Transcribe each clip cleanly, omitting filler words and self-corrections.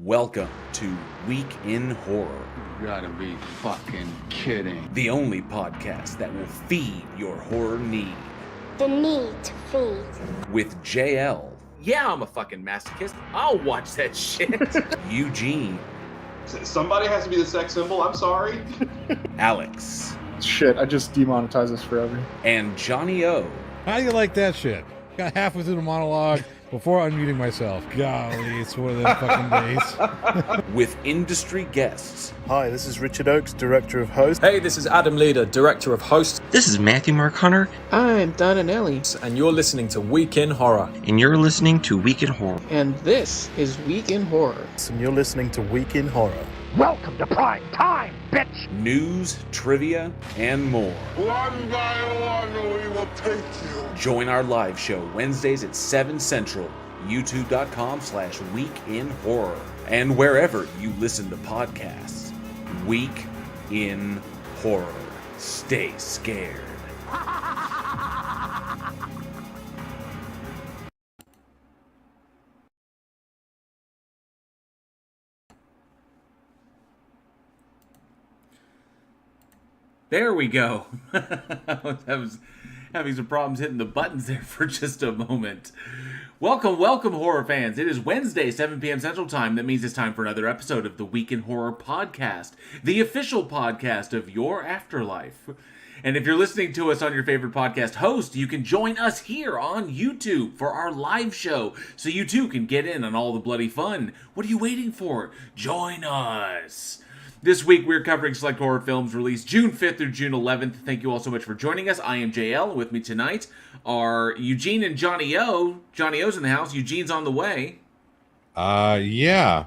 Welcome to Week in Horror. You gotta be fucking kidding. The only podcast that will feed your horror need. The need to feed. With JL. Yeah, I'm a fucking masochist. I'll watch that shit. Eugene. Somebody has to be the sex symbol, I'm sorry. Alex. Shit, I just demonetize this forever. And Johnny O. How do you like that shit? Got halfway through the monologue before unmuting myself. Golly, it's one of them fucking days. With industry guests. Hi, this is Richard Oakes, Director of Host. Hey, this is Adam Leader, Director of Host. This is Matthew Mark Hunter. I'm Donna Nelly. And you're listening to Week in Horror. And you're listening to Week in Horror. And this is Week in Horror. And you're listening to Week in Horror. Welcome to prime time, bitch! News, trivia, and more. One by one, we will take you. Join our live show Wednesdays at 7 Central, youtube.com/weekinhorror, and wherever you listen to podcasts. Week in Horror. Stay scared. There we go. I was having some problems hitting the buttons there for just a moment. Welcome, horror fans. It is Wednesday, 7 p.m. Central Time. That means it's time for another episode of the Week in Horror podcast, the official podcast of your afterlife. And if you're listening to us on your favorite podcast host, you can join us here on YouTube for our live show, so you too can get in on all the bloody fun. What are you waiting for? Join us. This week, we're covering select horror films released June 5th through June 11th. Thank you all so much for joining us. I am JL. With me tonight are Eugene and Johnny O. Johnny O's in the house. Eugene's on the way. Yeah.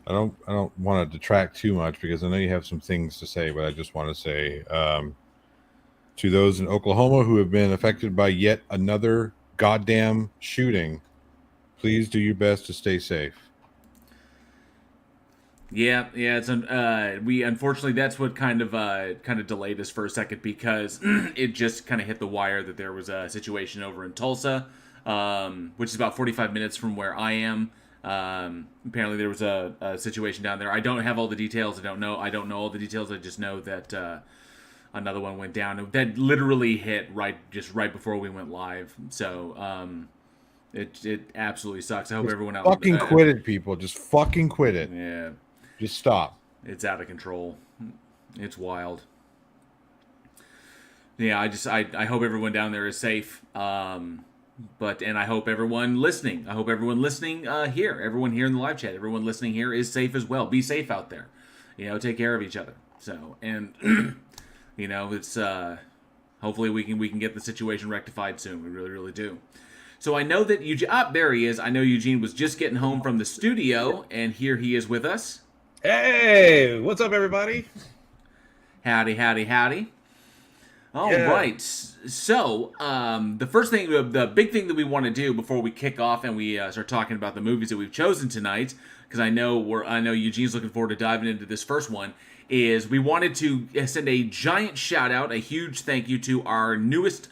I don't want to detract too much because I know you have some things to say, but I just want to say to those in Oklahoma who have been affected by yet another goddamn shooting, please do your best to stay safe. Yeah. It's we unfortunately that's what kind of delayed us for a second because it just kind of hit the wire that there was a situation over in Tulsa, which is about 45 minutes from where I am. Apparently there was a situation down there. I don't have all the details. I don't know all the details. I just know that another one went down that literally hit right before we went live. So it absolutely sucks. I hope everyone else fucking quit it, people. Just fucking quit it. Yeah. Just stop. It's out of control. It's wild. Yeah, I hope everyone down there is safe. And I hope everyone listening. Here, everyone here in the live chat, everyone listening here is safe as well. Be safe out there. Take care of each other. So, and it's hopefully we can get the situation rectified soon. We really, really do. So I know that Eugene. There he is. I know Eugene was just getting home from the studio, and here he is with us. Hey, what's up, everybody? Howdy. All right. So, the big thing that we want to do before we kick off and we start talking about the movies that we've chosen tonight, because I know Eugene's looking forward to diving into this first one, is we wanted to send a giant shout out, a huge thank you to our newest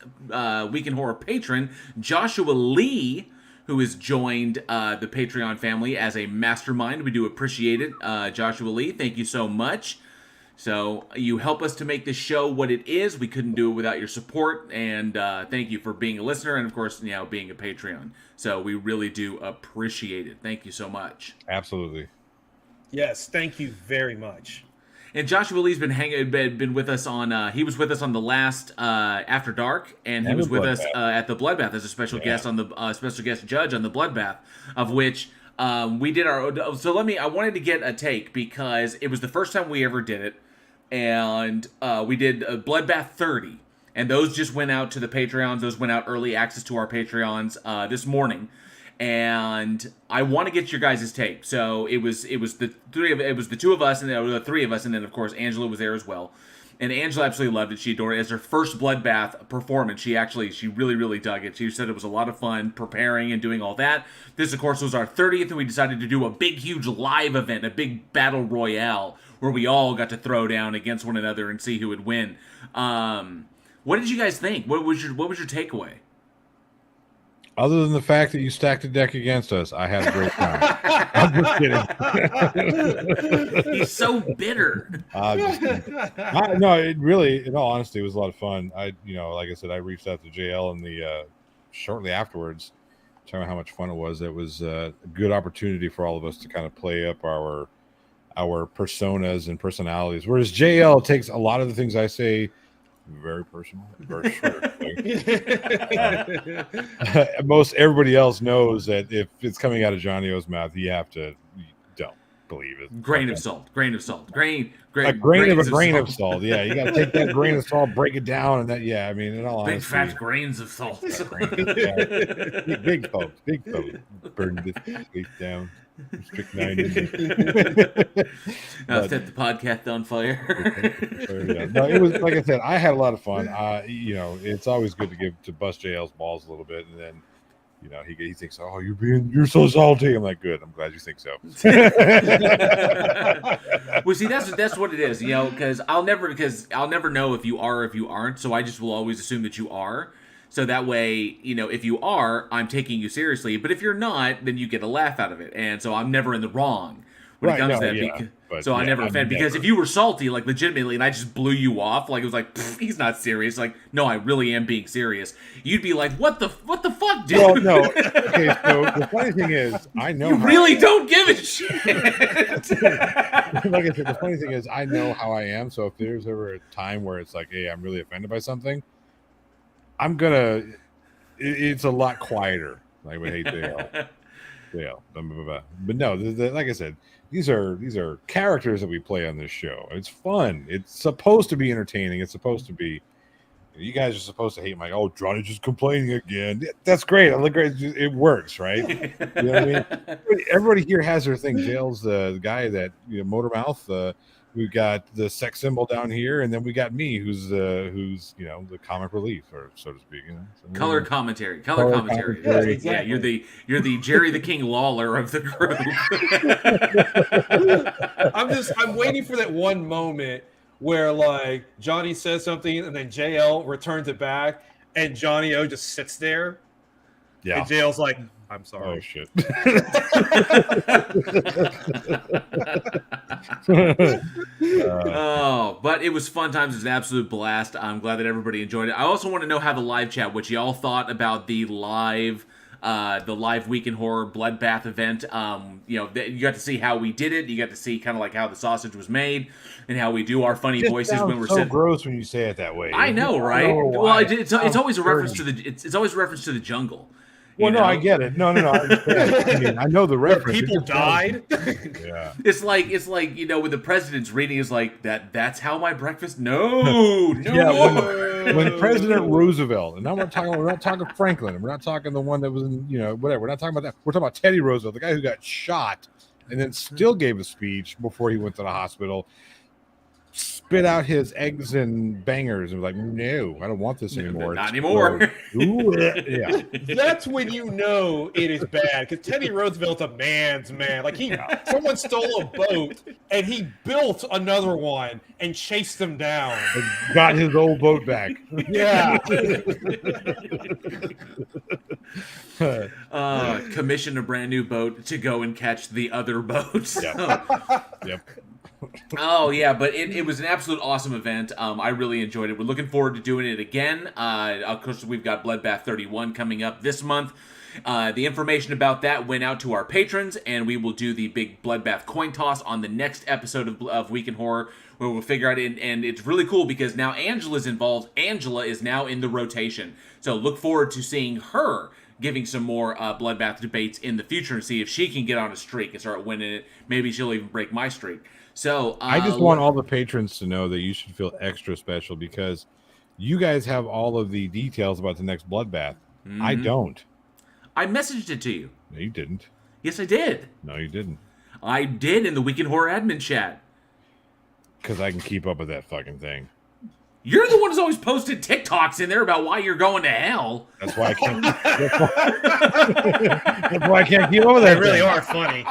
Week in Horror patron, Joshua Lee, who has joined the Patreon family as a mastermind. We do appreciate it. Joshua Lee, thank you so much. So you help us to make this show what it is. We couldn't do it without your support, and thank you for being a listener and, of course, being a Patreon. So we really do appreciate it. Thank you so much. Absolutely. Yes, thank you very much. And Joshua Lee's been with us on. He was with us on the last After Dark, and he was with us at the Bloodbath as a special guest on the special guest judge on the Bloodbath, of which we did our. So I wanted to get a take because it was the first time we ever did it, and we did Bloodbath 30, and those just went out to the Patreons. Those went out early access to our Patreons this morning. And I want to get your guys' take. So it was the two of us, and the three of us, and then of course Angela was there as well. And Angela absolutely loved it. She adored it. As her first Bloodbath performance, she really, really dug it. She said it was a lot of fun preparing and doing all that. This, of course, was our 30th, and we decided to do a big, huge live event, a big battle royale, where we all got to throw down against one another and see who would win. What did you guys think? What was your takeaway? Other than the fact that you stacked a deck against us, I had a great time. I'm just kidding. He's so bitter. No, it really, in all honesty, it was a lot of fun. Like I said, I reached out to JL in the shortly afterwards, telling him how much fun it was. It was a good opportunity for all of us to kind of play up our personas and personalities. Whereas JL takes a lot of the things I say very personal, very sure. Most everybody else knows that if it's coming out of Johnny O's mouth, you don't believe it. Grain of salt. A grain of salt. Yeah, you got to take that grain of salt, break it down, and that. Yeah, I mean, in all big honesty, fat grains of salt. Big folks, burn this place down. Strychnine. Set the podcast on fire. No, it was like I said. I had a lot of fun. It's always good to bust JL's balls a little bit, and then he thinks, "Oh, you're so salty." I'm like, "Good. I'm glad you think so." Well, see, that's what it is, because I'll never know if you are or if you aren't. So I just will always assume that you are. So that way, if you are, I'm taking you seriously. But if you're not, then you get a laugh out of it. And so I'm never in the wrong when it comes to that. I never offend. Because if you were salty, like legitimately, and I just blew you off, like it was like, he's not serious. Like, no, I really am being serious. You'd be like, what the fuck, dude? Well, no. Okay, so the funny thing is, I know you really don't give a shit. Like I said, the funny thing is, I know how I am. So if there's ever a time where it's like, hey, I'm really offended by something, it's a lot quieter. Like, I hate Dale. But no, like I said, these are characters that we play on this show. It's fun. It's supposed to be entertaining. It's supposed to be. You guys are supposed to hate my. Oh, Johnny's just complaining again. That's great. I look great. It works, right? You know what I mean? Everybody here has their thing. Dale's the guy that motor mouth. We've got the sex symbol down here, and then we got me, who's the comic relief, or so to speak. Color commentary. Yeah, you're the Jerry the King Lawler of the group. I'm waiting for that one moment where like Johnny says something and then JL returns it back, and Johnny O just sits there. Yeah, and JL's like, "I'm sorry." Oh shit. But it was fun times. It was an absolute blast. I'm glad that everybody enjoyed it. I also want to know how the live chat, what y'all thought about the live Week in Horror Bloodbath event. You got to see how we did it. You got to see kind of like how the sausage was made and how we do our funny voices when we're so gross when you say it that way. I know, right? Well, it's always a reference to it's always a reference to the jungle. Well, no, I get it. No. I know the reference. People died. Yeah. It's like when the president's reading is like that's how my breakfast. No. Yeah, when President Roosevelt, and now we're not talking Franklin, and we're not talking the one that was in whatever. We're not talking about that. We're talking about Teddy Roosevelt, the guy who got shot and then still gave a speech before he went to the hospital. Spit out his eggs and bangers and was like, no, I don't want this anymore. Not anymore. Yeah. That's when you know it is bad, because Teddy Roosevelt's a man's man. Like someone stole a boat and he built another one and chased them down. And got his old boat back. Yeah. Commissioned a brand new boat to go and catch the other boats. Yep. Oh yeah, but it was an absolute awesome event. I really enjoyed it. We're looking forward to doing it again. Of course, we've got Bloodbath 31 coming up this month. The information about that went out to our patrons, and we will do the big Bloodbath coin toss on the next episode of Week in Horror, where we'll figure out it. And it's really cool because now Angela's involved. Angela is now in the rotation, so look forward to seeing her giving some more Bloodbath debates in the future and see if she can get on a streak and start winning it. Maybe she'll even break my streak. So I just want all the patrons to know that you should feel extra special because you guys have all of the details about the next Bloodbath. Mm-hmm. I don't. I messaged it to you. No, you didn't. Yes, I did. No, you didn't. I did in the Week in Horror admin chat. Because I can keep up with that fucking thing. You're the one who's always posted TikToks in there about why you're going to hell. That's why I can't. That's why I can't keep up with that. They really are funny.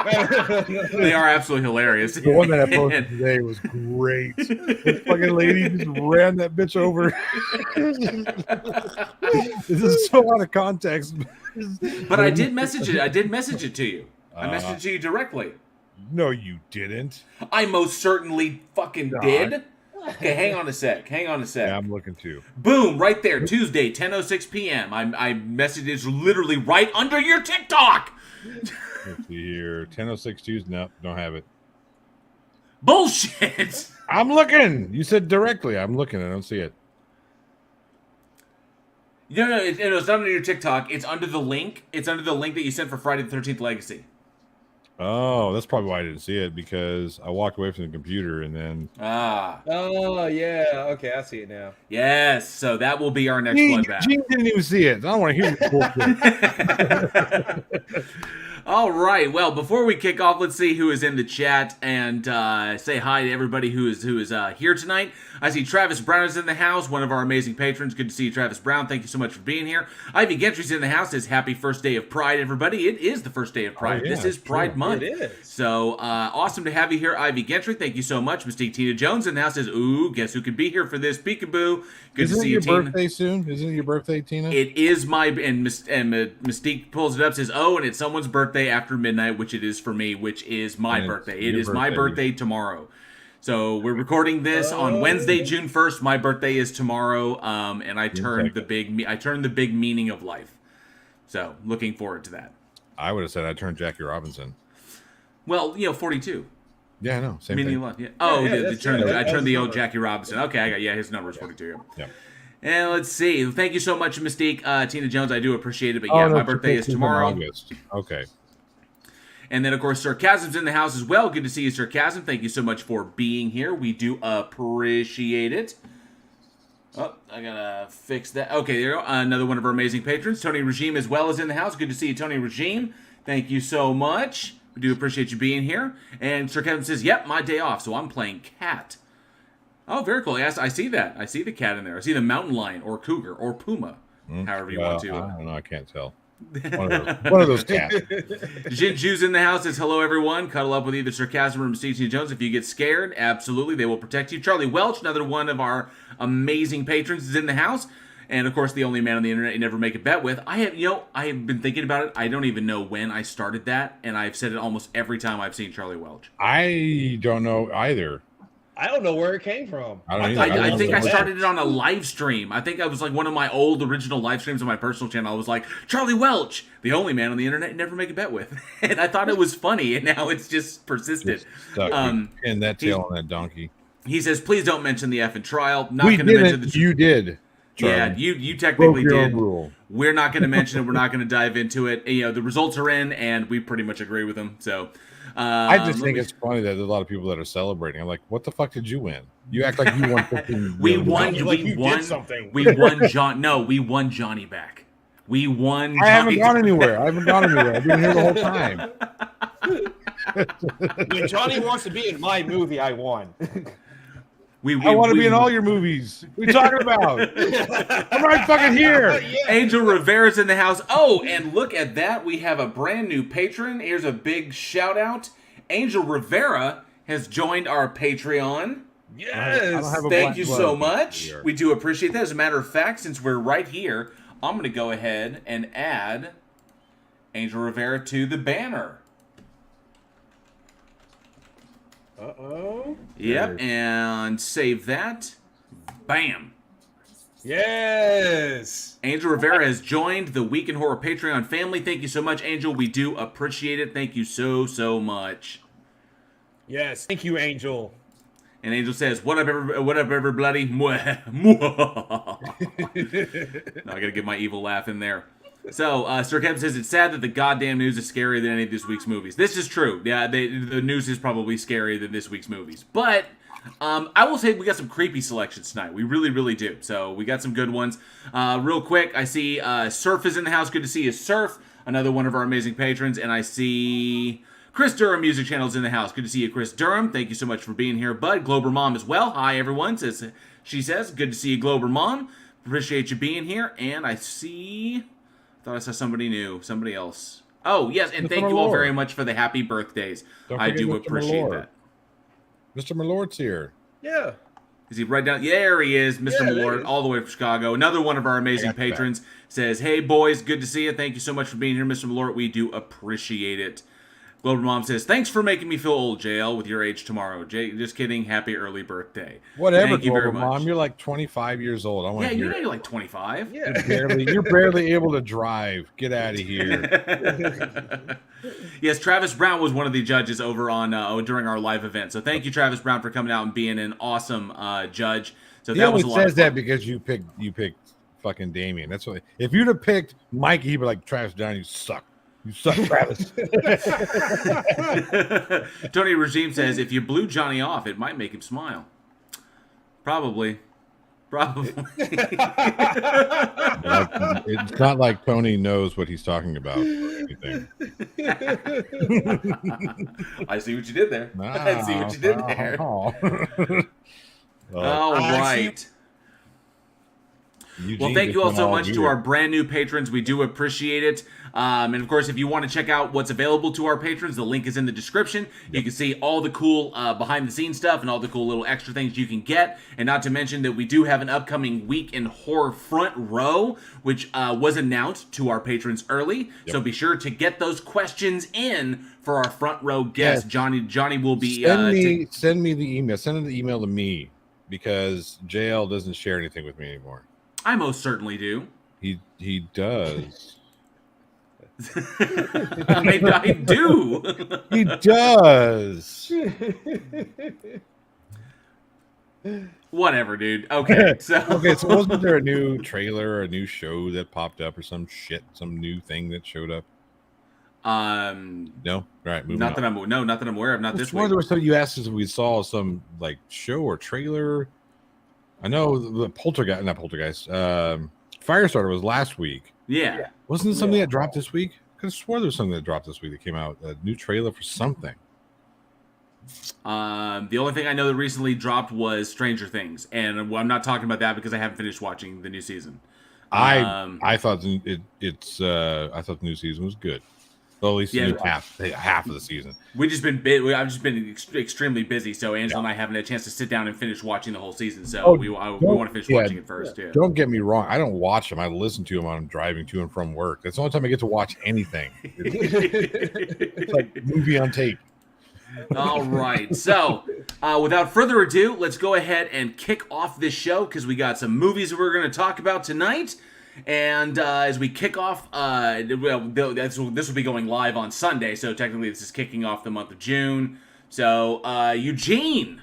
They are absolutely hilarious. The one that I posted today was great. This fucking lady just ran that bitch over. This is so out of context. But I did message it. I did message it to you. I messaged it to you directly. No, you didn't. I most certainly fucking did. Okay, hang on a sec. Yeah, I'm looking too. Boom, right there. Tuesday, 10:06 p.m. I messaged it literally right under your TikTok. Let's see here. 10:06 Tuesday. No, don't have it. Bullshit. I'm looking. You said directly. I'm looking. I don't see it. No, it's not under your TikTok. It's under the link. It's under the link that you sent for Friday the 13th Legacy. Oh, that's probably why I didn't see it, because I walked away from the computer and then. Oh yeah. Okay, I see it now. Yes. So that will be our next bloodbath. Gene didn't even see it. I don't want to hear this bullshit. All right. Well, before we kick off, let's see who is in the chat and say hi to everybody who is here tonight. I see Travis Brown is in the house, one of our amazing patrons. Good to see you, Travis Brown. Thank you so much for being here. Ivy Gentry's in the house. Says happy first day of Pride, everybody. It is the first day of Pride. This is Pride Month. It is. So awesome to have you here, Ivy Gentry. Thank you so much. Mystique Tina Jones in the house says, ooh, guess who could be here for this? Peekaboo. Good to see you, Tina. Isn't it your birthday soon? Isn't it your birthday, Tina? It is my, and Mystique pulls it up, says, oh, and it's someone's birthday after midnight, which it is for me, which is my birthday. It is my birthday tomorrow. So we're recording this on Wednesday, June 1st. My birthday is tomorrow, and I turned the big meaning of life. So looking forward to that. I would have said I turned Jackie Robinson. Well, 42. Yeah, I know. Same meaning thing. Life. Yeah. Oh, I turned the old Jackie Robinson. Okay, I got his number is 42. Yeah. And let's see. Thank you so much, Mystique, Tina Jones. I do appreciate it. But yeah, my birthday is tomorrow. August. Okay. And then, of course, Sarcasm's in the house as well. Good to see you, Sarcasm. Thank you so much for being here. We do appreciate it. Oh, I gotta fix that. Okay, there you go. Another one of our amazing patrons. Tony Regime as well is in the house. Good to see you, Tony Regime. Thank you so much. We do appreciate you being here. And Sarcasm says, yep, my day off, so I'm playing cat. Oh, very cool. Yes, I see that. I see the cat in there. I see the mountain lion or cougar or puma, however you want to. I don't know. I can't tell. One of those cats. Jinju's in the house says, hello, everyone. Cuddle up with either Sarcasm or Mystique Jones. If you get scared, absolutely, they will protect you. Charlie Welch, another one of our amazing patrons, is in the house. And, of course, the only man on the internet you never make a bet with. I have been thinking about it. I don't even know when I started that, and I've said it almost every time I've seen Charlie Welch. I don't know either. I don't know where it came from. I think I started it on a live stream. I think I was like one of my old original live streams on my personal channel. I was like, Charlie Welch, the only man on the internet you never make a bet with. And I thought it was funny, and now it's just persisted. And that tail on that donkey. He says, please don't mention the effing trial. We didn't. You did. Charlie. Yeah, you technically did. Rule. We're not going to mention it. We're not going to dive into it. The results are in, and we pretty much agree with them. So I just think it's funny that there's a lot of people that are celebrating. I'm like, what the fuck did you win? You act like you won 15 We won Johnny back. We won Johnny. I haven't gone anywhere. I've been here the whole time. When Johnny wants to be in my movie, I won. I want to be in all your movies. What are you talking about? I'm right fucking here. Angel Rivera's in the house. Oh, and look at that. We have a brand new patron. Here's a big shout out. Angel Rivera has joined our Patreon. Yes. Thank you so much. We do appreciate that. As a matter of fact, since we're right here, I'm going to go ahead and add Angel Rivera to the banner. Uh-oh. Yep, and save that. Bam. Yes. Angel Rivera has joined the Week in Horror Patreon family. Thank you so much, Angel. We do appreciate it. Thank you so, so much. Yes, thank you, Angel. And Angel says, what up, everybody? No, I gotta get my evil laugh in there. So, Sir Kevin says, it's sad that the goddamn news is scarier than any of this week's movies. This is true. Yeah, the news is probably scarier than this week's movies. But I will say we got some creepy selections tonight. We really, really do. So, we got some good ones. Real quick, I see Surf is in the house. Good to see you, Surf. Another one of our amazing patrons. And I see Chris Durham Music Channel's in the house. Good to see you, Chris Durham. Thank you so much for being here, bud. Glober Mom as well. Hi, everyone. She says, good to see you, Glober Mom. Appreciate you being here. And I see... thought I saw somebody new, somebody else. Oh, yes, and thank you all very much for the happy birthdays. I do appreciate that. Mr. Malort's here. Yeah. Is he right down? There he is, Mr. Malort, all the way from Chicago. Another one of our amazing patrons says, "Hey boys, good to see you. Thank you so much for being here, Mr. Malort. We do appreciate it." Glover Mom says, "Thanks for making me feel old, JL, with your age tomorrow." Just kidding. Happy early birthday. Whatever, Thank you very Glover much. Mom. You're like 25 years old. I want to hear you're like 25. Yeah. You're barely able to drive. Get out of here. Yes, Travis Brown was one of the judges over on during our live event. So thank you, Travis Brown, for coming out and being an awesome judge. So He that was only a lot says of fun. that because you picked fucking Damien. That's what. If you'd have picked Mikey, he'd be like, Travis Brown, you suck. You suck, Travis. Tony Regime says, "If you blew Johnny off, it might make him smile." Probably. It's not like Tony knows what he's talking about. Or anything. I see what you did there. I see what you did there. All right. Well, thank you all so much to our brand new patrons. We do appreciate it. And of course, if you want to check out what's available to our patrons, the link is in the description. You can see all the cool behind the scenes stuff and all the cool little extra things you can get. And not to mention that we do have an upcoming Week in Horror front row, which was announced to our patrons early. So be sure to get those questions in for our front row guest. Johnny will be send me the email. Send the email to me because JL doesn't share anything with me anymore. I most certainly do. He does. I do. He does. Whatever, dude. Okay, so wasn't there a new trailer or a new show that popped up or some new thing that showed up? No. All right, moving not on. that I'm aware of. Not this week. week. There was something you asked us if we saw some like show or trailer. I know the Poltergeist. Firestarter was last week. Yeah. Wasn't it something that dropped this week? I could have swore there was something that dropped this week that came out. A new trailer for something. The only thing I know that recently dropped was Stranger Things, and I'm not talking about that because I haven't finished watching the new season. I thought I thought the new season was good. Well, at least the new half of the season. I've just been extremely busy, so Angela and I haven't had a chance to sit down and finish watching the whole season. So we want to finish watching it first. Yeah. Don't get me wrong. I don't watch them. I listen to them when I'm driving to and from work. That's the only time I get to watch anything. It's like movie on tape. All right. So, without further ado, let's go ahead and kick off this show because we got some movies that we're going to talk about tonight. And as we kick off, this will be going live on Sunday, so technically this is kicking off the month of June. So, Eugene,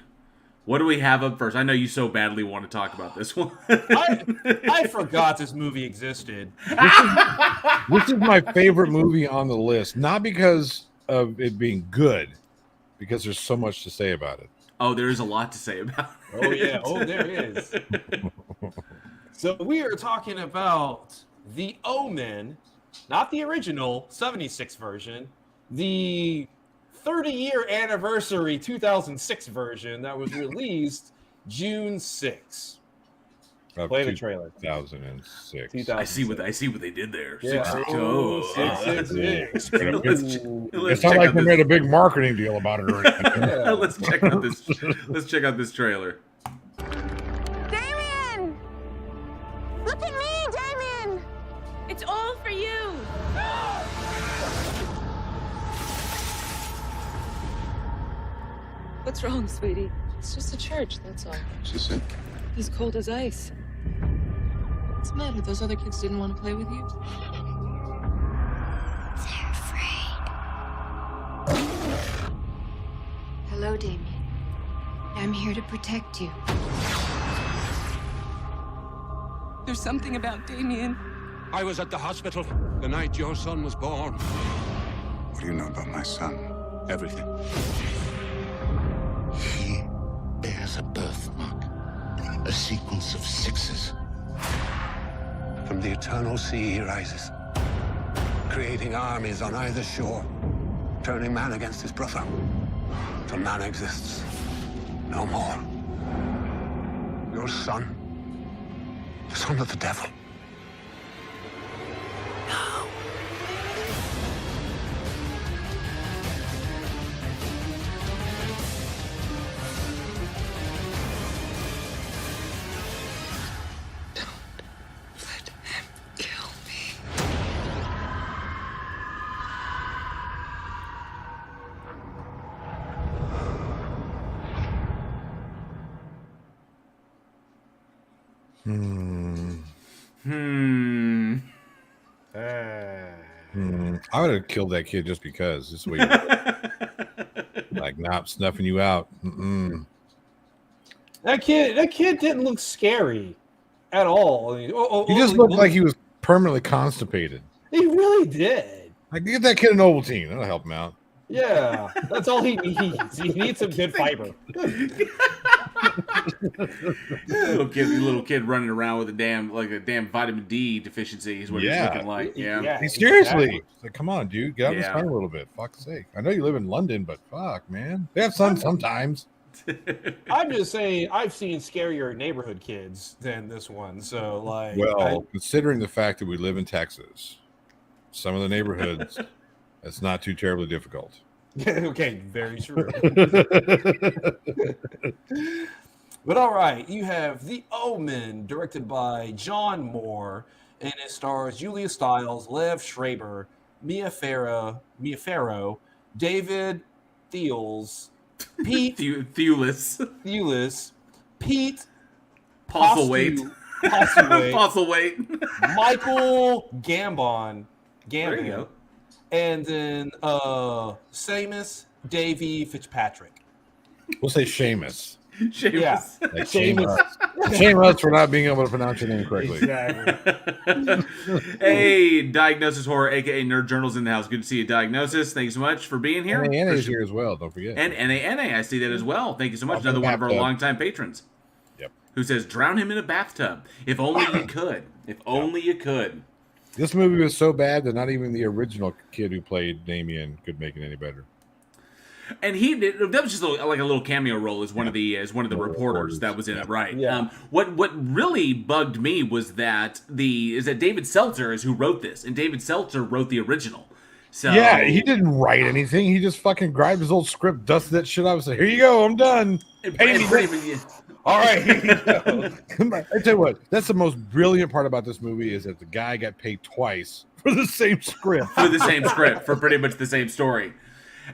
what do we have up first? I know you so badly want to talk about this one. I forgot this movie existed. This is my favorite movie on the list, not because of it being good, because there's so much to say about it. Oh, there is a lot to say about it. Oh, yeah. Oh, there is. So we are talking about the Omen, not the original 76 version, the 30-year anniversary 2006 version that was released June 6. Play the trailer. 2006. I see what they did there. Yeah. 666. It's not like they made a big marketing deal about it. Yeah. Let's check out this trailer. Look at me, Damien! It's all for you! What's wrong, sweetie? It's just a church, that's all. She's sick. He's cold as ice. What's the matter? Those other kids didn't want to play with you? They're afraid. Hello, Damien. I'm here to protect you. There's something about Damien. I was at the hospital the night your son was born. What do you know about my son? Everything. He bears a birthmark, a sequence of sixes. From the eternal sea he rises, creating armies on either shore, turning man against his brother, till man exists no more. Your son, the son of the devil. Now. I would have killed that kid just because. This way, like, not snuffing you out. Mm-mm. That kid didn't look scary at all. I mean, He just looked like he was permanently constipated. He really did. Like, get that kid an Ovaltine. That'll help him out. Yeah, that's all he needs. He needs some good fiber. little kid running around with a damn vitamin D deficiency is what he's looking like. Yeah. Seriously. Exactly. Like, come on, dude. Get out of the sun a little bit. Fuck's sake. I know you live in London, but fuck, man. They have sun sometimes. I'm just saying, I've seen scarier neighborhood kids than this one. So, like, considering the fact that we live in Texas, some of the neighborhoods, it's not too terribly difficult. Okay, very true. But all right, you have The Omen, directed by John Moore, and it stars Julia Stiles, Lev Schreiber, Mia Farrow, David Thewlis, Pete Thewlis, Pete Postlethwaite, Michael Gambon, there you go. And then Seamus Davy Fitzpatrick. We'll say Seamus. Yeah, like Seamus. Shame us for not being able to pronounce your name correctly. Exactly. Hey, Diagnosis Horror, aka Nerd Journals in the house. Good to see you, Diagnosis. Thank you so much for being here. NA is here as well. Don't forget. And NA, I see that as well. Thank you so much. Another one of our longtime patrons. Yep. Who says, drown him in a bathtub. If only you could. If only you could. This movie was so bad that not even the original kid who played Damien could make it any better. And that was just like a little cameo role as one of the reporters that was in it, right? Yeah. What really bugged me was that David Seltzer is who wrote this, and David Seltzer wrote the original. So yeah, he didn't write anything. He just fucking grabbed his old script, dusted that shit up, and said, "Here you go, I'm done." All right, here you go. I tell you what, that's the most brilliant part about this movie is that the guy got paid twice for the same script. For pretty much the same story.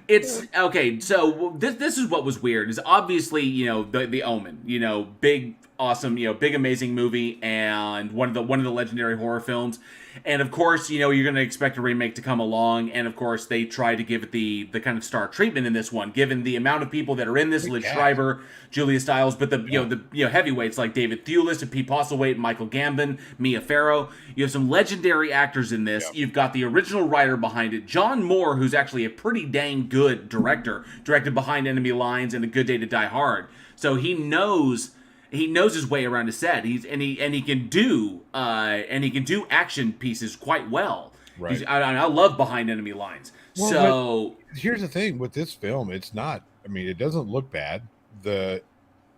It's okay. So this is what was weird is obviously, the Omen, big, awesome, big, amazing movie and one of the legendary horror films. And of course, you're going to expect a remake to come along. And of course, they try to give it the kind of star treatment in this one, given the amount of people that are in this: Liz Schreiber, Julia Stiles, but the heavyweights like David Thewlis and Pete Postlethwaite, Michael Gambon, Mia Farrow. You have some legendary actors in this. You've got the original writer behind it, John Moore, who's actually a pretty dang good director, directed Behind Enemy Lines and A Good Day to Die Hard. So he knows his way around a set. He can do action pieces quite well. Right. I love Behind Enemy Lines. Well, so here's the thing with this film: it's not. I mean, it doesn't look bad.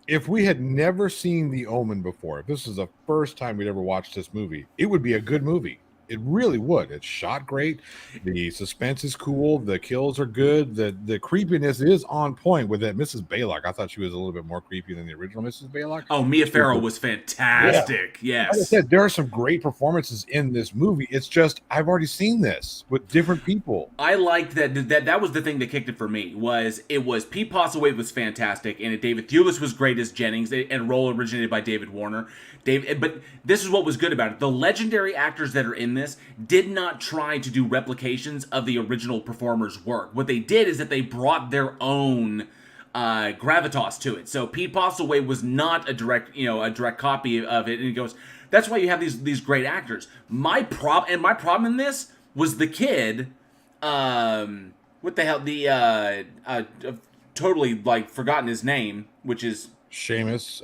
If we had never seen The Omen before, if this is the first time we'd ever watched this movie, it would be a good movie. It really would. It's shot great. The suspense is cool. The kills are good. The creepiness is on point with that Mrs. Baylock. I thought she was a little bit more creepy than the original Mrs. Baylock. Oh, Mia Farrow was fantastic. Yeah. Yes. Like I said, there are some great performances in this movie. It's just I've already seen this with different people. I liked that was the thing that kicked it for me. It was Pete Postlethwaite was fantastic, and David Thewlis was great as Jennings, and a role originated by David Warner. But this is what was good about it. The legendary actors that are in this did not try to do replications of the original performer's work. What they did is that they brought their own gravitas to it. So Pete Postlethwaite was not a direct copy of it, and he goes, that's why you have these great actors. My problem in this was the kid. What the hell? I've totally forgotten his name, which is Seamus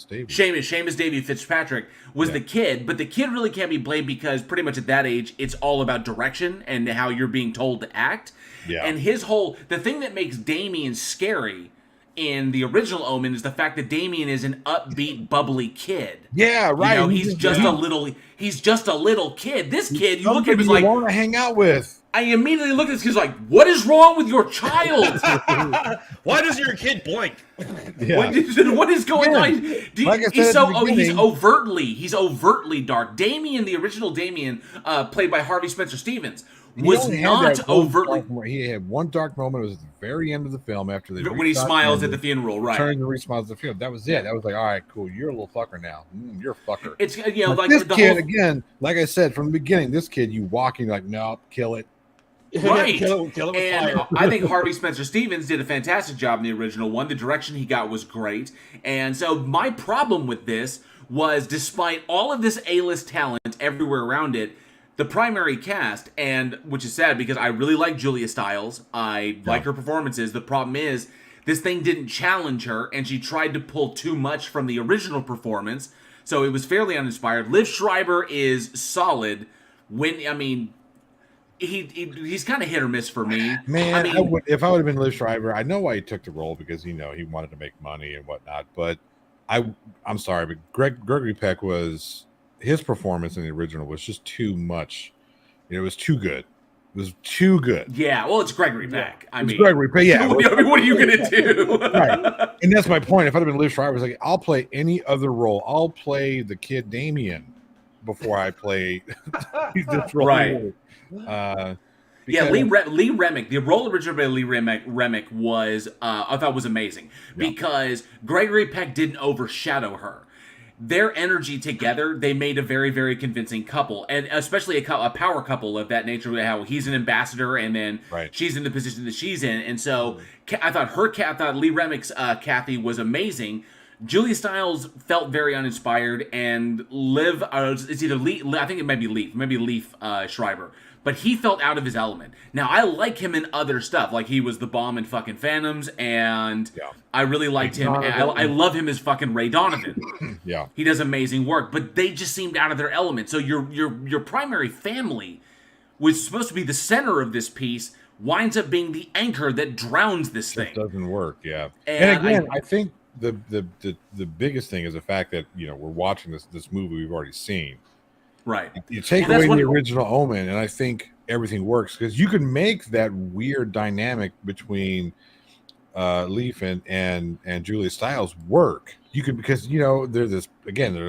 Davy. Seamus Davy Fitzpatrick was the kid, but the kid really can't be blamed because pretty much at that age, it's all about direction and how you're being told to act. Yeah. And the thing that makes Damien scary in the original Omen is the fact that Damien is an upbeat, bubbly kid. Yeah, right. He's just a little kid. This kid, you look at him, is like, want to hang out with. I immediately look at this kid like, what is wrong with your child? Why does your kid blink? Yeah. What is going on? He's overtly dark. Damien, the original Damien, played by Harvey Spencer Stevens, was not overtly. He had one dark moment. It was at the very end of the film after when he smiles at the funeral, right? Turns and smiles at the funeral. That was it. That was like, all right, cool. You're a little fucker now. You're a fucker. It's like this kid again. Like I said from the beginning, this kid, you walk and you're like, nope, kill it. Right. Kill him with And fire. I think Harvey Spencer Stevens did a fantastic job in the original one. The direction he got was great. And so my problem with this was, despite all of this A-list talent everywhere around it, the primary cast, and which is sad because I really like Julia Stiles. I like her performances. The problem is, this thing didn't challenge her, and she tried to pull too much from the original performance. So it was fairly uninspired. Liv Schreiber is solid. He's kind of hit or miss for me. Man, if I would have been Liv Schreiber, I know why he took the role, because he wanted to make money and whatnot. But I'm sorry, but Gregory Peck his performance in the original was just too much. It was too good. It was too good. Yeah, well, it's Gregory Peck. It's Gregory Peck. Yeah. What are you gonna do? Right. And that's my point. If I'd have been Liv Schreiber, I was like, I'll play any other role. I'll play the kid Damien before I play this role. Right. Lee Because- Remick, the role originally by Lee Remick was, I thought was amazing, because Gregory Peck didn't overshadow her. Their energy together, they made a very, very convincing couple, and especially a power couple of that nature, how he's an ambassador and then she's in the position that she's in. And so I thought Lee Remick's Kathy was amazing. Julia Stiles felt very uninspired, and Liv, it's either Lee, I think it might be Leaf Schreiber, but he felt out of his element. Now, I like him in other stuff, like he was the bomb in fucking Phantoms, and I really liked him. And I love him as fucking Ray Donovan. Yeah, he does amazing work, but they just seemed out of their element. So your primary family was supposed to be the center of this piece, winds up being the anchor that drowns this thing. It doesn't work. Yeah, and again, I think the biggest thing is the fact that we're watching this movie we've already seen. Right. You take away the original Omen, and I think everything works, because you can make that weird dynamic between Leaf and Julia Stiles work. You can, because they're this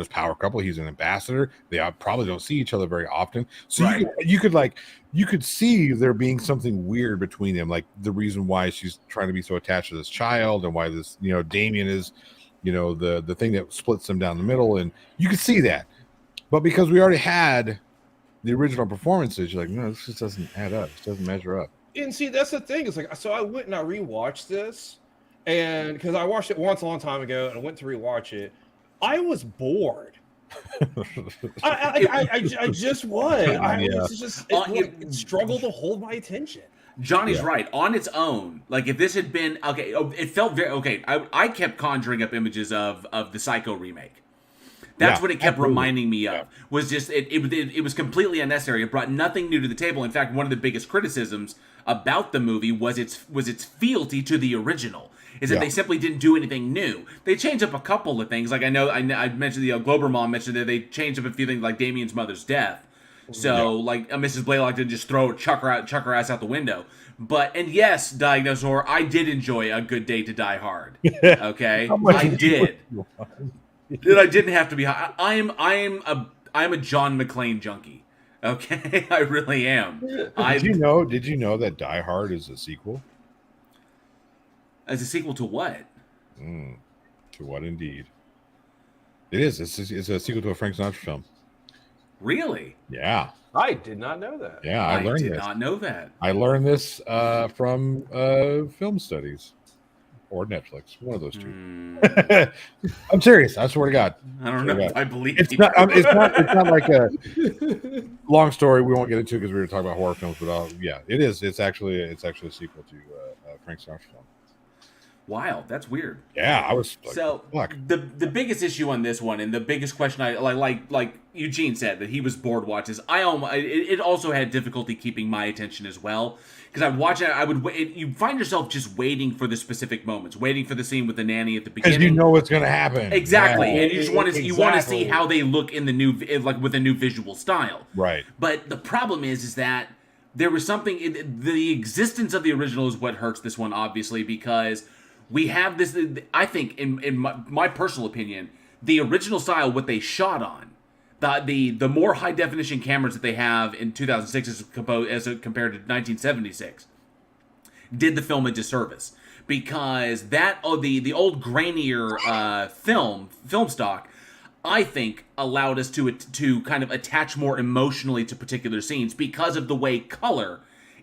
power couple. He's an ambassador. They probably don't see each other very often. So you could see there being something weird between them, like the reason why she's trying to be so attached to this child, and why this Damien is the thing that splits them down the middle, and you could see that. But because we already had the original performances, you're like, no, this just doesn't add up. It doesn't measure up. And see, that's the thing. It's like, so I went and I rewatched this, and because I watched it once a long time ago, and I went to rewatch it, I was bored. I just was. It struggled to hold my attention. Johnny's right. On its own, like if this had been it felt very okay. I kept conjuring up images of the Psycho remake. That's what it kept reminding me of. Was just it was completely unnecessary. It brought nothing new to the table. In fact, one of the biggest criticisms about the movie was its fealty to the original. Is that they simply didn't do anything new. They changed up a couple of things. Like I mentioned the Glober Mom mentioned that they changed up a few things, like Damien's mother's death. So like Mrs. Blaylock didn't just chuck her ass out the window. And yes, Diagnosaur, I did enjoy A Good Day to Die Hard. Okay, I did. I didn't have to be high. I'm a John McClane junkie. Okay, I really am. Did you know that Die Hard is a sequel? As a sequel to what? To what indeed? It is. It's a sequel to a Frank Sinatra film. Really? Yeah. I did not know that. Yeah, I learned did not know that. I learned this from film studies. Or Netflix, one of those two. I'm serious. I swear to God. I don't know if I believe it's not. It's not like a long story. We won't get into because we were talking about horror films. But yeah, it is. It's actually a sequel to Frank Sinatra film. Wow, that's weird. Yeah, I was like, so fuck. The biggest issue on this one, and the biggest question I like Eugene said that he was bored watches. It also had difficulty keeping my attention as well. Because I watch it, you find yourself just waiting for the specific moments, waiting for the scene with the nanny at the beginning. Because you know what's going to happen. Exactly, and you just want to see how they look in the new, like with a new visual style. Right. But the problem is that there was something. The existence of the original is what hurts this one, obviously, because we have this. I think, in my personal opinion, the original style, what they shot on. The more high definition cameras that they have in 2006 as compared to 1976 did the film a disservice, because the old grainier film stock, I think, allowed us to kind of attach more emotionally to particular scenes because of the way color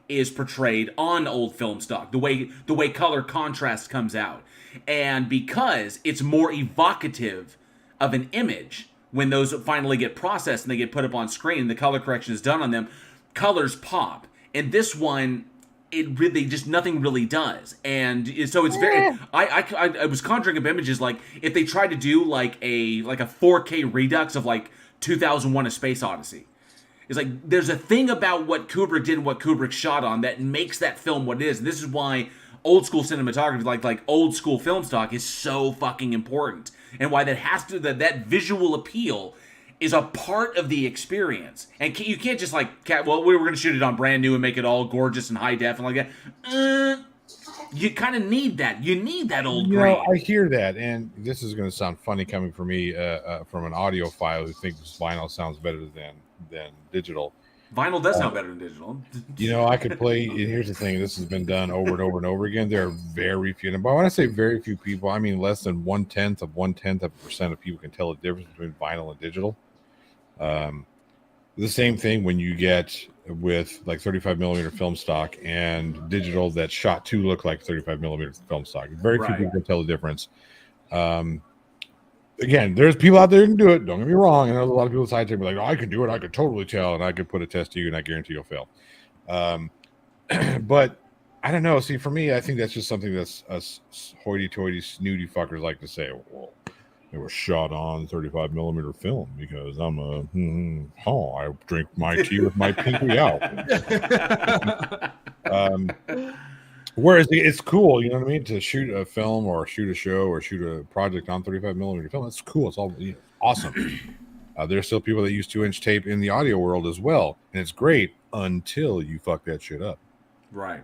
is portrayed on old film stock, the way color contrast comes out. And because it's more evocative of an image when those finally get processed and they get put up on screen, the color correction is done on them, colors pop. And this one, it really just nothing really does. And so it's very I was conjuring up images like if they tried to do like a 4K redux of like 2001 A Space Odyssey. It's like there's a thing about what Kubrick did and what Kubrick shot on that makes that film what it is. And this is why old school cinematography, like old school film stock, is so fucking important, and why that visual appeal is a part of the experience. And you can't just like, well, we were going to shoot it on brand new and make it all gorgeous and high def and like that. You kind of need that. You need that old grain. I hear that, and this is going to sound funny coming from me, from an audiophile who thinks vinyl sounds better than digital. Vinyl does sound better than digital. I could play. Here's the thing: this has been done over and over and over again. There are very few, and when I say very few people, I mean less than 1/10 of 1/10% of people can tell the difference between vinyl and digital. The same thing when you get with like 35 millimeter film stock and digital that shot to look like 35 millimeter film stock. Very few people can tell the difference. Again, there's people out there who can do it. Don't get me wrong. And there's a lot of people side to be like, oh, I can do it. I could totally tell. And I could put a test to you and I guarantee you'll fail. But I don't know. See, for me, I think that's just something that's us hoity-toity, snooty fuckers like to say, well, they were shot on 35 millimeter film because I'm I drink my tea with my pinky out. Whereas it's cool, you know what I mean, to shoot a film or shoot a show or shoot a project on 35 millimeter film. It's cool. It's all awesome. There's still people that use 2-inch tape in the audio world as well, and it's great until you fuck that shit up. Right.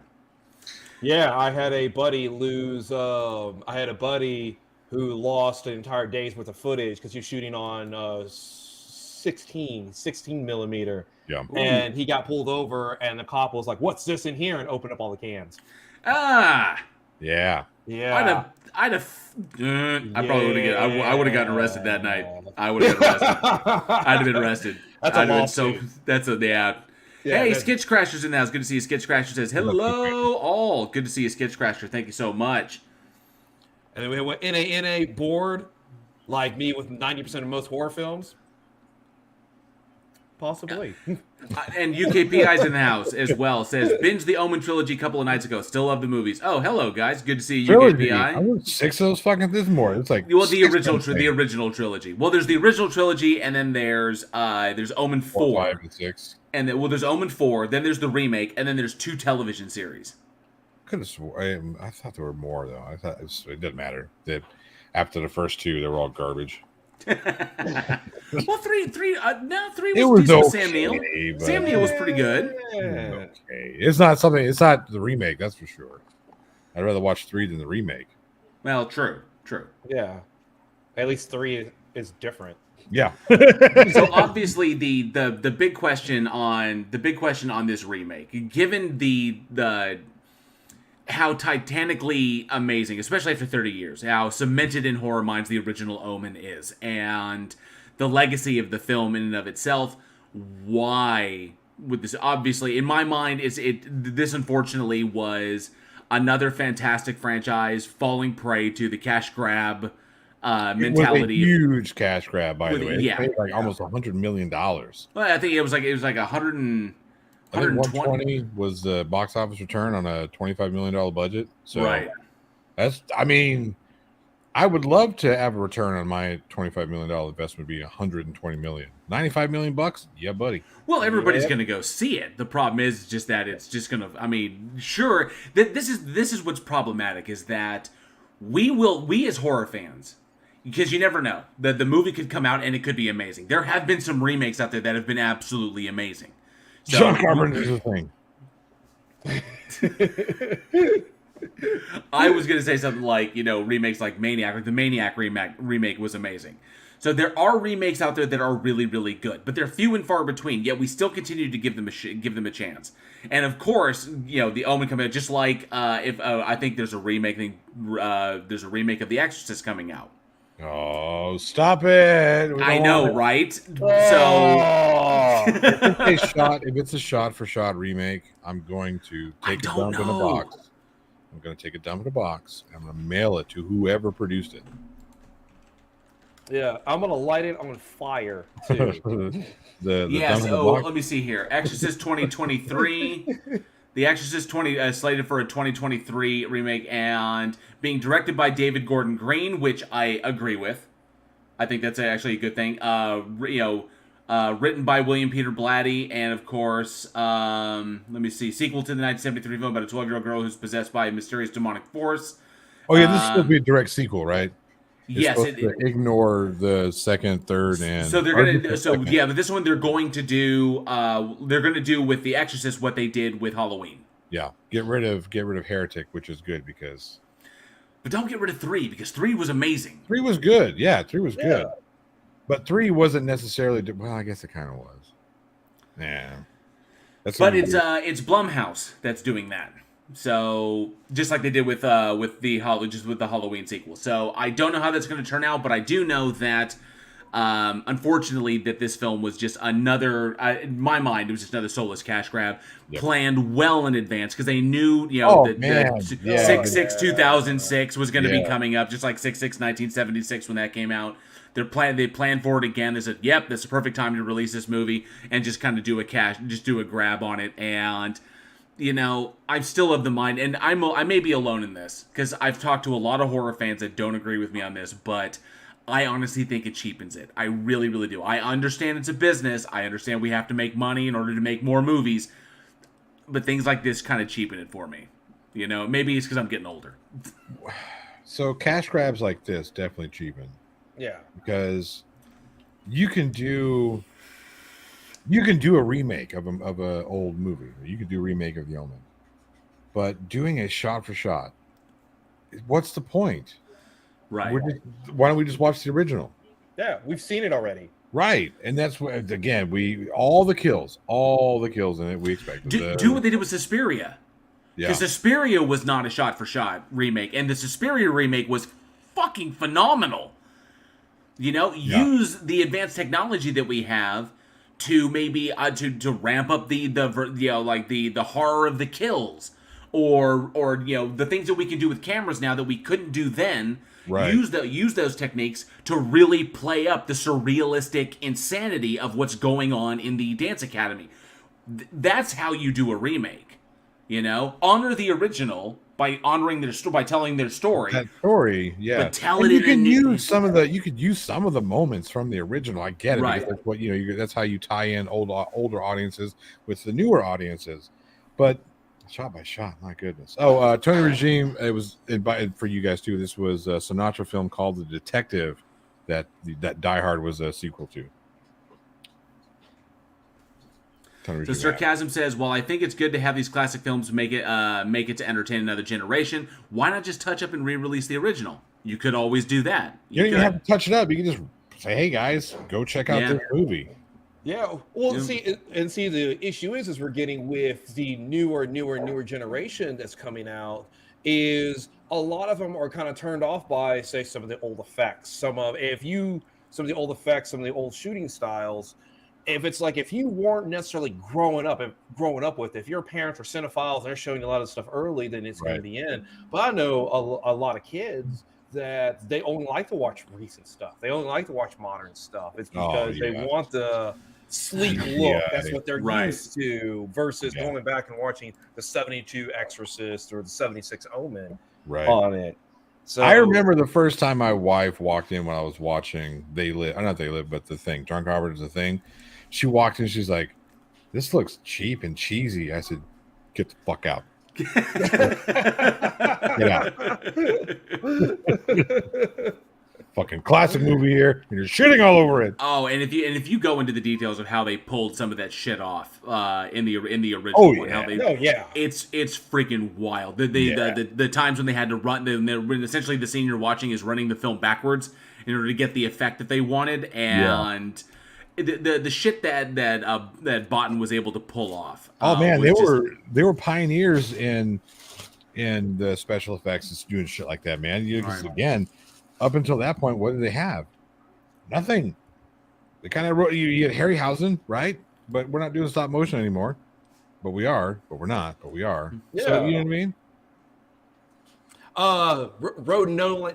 Yeah, I had a buddy lose. I had a buddy who lost an entire day's worth of footage because he was shooting on 16 millimeter. Yeah. And he got pulled over, and the cop was like, "What's this in here?" and opened up all the cans. Yeah. Yeah. I probably would have. I would have gotten arrested that night. I would have gotten arrested. I'd have been arrested. That's a lawsuit. Yeah. Hey, Sketch Crasher's in the house. Good to see you. Sketch Crasher says, hello, all. Good to see you, Sketch Crasher. Thank you so much. And then we went in a board like me with 90% of most horror films. Possibly. And UKPI's in the house as well. Says, binge the Omen trilogy a couple of nights ago. Still love the movies. Oh, hello, guys. Good to see you, UKPI. I watched 6 of those fucking this morning. It's like the original trilogy. Well, there's the original trilogy, and then there's Omen 4. 5 and 6. And then, there's Omen 4, then there's the remake, and then there's 2 television series. Could have swore. I thought there were more though. I thought it didn't matter. That after the first 2, they were all garbage. Well, 3 it was decent okay, with Sam Neill. Sam Neill was pretty good. Okay. It's not the remake, that's for sure. I'd rather watch 3 than the remake. Well, true. Yeah. At least 3 is different. Yeah. So obviously the big question on this remake, given the how titanically amazing, especially after 30 years, how cemented in horror minds the original Omen is, and the legacy of the film in and of itself, why would this, obviously, in my mind, this unfortunately was another fantastic franchise falling prey to the cash grab mentality. It was a huge cash grab, by the way. Yeah. It paid like almost $100 million. Well, I think it was like 120 was the box office return on a $25 million budget. So right. I would love to have a return on my $25 million investment be $120 million. $95 million bucks? Yeah, buddy. Well, everybody's going to go see it. The problem is just that it's just going to, sure, this is what's problematic is that we as horror fans, because you never know, the movie could come out and it could be amazing. There have been some remakes out there that have been absolutely amazing. So, John Carpenter's a thing. I was going to say something like, remakes like Maniac. Like the Maniac remake was amazing. So there are remakes out there that are really, really good, but they're few and far between. Yet we still continue to give them a chance. And of course, the Omen coming out. Just like I think there's a remake. There's a remake of The Exorcist coming out. Oh, stop it! I know, right? So If it's a shot for shot remake, I'm going to take a dump in a box. I'm going to take a dump in a box. I'm going to mail it to whoever produced it. Yeah, I'm gonna light it on fire too. Let me see here. Exorcist 2023. The Exorcist slated for a 2023 remake and being directed by David Gordon Green, which I agree with. I think that's actually a good thing. Written by William Peter Blatty, and of course, let me see, sequel to the 1973 film about a 12-year-old girl who's possessed by a mysterious demonic force. Oh yeah, this is supposed to be a direct sequel, right? Yes, ignore the second, third, and so they're gonna. So yeah, but this one they're going to do. They're going to do with The Exorcist what they did with Halloween. Yeah, get rid of Heretic, which is good because. But don't get rid of 3 because 3 was amazing. 3 was good. Yeah, 3 was good. But 3 wasn't necessarily. Well, I guess it kind of was. Yeah. It's Blumhouse that's doing that. So just like they did with the Halloween sequel. So I don't know how that's going to turn out, but I do know that unfortunately that this film was just another in my mind it was just another soulless cash grab planned well in advance because they knew that 6/6/2006 was going to be coming up, just like 6/6/1976 when that came out. They planned for it again. They said, "Yep, that's the perfect time to release this movie and just kind of do a grab on it." And I'm still of the mind, and I may be alone in this because I've talked to a lot of horror fans that don't agree with me on this, but I honestly think it cheapens it. I really, really do. I understand it's a business. I understand we have to make money in order to make more movies, but things like this kind of cheapen it for me. Maybe it's because I'm getting older. So cash grabs like this definitely cheapen. Yeah, because you can do a remake of a old movie. You could do a remake of The Omen, but doing a shot for shot, what's the point? Right. Why don't we just watch the original? Yeah, we've seen it already. Right, and that's what again all the kills in it we expected. Do what they did with Suspiria. Yeah, because Suspiria was not a shot for shot remake, and the Suspiria remake was fucking phenomenal. Use the advanced technology that we have to maybe to ramp up the horror of the kills, or the things that we can do with cameras now that we couldn't do then. Right. Use those techniques to really play up the surrealistic insanity of what's going on in the Dance Academy. That's how you do a remake. Honor the original by telling their story. That story, yeah. But tell it. You could use some of the moments from the original. I get it. Right. Because that's what that's how you tie in older audiences with the newer audiences. But shot by shot, my goodness. Oh, Tony Regime. It was for you guys too. This was a Sinatra film called The Detective that Die Hard was a sequel to. So Sarcasm says, "Well, I think it's good to have these classic films make it to entertain another generation. Why not just touch up and re-release the original? You could always do that. You don't even have to touch it up. You can just say, hey guys, go check out this movie." Yeah. Well, see, the issue is we're getting with the newer generation that's coming out is a lot of them are kind of turned off by, say, some of the old effects. Some of the old effects, some of the old shooting styles. If you weren't necessarily growing up with it, if your parents are cinephiles and they're showing you a lot of stuff early, then it's going to be in. But I know a lot of kids that they only like to watch recent stuff. They only like to watch modern stuff. It's because they want the sleek look. Yeah, that's what they're used to versus going back and watching the 72 Exorcist or the 76 Omen on it. So I remember the first time my wife walked in when I was watching but The Thing. Drunk Robert is The Thing. She walked in, she's like, "This looks cheap and cheesy." I said, "Get the fuck out." Get out. Fucking classic movie here, and you're shitting all over it. Oh, and if you go into the details of how they pulled some of that shit off in the original one, it's freaking wild. The times when they had to run, when essentially the scene you're watching is running the film backwards in order to get the effect that they wanted, and the shit that Botten was able to pull off. Oh man, they were pioneers in the special effects and doing shit like that, man. Again, up until that point, what did they have? Nothing. They kind of wrote. You had Harryhausen, right? but we're not doing stop motion anymore. But we are, but we're not, but we are. Yeah. So you know what I mean? Road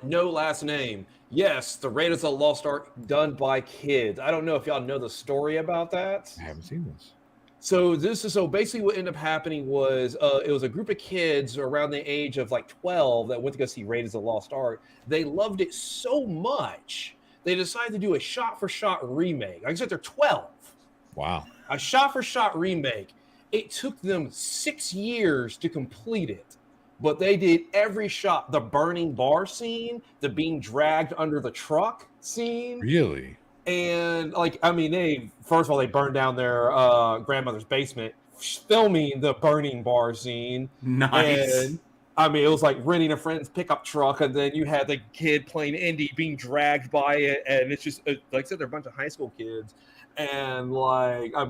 no last name. Yes, the Raiders of the Lost Ark done by kids. I don't know if y'all know the story about that. I haven't seen this. So basically what ended up happening was it was a group of kids around the age of like 12 that went to go see Raiders of the Lost Ark. They loved it so much they decided to do a shot-for-shot remake. Like I said, they're 12. Wow. A shot-for-shot remake. It took them 6 years to complete it, but they did every shot. The burning bar scene, the being dragged under the truck scene. Really? And they first of all, they burned down their grandmother's basement filming the burning bar scene. Nice. And it was like renting a friend's pickup truck, and then you had the kid playing Indy being dragged by it, and it's just like I said, they're a bunch of high school kids, and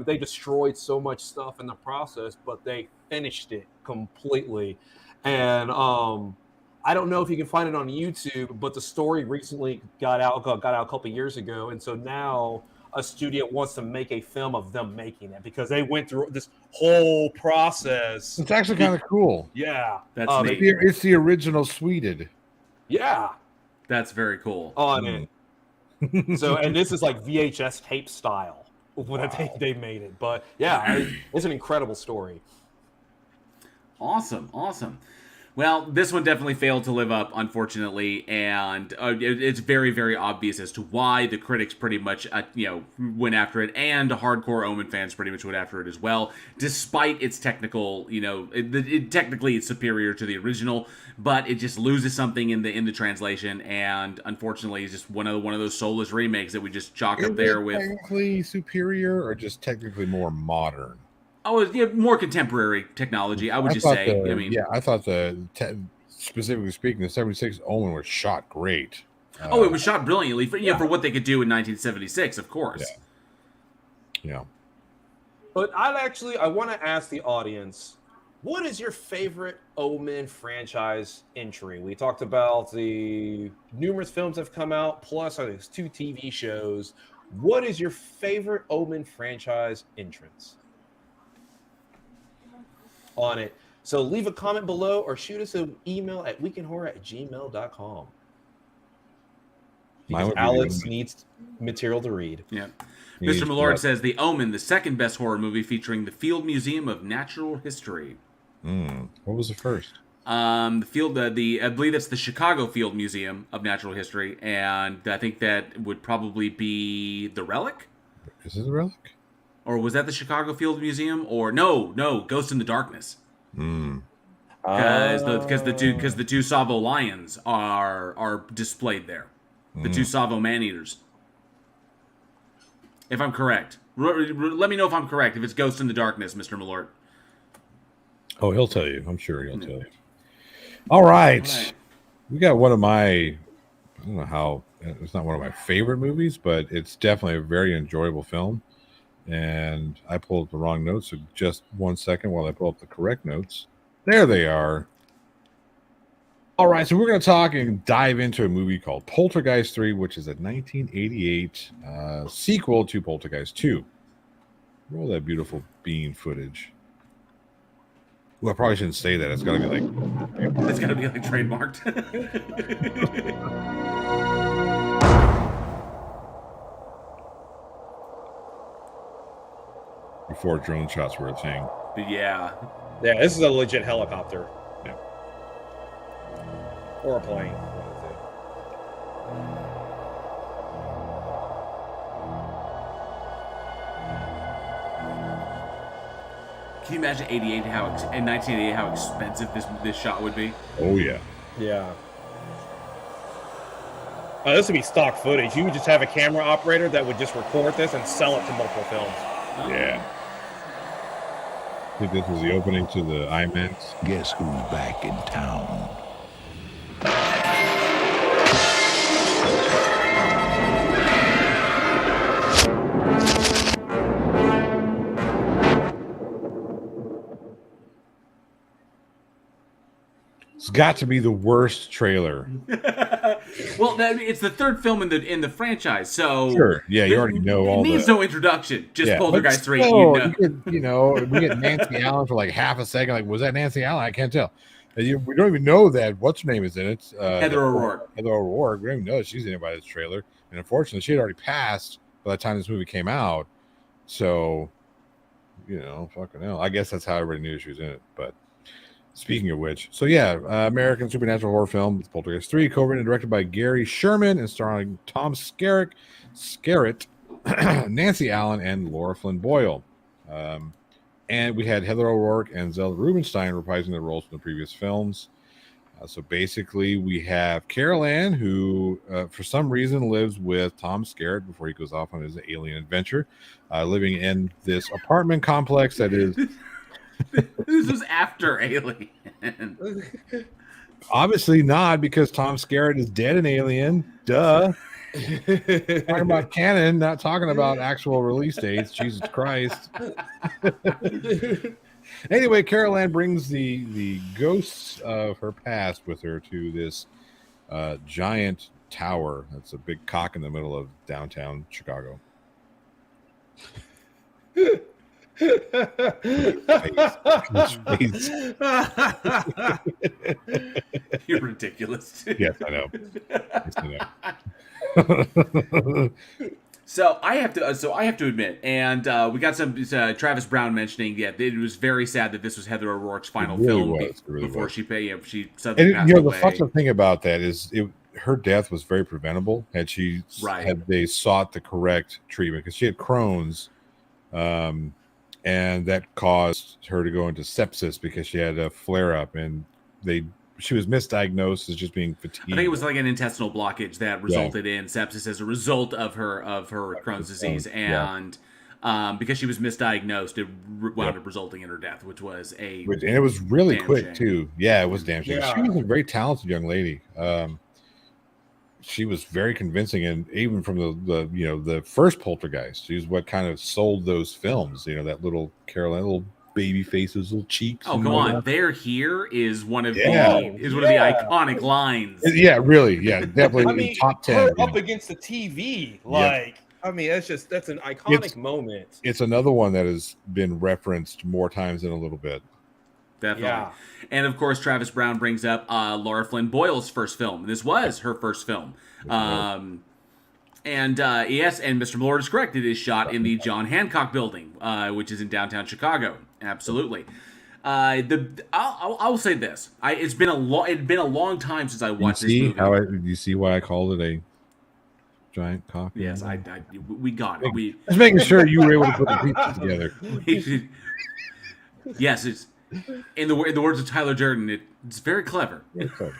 they destroyed so much stuff in the process, but they finished it completely. And I don't know if you can find it on YouTube, but the story recently got out a couple years ago, and so now a studio wants to make a film of them making it because they went through this whole process. It's actually kind of cool. Yeah, that's neat. It's the original Sweeted. Yeah, that's very cool. On it. So, and this is like VHS tape style when they made it, but yeah, it's an incredible story. Awesome. Well, this one definitely failed to live up, unfortunately, and it's very, very obvious as to why the critics pretty much, went after it, and hardcore Omen fans pretty much went after it as well. Despite its technical, technically it's superior to the original, but it just loses something in the translation, and unfortunately, it's just one of those soulless remakes that we just chalk up there with. Technically superior, or just technically more modern? Oh, yeah, more contemporary technology, I would just say. I thought specifically speaking, the 76 Omen was shot great. It was shot brilliantly for what they could do in 1976, of course. Yeah. But I want to ask the audience, what is your favorite Omen franchise entry? We talked about the numerous films that have come out, plus there's 2 TV shows. What is your favorite Omen franchise entrance? On it. So leave a comment below or shoot us an email at weekinhorror@gmail.com. Because Alex needs material to read. Yeah. Mr. Millard says The Omen, the second best horror movie featuring the Field Museum of Natural History. What was the first? I believe that's the Chicago Field Museum of Natural History, and I think that would probably be The Relic. Is it The Relic? Or was that the Chicago Field Museum? Or no, Ghost in the Darkness. Because the two Savo lions are displayed there. The 2 Savo man-eaters. If I'm correct. Let me know if I'm correct, if it's Ghost in the Darkness, Mr. Malort. Oh, he'll tell you. I'm sure he'll tell you. All right. We got one of my, I don't know how, it's not one of my favorite movies, but it's definitely a very enjoyable film. And I pulled up the wrong notes, so just 1 second while I pull up the correct notes. There they are. All right, so we're going to talk and dive into a movie called Poltergeist 3, which is a 1988 sequel to Poltergeist 2. Roll that beautiful bean footage. Well, I probably shouldn't say that. It's got to be like... It's got to be like trademarked. Before drone shots were a thing. Yeah. Yeah, this is a legit helicopter. Yeah. Or a plane. Can you imagine 1988 how expensive this shot would be? Oh yeah. Yeah. This would be stock footage. You would just have a camera operator that would just record this and sell it to multiple films. Yeah. I think this was the opening to the IMAX. Guess who's back in town? It's got to be the worst trailer Well, it's the third film in the franchise, so Sure. Yeah, you already know all. It needs no introduction. Just Poltergeist 3. You know, we get Nancy Allen for like half a second. Like, was that Nancy Allen? I can't tell. We don't even know that what's her name is in it. Heather O'Rourke. Heather O'Rourke. We don't even know that she's in it by this trailer. And unfortunately, she had already passed by the time this movie came out. So, fucking hell. I guess that's how everybody knew she was in it. But speaking of which, so yeah, American supernatural horror film, Poltergeist 3, co-written and directed by Gary Sherman and starring Tom Skerritt, Nancy Allen, and Laura Flynn Boyle. And we had Heather O'Rourke and Zelda Rubinstein reprising their roles from the previous films. So basically, we have Carol Ann, who for some reason lives with Tom Skerritt before he goes off on his alien adventure, living in this apartment complex that is... This was after Alien. Obviously not, because Tom Skerritt is dead in Alien. Duh. Talking about canon, not talking about actual release dates. Jesus Christ. Anyway, Carol Ann brings the ghosts of her past with her to this giant tower. That's a big cock in the middle of downtown Chicago. You're ridiculous. Yes, I know. So I have to admit, and we got some Travis Brown mentioning, it was very sad that this was Heather O'Rourke's final film before she suddenly passed away. The fucked up thing about that is her death was very preventable had they sought the correct treatment, because she had Crohn's, and that caused her to go into sepsis because she had a flare up, and she was misdiagnosed as just being fatigued. I think it was like an intestinal blockage that resulted in sepsis as a result of her Crohn's disease, and because she was misdiagnosed, it wound up resulting in her death, which was and it was really quick shame. Too. Yeah, it was damn shame. Yeah. She was a very talented young lady. She was very convincing, and even from the first Poltergeist, she's what kind of sold those films. that little Caroline, little baby faces, little cheeks. Oh, come on! They're here is one of the iconic lines. Yeah, really. Yeah, definitely top 10. Her up against the TV, that's an iconic moment. It's another one that has been referenced more times than a little bit. Definitely. Yeah. And of course, Travis Brown brings up Laura Flynn Boyle's first film. This was her first film. And yes, and Mr. Lord is correct. It is shot in the John Hancock Building, which is in downtown Chicago. Absolutely. I'll say this: it's been a long time since I watched this movie. You see why I called it a giant cock? Yes, we got it. Just making sure you were able to put the pieces together. Yes, it's in the words of Tyler Durden. It's very clever. Very clever.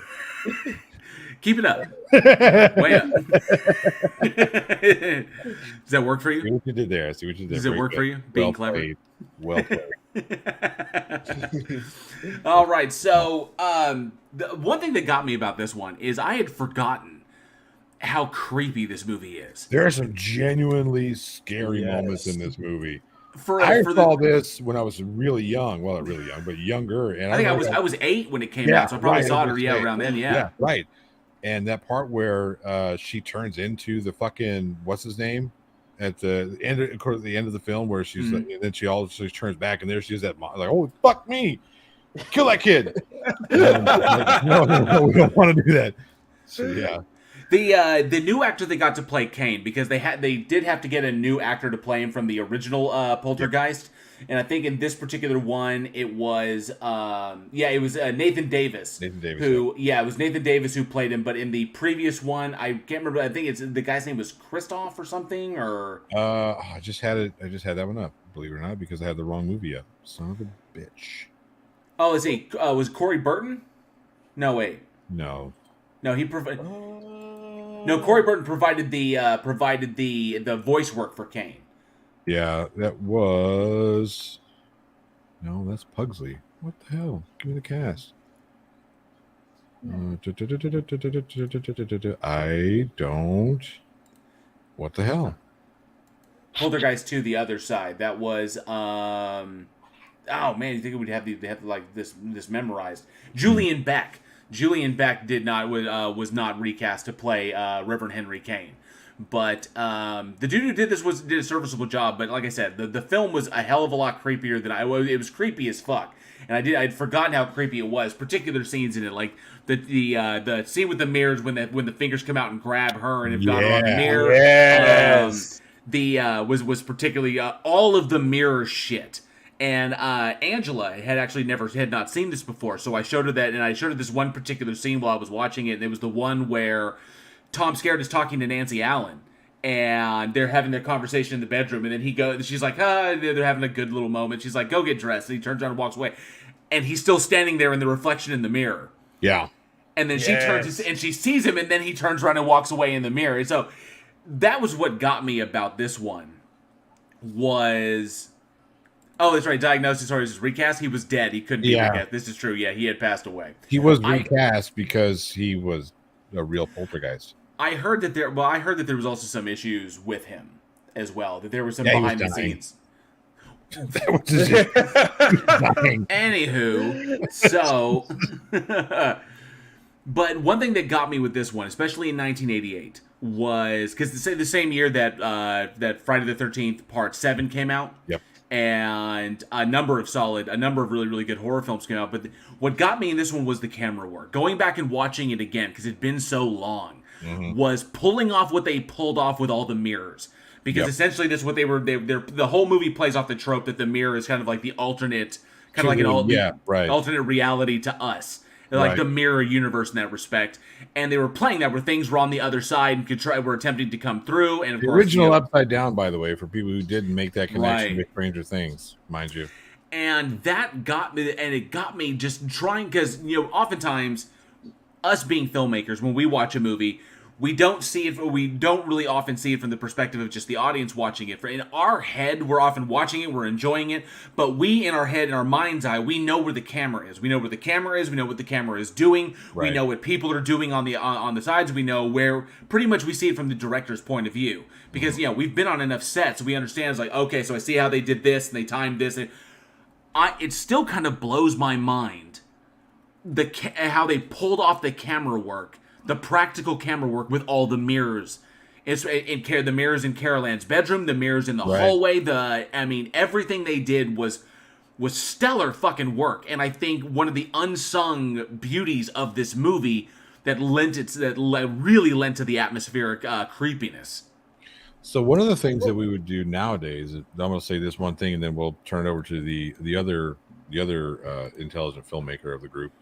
Keep it up. Way up. Does that work for you? See what you did there. See what you did. Does it work for you? Being clever. Played. Well played. All right. So, the one thing that got me about this one is I had forgotten how creepy this movie is. There are some genuinely scary moments in this movie. I saw this when I was really young. Well, not really young, but younger. And I think I was 8 when it came out, so I probably saw it around then. Yeah, right. And that part where she turns into the fucking what's his name at the end of the film, where she's like, and then she turns back, and there she is, that like, oh fuck me, kill that kid. No, we don't want to do that. So yeah. The new actor that got to play Kane, because they did have to get a new actor to play him from the original Poltergeist, and I think in this particular one it was Nathan Davis. Nathan Davis. It was Nathan Davis who played him, but in the previous one I can't remember. I think the guy's name was Christoph or something, or I just had that one up, believe it or not, because I had the wrong movie up. Son of a bitch. Oh, is he? Was Corey Burton? No, wait. No, he provided. No, Corey Burton provided the voice work for Kane. Yeah, that was. No, that's Pugsley. What the hell? Give me the cast. I don't. What the hell? Poltergeist 2, The Other Side. That was. Oh man, you think we'd have like this memorized? Julian Beck. Julian Beck was not recast to play Reverend Henry Kane. But the dude who did this did a serviceable job. But like I said, the film was a hell of a lot creepier than it was creepy as fuck. And I'd forgotten how creepy it was. Particular scenes in it, like the scene with the mirrors when the fingers come out and grab her and have got her on the mirror. Yes. Was particularly all of the mirror shit. And Angela had not seen this before, so I showed her that, and I showed her this one particular scene while I was watching it. And it was the one where Tom Skerritt is talking to Nancy Allen, and they're having their conversation in the bedroom, and then she's like, they're having a good little moment. She's like, go get dressed, and he turns around and walks away, and he's still standing there in the reflection in the mirror. Yeah. And then she turns, and she sees him, and then he turns around and walks away in the mirror. And so that was what got me about this one. Oh, that's right. Diagnosis or his recast. He was dead. He couldn't be recast. This is true. Yeah, he had passed away. He was recast because he was a real poltergeist. I heard that there was also some issues with him as well. That there were some behind the scenes. That was just dying. Anywho, so, but one thing that got me with this one, especially in 1988, was because the same year that that Friday the 13th Part 7 came out. Yep. And a number of really, really good horror films came out. But what got me in this one was the camera work. Going back and watching it again, because it'd been so long, was pulling off what they pulled off with all the mirrors. Because essentially that's what the whole movie plays off the trope that the mirror is kind of like the alternate, alternate reality to us. Like the mirror universe in that respect. And they were playing that where things were on the other side and were attempting to come through. And of the course, original Upside Down, by the way, for people who didn't make that connection with Stranger Things, mind you. And that got me, and it got me just trying, because, oftentimes, us being filmmakers, when we watch a movie, we don't really often see it from the perspective of just the audience watching it. In our head, we're often watching it, we're enjoying it, but we, in our head, in our mind's eye, we know where the camera is. We know where the camera is, we know what the camera is doing, we know what people are doing on the sides, we know where, pretty much we see it from the director's point of view. Because, we've been on enough sets, so we understand, it's like, okay, so I see how they did this, and they timed this, and it still kind of blows my mind, how they pulled off the camera work, the practical camera work with all the mirrors. The mirrors in Carol Ann's bedroom, the mirrors in the hallway, everything they did was stellar fucking work. And I think one of the unsung beauties of this movie that really lent to the atmospheric creepiness. So one of the things that we would do nowadays, I'm going to say this one thing, and then we'll turn it over to the other intelligent filmmaker of the group,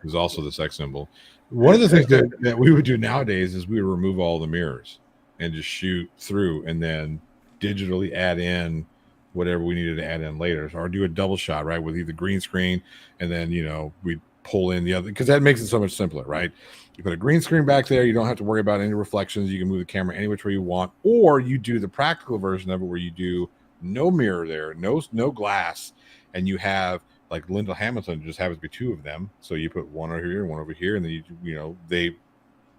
who's also the sex symbol. One of the things that we would do nowadays is we would remove all the mirrors and just shoot through, and then digitally add in whatever we needed to add in later, or do a double shot, right, with either green screen, and then we pull in the other, because that makes it so much simpler, right? You put a green screen back there, you don't have to worry about any reflections, you can move the camera any which way you want, or you do the practical version of it where you do no mirror there, no glass, and you have, like Linda Hamilton, just happens to be two of them, so you put one over here and one over here, and then they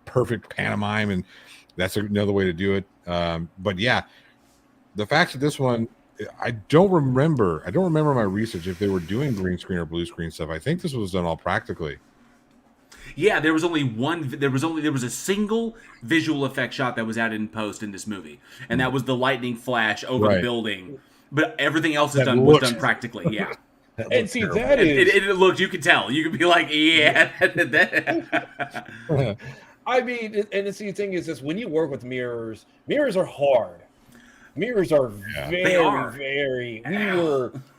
perfect pantomime, and that's another way to do it. But yeah, the fact that this one, I don't remember my research if they were doing green screen or blue screen stuff. I think this was done all practically. Yeah, there was a single visual effect shot that was added in post in this movie, and that was the lightning flash over the building. But everything else was done practically. Yeah. And see, terrible. that is... It looked, you could tell. You could be like, yeah. I mean, and see, the thing is this, when you work with mirrors are hard. Mirrors are very...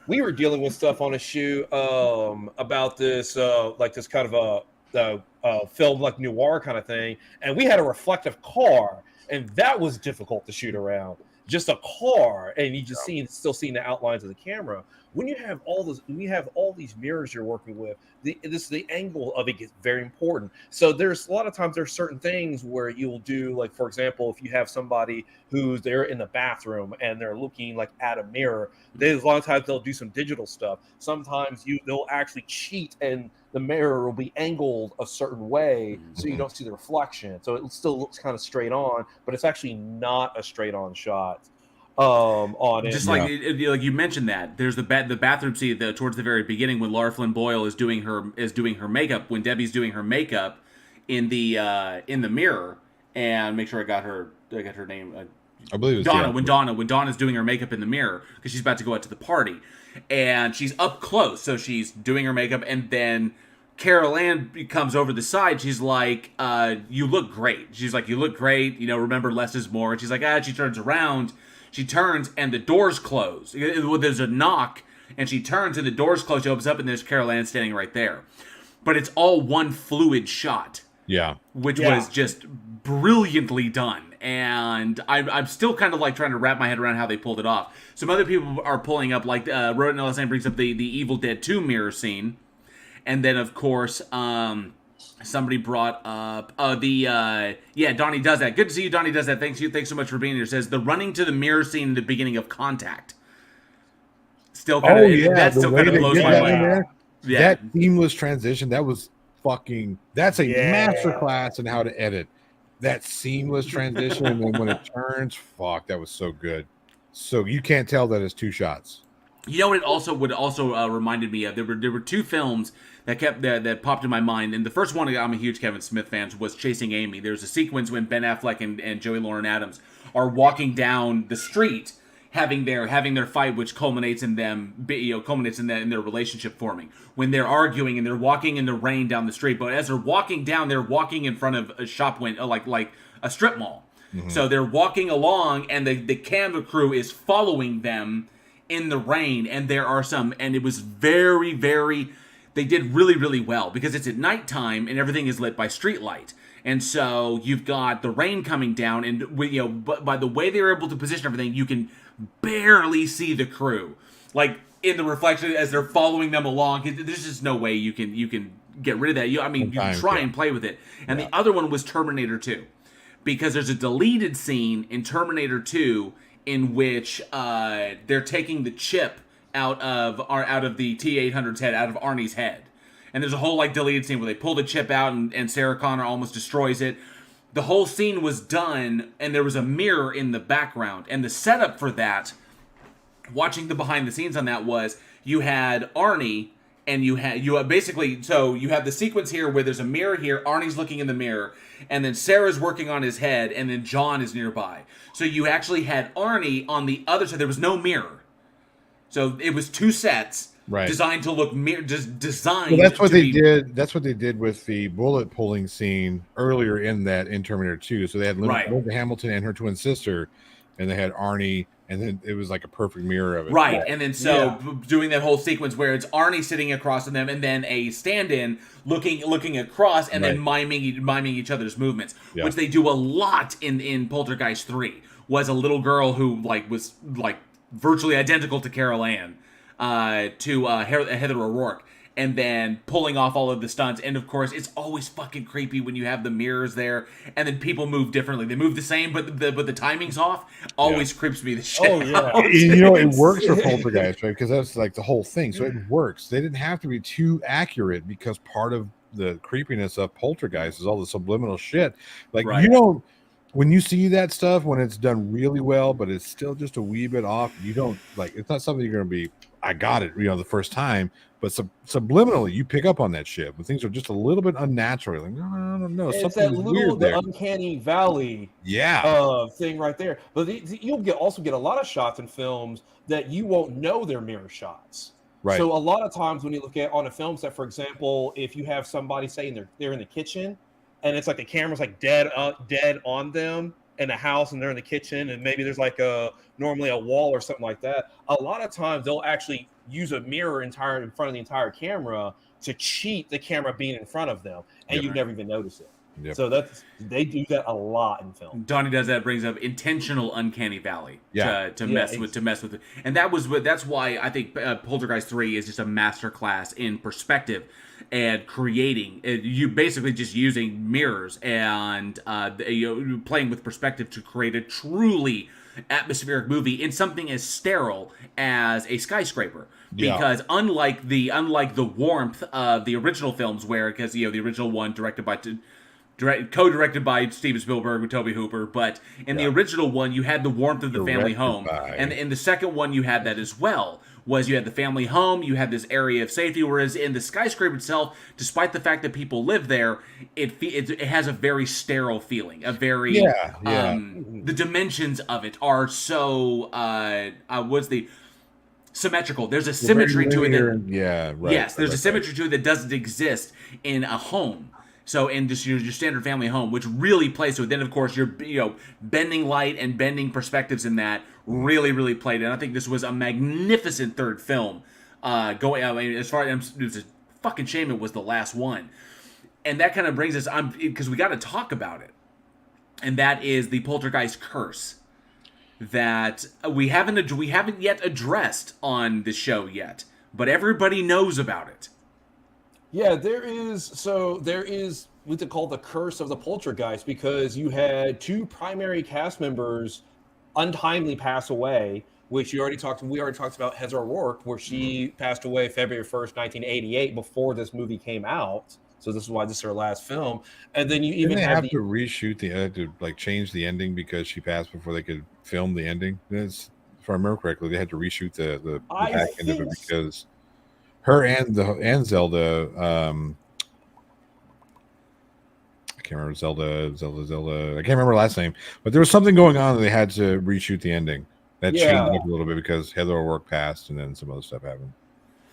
We were dealing with stuff on a shoot about this, like this kind of a film like noir kind of thing, and we had a reflective car, and that was difficult to shoot around. Just a car, and you just still seeing the outlines of the camera. When you have all these mirrors you're working with, the angle of it gets very important. So there's a lot of times there's certain things where you'll do, like, for example, if you have somebody who's there in the bathroom and they're looking like at a mirror, there's a lot of times they'll do some digital stuff. Sometimes they'll actually cheat, and the mirror will be angled a certain way so you don't see the reflection. So it still looks kind of straight on, but it's actually not a straight on shot. on it. Just like like you mentioned that there's the bathroom scene towards the very beginning when Lara Flynn Boyle is doing her makeup, when Debbie's doing her makeup in the mirror, and make sure I got her name. I believe it's Donna. When Donna's doing her makeup in the mirror because she's about to go out to the party, and she's up close, so she's doing her makeup, and then Carol Ann comes over the side. She's like, "You look great." She's like, "You look great." Remember, less is more. And she's like, She turns around. She turns, and the doors close. There's a knock, and she turns, and the doors close. She opens up, and there's Carol Ann standing right there. But it's all one fluid shot. Yeah. Which was just brilliantly done. And I'm still kind of like trying to wrap my head around how they pulled it off. Some other people are pulling up, like Rodent Ellis brings up the Evil Dead 2 mirror scene. And then, of course, somebody brought up Donnie does that. Good to see you, Donnie does that. Thanks so much for being here. Says the running to the mirror scene in the beginning of Contact. Still kind of that still kind of blows my mind. Yeah. That seamless transition, that's a masterclass in how to edit. That seamless transition, and then when it turns, that was so good. So you can't tell that it's two shots. What it also reminded me of? There were two films that popped in my mind, and the first one, I'm a huge Kevin Smith fan, was Chasing Amy. There's a sequence when Ben Affleck and Joey Lauren Adams are walking down the street, having their fight, which culminates in them, in their relationship forming. When they're arguing and they're walking in the rain down the street, but as they're walking down, they're walking in front of a shop window, like a strip mall. Mm-hmm. So they're walking along, and the camera crew is following them in the rain, and there are some, and it was very, very, they did really, really well, because it's at nighttime, and everything is lit by street light. And so you've got the rain coming down, and but by the way they were able to position everything, you can barely see the crew, like in the reflection as they're following them along. There's just no way you can get rid of that. You can try and play with it. And the other one was Terminator 2, because there's a deleted scene in Terminator 2 in which they're taking the chip out of the T-800's head, out of Arnie's head. And there's a whole deleted scene where they pull the chip out and Sarah Connor almost destroys it. The whole scene was done, and there was a mirror in the background. And the setup for that, watching the behind the scenes on that, was you had Arnie, and you have the sequence here where there's a mirror here, Arnie's looking in the mirror, and then Sarah's working on his head, and then John is nearby. So you actually had Arnie on the other side. There was no mirror. So it was two sets. Right. Designed to look designed. Well, that's what they did. That's what they did with the bullet pulling scene earlier in Terminator 2. So they had Linda Hamilton and her twin sister, and they had Arnie, and then it was like a perfect mirror of it. Right, yeah. And then doing that whole sequence where it's Arnie sitting across from them, and then a stand-in looking across, and then miming each other's movements, which they do a lot in Poltergeist 3. Was a little girl who was virtually identical to Carol Ann. To Heather O'Rourke, and then pulling off all of the stunts. And of course, it's always fucking creepy when you have the mirrors there, and then people move differently. They move the same, but the timing's off. Always creeps me the shit. Oh yeah, it works for Poltergeist, right? Because that's the whole thing. So it works. They didn't have to be too accurate, because part of the creepiness of Poltergeist is all the subliminal shit. You don't. When you see that stuff, when it's done really well, but it's still just a wee bit off, you don't it's not something you're going to be, I got it, the first time, but subliminally you pick up on that shit. When things are just a little bit unnatural, no, it's that little the uncanny valley, thing right there. But you'll also get a lot of shots in films that you won't know they're mirror shots. Right. So a lot of times when you look at on a film set, for example, if you have somebody saying they're in the kitchen, and it's the camera's dead on them in a house, and they're in the kitchen, and maybe there's normally a wall or something like that. A lot of times they'll actually use a mirror in front of the entire camera to cheat the camera being in front of them, and you never even notice it. Yep. So they do that a lot in film. Donnie does that, brings up intentional uncanny valley to mess with it, and that's why I think Poltergeist 3 is just a masterclass in perspective and creating. You basically just using mirrors and playing with perspective to create a truly atmospheric movie in something as sterile as a skyscraper. Because unlike the warmth of the original films, because the original one directed by co-directed by Steven Spielberg with Tobe Hooper, but in the original one, you had the warmth of the family home, and in the second one, you had that as well. You had the family home, you had this area of safety, whereas in the skyscraper itself, despite the fact that people live there, it has a very sterile feeling, a very the dimensions of it are so symmetrical. There's a symmetry to it there's a symmetry to it that doesn't exist in a home. So in just your standard family home, which really plays to it. Then of course your bending light and bending perspectives in that really played. And I think this was a magnificent third film. As far as it's a fucking shame it was the last one. And that kind of brings us on because we got to talk about it, and that is the Poltergeist curse that we haven't yet addressed on the show yet, but everybody knows about it. Yeah, there is what they call the curse of the Poltergeist, because you had two primary cast members untimely pass away, which we already talked about Heather O'Rourke, where she passed away February 1st, 1988, before this movie came out. So this is why this is her last film. And then you even have to reshoot change the ending because she passed before they could film the ending. If I remember correctly, they had to reshoot the back end of it because her and Zelda, I can't remember Zelda. I can't remember her last name, but there was something going on that they had to reshoot the ending. That changed up a little bit because Heather O'Rourke passed, and then some other stuff happened.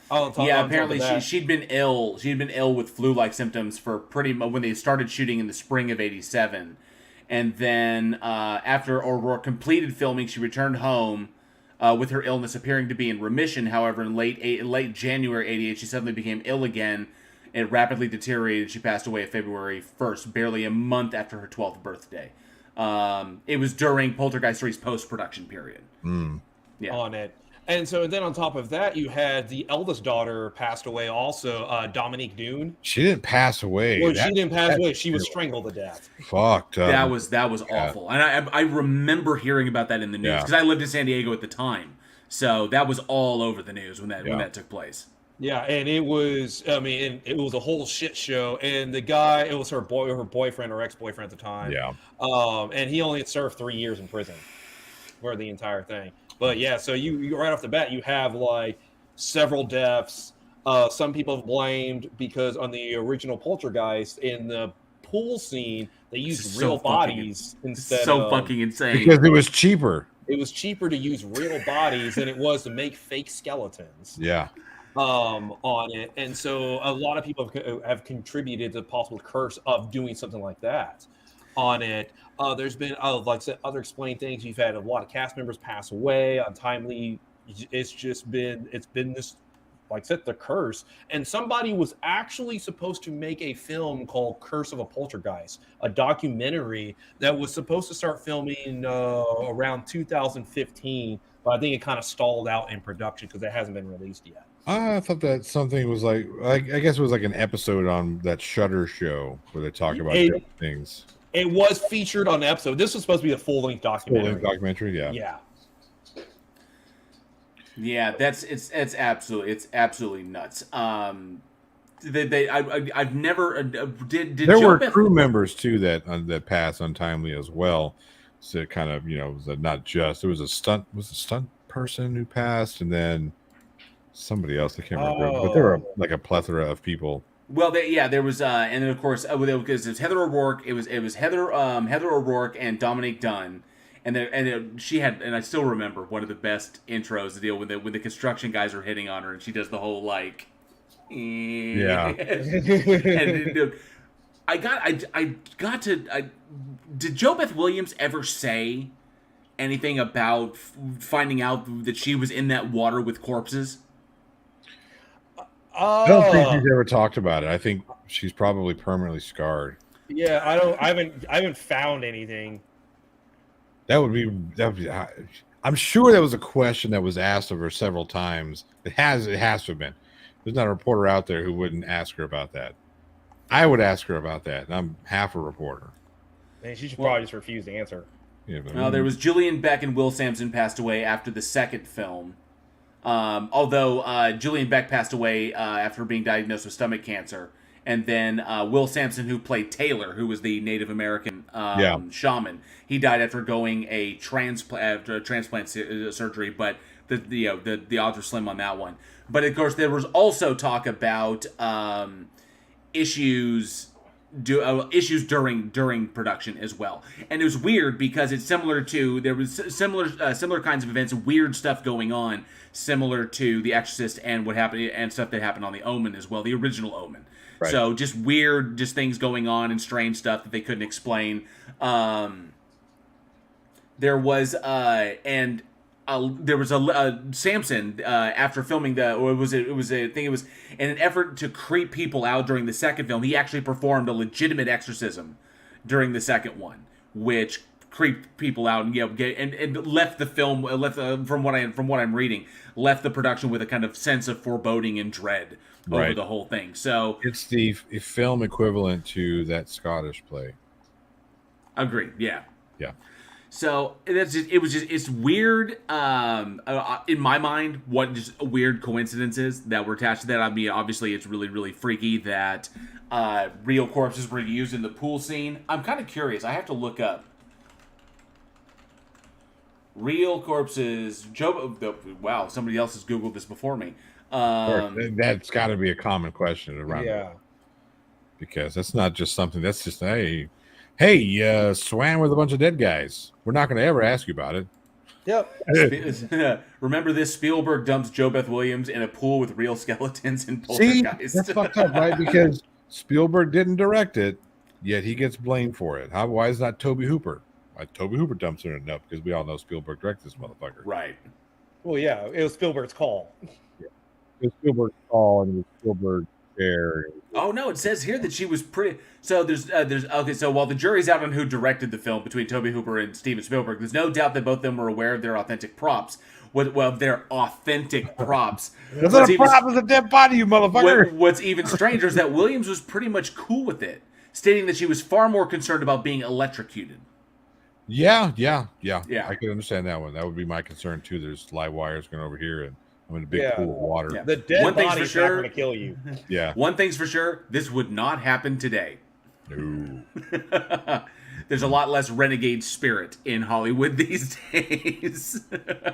Apparently she'd been ill. She'd been ill with flu-like symptoms for when they started shooting in the spring of '87, and then after O'Rourke completed filming, she returned home with her illness appearing to be in remission. However, in late January '88, she suddenly became ill again. It rapidly deteriorated. She passed away February 1st, barely a month after her 12th birthday. It was during Poltergeist 3's post-production period. On it. And so then on top of that, you had the eldest daughter passed away also, Dominique Dune. She didn't pass away. Well, she didn't pass away. She was strangled to death. Fucked up. That was awful. And I remember hearing about that in the news because I lived in San Diego at the time. So that was all over the news when that took place. Yeah, and it was it was a whole shit show. And the guy, it was her boyfriend or ex-boyfriend at the time. Yeah. And he only had served 3 years in prison for the entire thing. But yeah, so you right off the bat, you have several deaths. Some people have blamed because on the original Poltergeist in the pool scene, they used real bodies instead of fucking insane. Because it was cheaper. It was cheaper to use real bodies than it was to make fake skeletons. Yeah. On it, and so a lot of people have contributed to the possible curse of doing something like that on it. There's been, like I said, other explained things. You've had a lot of cast members pass away untimely. It's been this, like I said, the curse. And somebody was actually supposed to make a film called Curse of a Poltergeist, a documentary that was supposed to start filming around 2015, but I think it kind of stalled out in production because it hasn't been released yet. I thought that something was I guess it was like an episode on that Shudder show where they talk about different things. It was featured on the episode. This was supposed to be a full-length documentary. Full-length documentary, yeah. Yeah. Yeah, it's absolutely nuts. I've never did. There were crew members too that passed untimely as well. So it kind of was not just there was a stunt person who passed, and then somebody else I can't remember, but there were like a plethora of people. Well, there was, and then of course, because it was Heather O'Rourke, it was Heather O'Rourke and Dominique Dunn, and she had, and I still remember one of the best intros to deal with when the construction guys are hitting on her, and she does the whole yeah. And did Jo Beth Williams ever say anything about finding out that she was in that water with corpses? I don't think she's ever talked about it. I think she's probably permanently scarred. Yeah, I haven't found anything. That would be. I'm sure that was a question that was asked of her several times. It has to have been. There's not a reporter out there who wouldn't ask her about that. I would ask her about that, and I'm half a reporter. And she should probably just refuse to answer. Yeah, but, there was Julian Beck and Will Sampson passed away after the second film. Although Julian Beck passed away after being diagnosed with stomach cancer, And then Will Sampson, who played Taylor, who was the Native American shaman, he died after going a transplant surgery. But the odds were slim on that one. But of course, there was also talk about issues during production as well. And it was weird because it's similar to, there was similar kinds of events, weird stuff going on, similar to The Exorcist and what happened and stuff that happened on the Omen as well, the original Omen. Right. So just weird, just things going on and strange stuff that they couldn't explain. There was Samson after filming it was in an effort to creep people out during the second film. He actually performed a legitimate exorcism during the second one, which creeped people out and and left the film from what I'm reading, left the production with a kind of sense of foreboding and dread over the whole thing. So it's the film equivalent to that Scottish play. Agreed. Yeah. Yeah. So it's weird in my mind. What just weird coincidences that were attached to that. I mean, obviously it's really, really freaky that real corpses were used in the pool scene. I'm kind of curious. I have to look up real corpses. Wow, somebody else has Googled this before me. That's got to be a common question around because that's not just something. That's just hey, swam with a bunch of dead guys. We're not going to ever ask you about it. Yep. Remember this? Spielberg dumps Jo Beth Williams in a pool with real skeletons in Poltergeist. See, that's fucked up, right? Because Spielberg didn't direct it, yet he gets blamed for it. Why is not Tobe Hooper? Tobe Hooper dumps in enough because we all know Spielberg directed this motherfucker. Right. Well, yeah, it was Spielberg's call. Yeah. It was Spielberg's call, and it was Spielberg's chair. Oh no! It says here that she was pretty. So there's okay. So while the jury's out on who directed the film between Tobe Hooper and Steven Spielberg, there's no doubt that both of them were aware of their authentic props. Their authentic props. That's not a prop; it's a dead body, you motherfucker. What's even stranger is that Williams was pretty much cool with it, stating that she was far more concerned about being electrocuted. Yeah. I could understand that one. That would be my concern too. There's live wires going over here, and I'm in a big pool of water. Yeah. The dead body's not going to kill you. Yeah. One thing's for sure, this would not happen today. No. There's a lot less renegade spirit in Hollywood these days.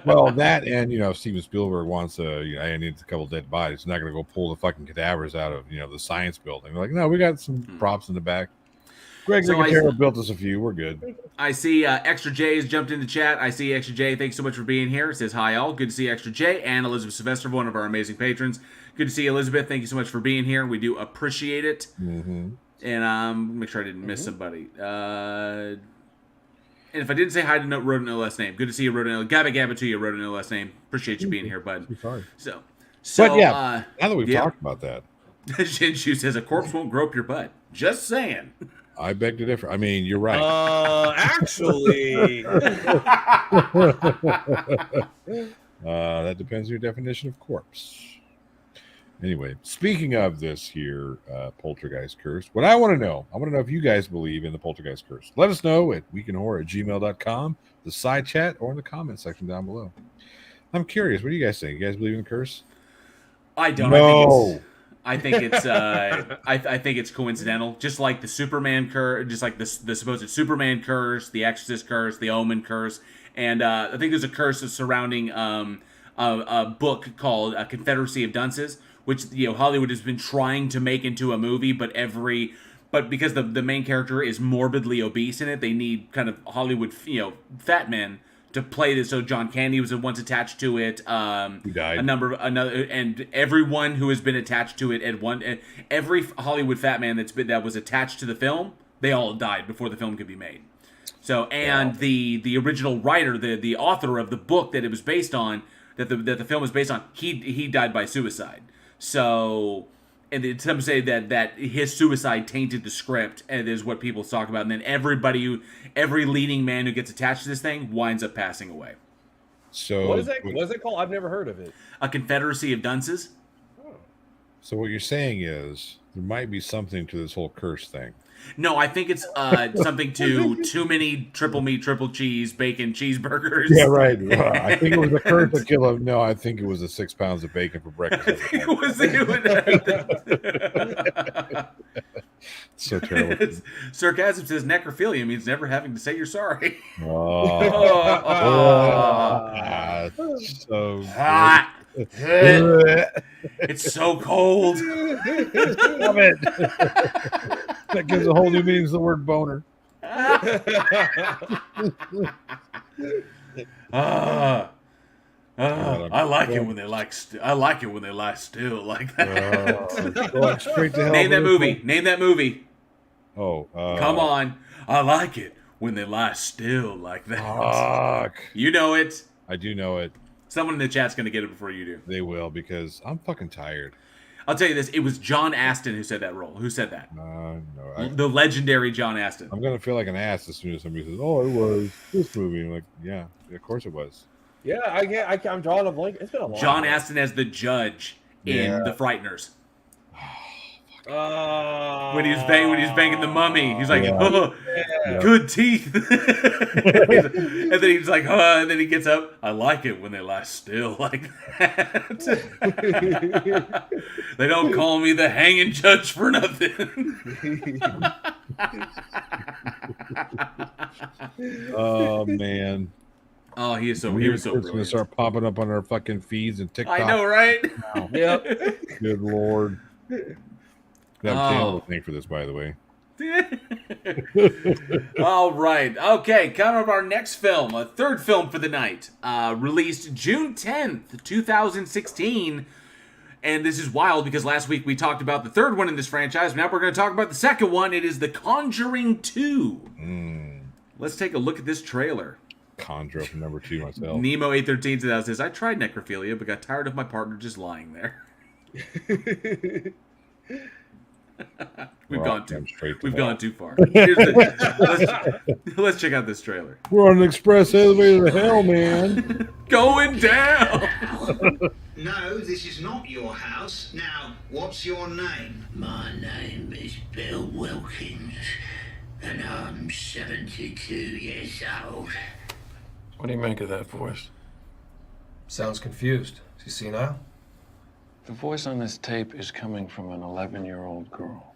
Well, that and if Steven Spielberg wants I need a couple dead bodies. He's not going to go pull the fucking cadavers out of the science building. They're like, no, we got some props in the back. Greg Nicotero built us a few. We're good. I see Extra J has jumped into chat. I see Extra J. Thanks so much for being here. It says hi all. Good to see Extra J and Elizabeth Sylvester, one of our amazing patrons. Good to see Elizabeth. Thank you so much for being here. We do appreciate it. Mm-hmm. And make sure I didn't miss somebody. And if I didn't say hi to wrote no last name. Good to see you, wrote no Gabba to you, wrote no last name. Appreciate you being here, bud. Sorry. So but yeah, now that we've talked about that, Shinshu says a corpse won't grope your butt. Just saying. I beg to differ. I mean, you're right. Actually, that depends on your definition of corpse. Anyway, speaking of this here, Poltergeist curse, what I want to know if you guys believe in the Poltergeist curse. Let us know at weekinhorror@gmail.com, the side chat, or in the comment section down below. I'm curious. What do you guys think? You guys believe in the curse? I don't. No. I think it's I think it's coincidental, just like the Superman curse, just like the supposed Superman curse, the Exorcist curse, the Omen curse, and I think there's a curse surrounding a book called Confederacy of Dunces, which Hollywood has been trying to make into a movie, but because the main character is morbidly obese in it, they need kind of Hollywood fat men to play this. So John Candy was once attached to it. He died. And everyone who has been attached to it every Hollywood fat man that was attached to the film, they all died before the film could be made. So the original writer, the author of the book that it was based on, that the film was based on, he died by suicide. So. And some say that his suicide tainted the script, and is what people talk about. And then every leading man who gets attached to this thing winds up passing away. So what is it called? I've never heard of it. A Confederacy of Dunces. Oh. So what you're saying is there might be something to this whole curse thing. No, I think it's something to too many triple meat, triple cheese, bacon cheeseburgers. Yeah, right. I think it was a curse to kill him. No, I think it was the 6 pounds of bacon for breakfast. So terrible. Sarcasm says necrophilia means never having to say you're sorry. So hot. It's so cold. Stop it. That gives a whole new meaning to the word boner. I like it when they I like it when they lie still like that. Going straight to hell. Name that movie. Name that movie. Oh, come on! I like it when they lie still like that. Fuck. You know it. I do know it. Someone in the chat's gonna get it before you do. They will, because I'm fucking tired. I'll tell you this: it was John Astin who said that role. Who said that? No, the legendary John Astin. I'm gonna feel like an ass as soon as somebody says, "Oh, it was this movie." I'm like, yeah, of course it was. Yeah, I'm drawing a blank. It's been a long John time. Astin as the judge in The Frighteners. When he's banging the mummy, he's like, "Oh, good teeth," and then he's like, "Oh," and then he gets up. I like it when they lie still like that. They don't call me the hanging judge for nothing. Oh man. Oh, he was so It's brilliant. gonna start popping up on our fucking feeds and TikTok. I know, right? Wow. Yep. Good lord. Got a channel to thank for this, by the way. All right. Okay, coming up our next film, a third film for the night, released June 10th, 2016. And this is wild because last week we talked about the third one in this franchise. Now we're going to talk about the second one. It is The Conjuring 2. Let's take a look at this trailer. Conjure from number 2 myself. Nemo813 says, I tried necrophilia, but got tired of my partner just lying there. We've gone too far. Let's check out this trailer. We're on an express elevator to hell, man. Going down. No, this is not your house. Now, what's your name? My name is Bill Wilkins, and I'm 72 years old. What do you make of that voice? Sounds confused. Is he senile? The voice on this tape is coming from an 11-year-old girl.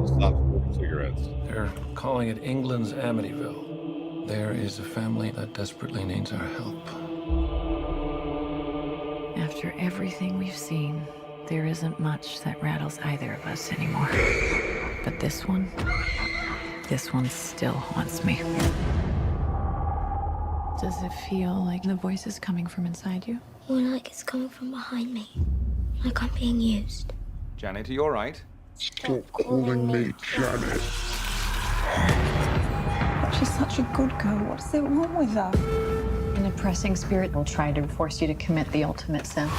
Stop smoking cigarettes. They're calling it England's Amityville. There is a family that desperately needs our help. After everything we've seen, there isn't much that rattles either of us anymore. But this one still haunts me. Does it feel like the voice is coming from inside you? More like it's coming from behind me. Like I'm being used. Janet, are you alright? Stop calling me Janet. She's such a good girl. What's there wrong with her? An oppressing spirit will try to force you to commit the ultimate sin.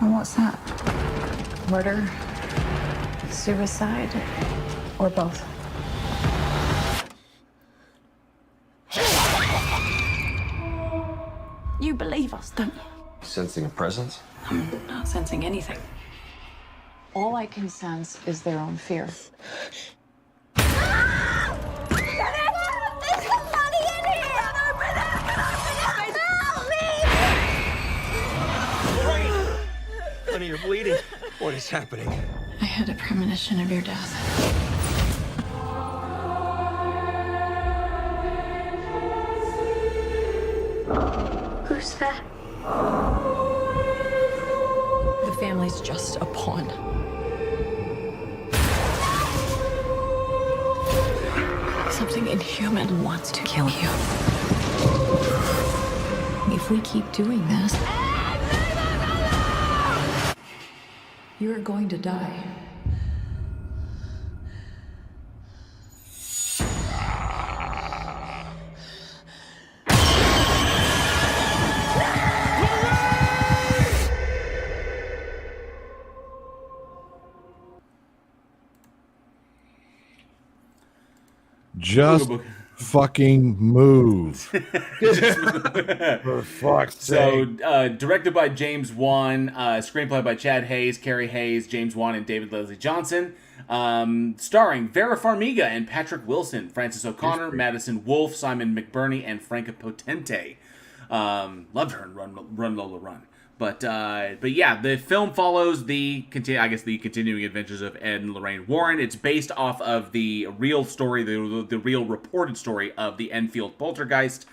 And what's that? Murder, suicide, or both? You believe us, don't you? Sensing a presence? I'm not sensing anything. All I can sense is their own fear. Honey, you're bleeding. What is happening? I had a premonition of your death. Who's that? The family's just a pawn. Something inhuman wants to kill you. If we keep doing this, you're going to die. Just fucking move. For fuck's sake. So, directed by James Wan, screenplay by Chad Hayes, Carrie Hayes, James Wan, and David Leslie Johnson. Starring Vera Farmiga and Patrick Wilson, Francis O'Connor, Madison Wolfe, Simon McBurney, and Franca Potente. Loved her in Run Lola Run. But yeah, the film follows the continuing adventures of Ed and Lorraine Warren. It's based off of the real story, the real reported story of the Enfield poltergeist,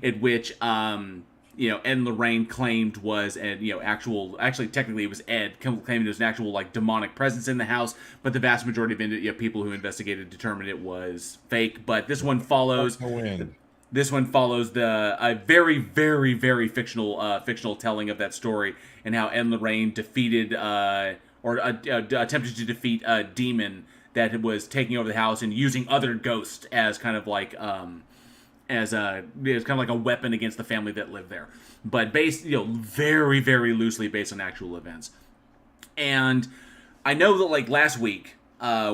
in which Ed and Lorraine claimed was actually technically it was Ed claimed it was an actual like demonic presence in the house, but the vast majority of people who investigated determined it was fake. But this one follows. This one follows a very, very, very fictional telling of that story and how Ed and Lorraine defeated attempted to defeat a demon that was taking over the house and using other ghosts as kind of like a weapon against the family that lived there, but based very, very loosely based on actual events. And I know that like last week.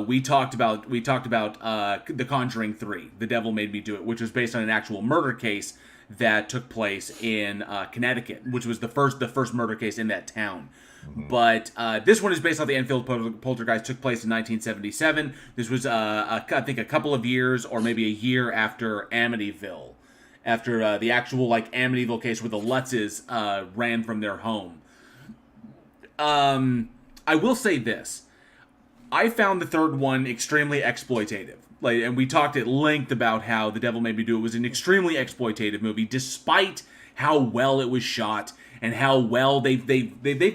We talked about The Conjuring 3, The Devil Made Me Do It, which was based on an actual murder case that took place in Connecticut, which was the first murder case in that town. Mm-hmm. But this one is based on the Enfield poltergeist, took place in 1977. This was I think a couple of years or maybe a year after Amityville, after the actual like Amityville case where the Lutzes ran from their home. I will say this. I found the third one extremely exploitative. And we talked at length about how The Devil Made Me Do It was an extremely exploitative movie, despite how well it was shot and how well they've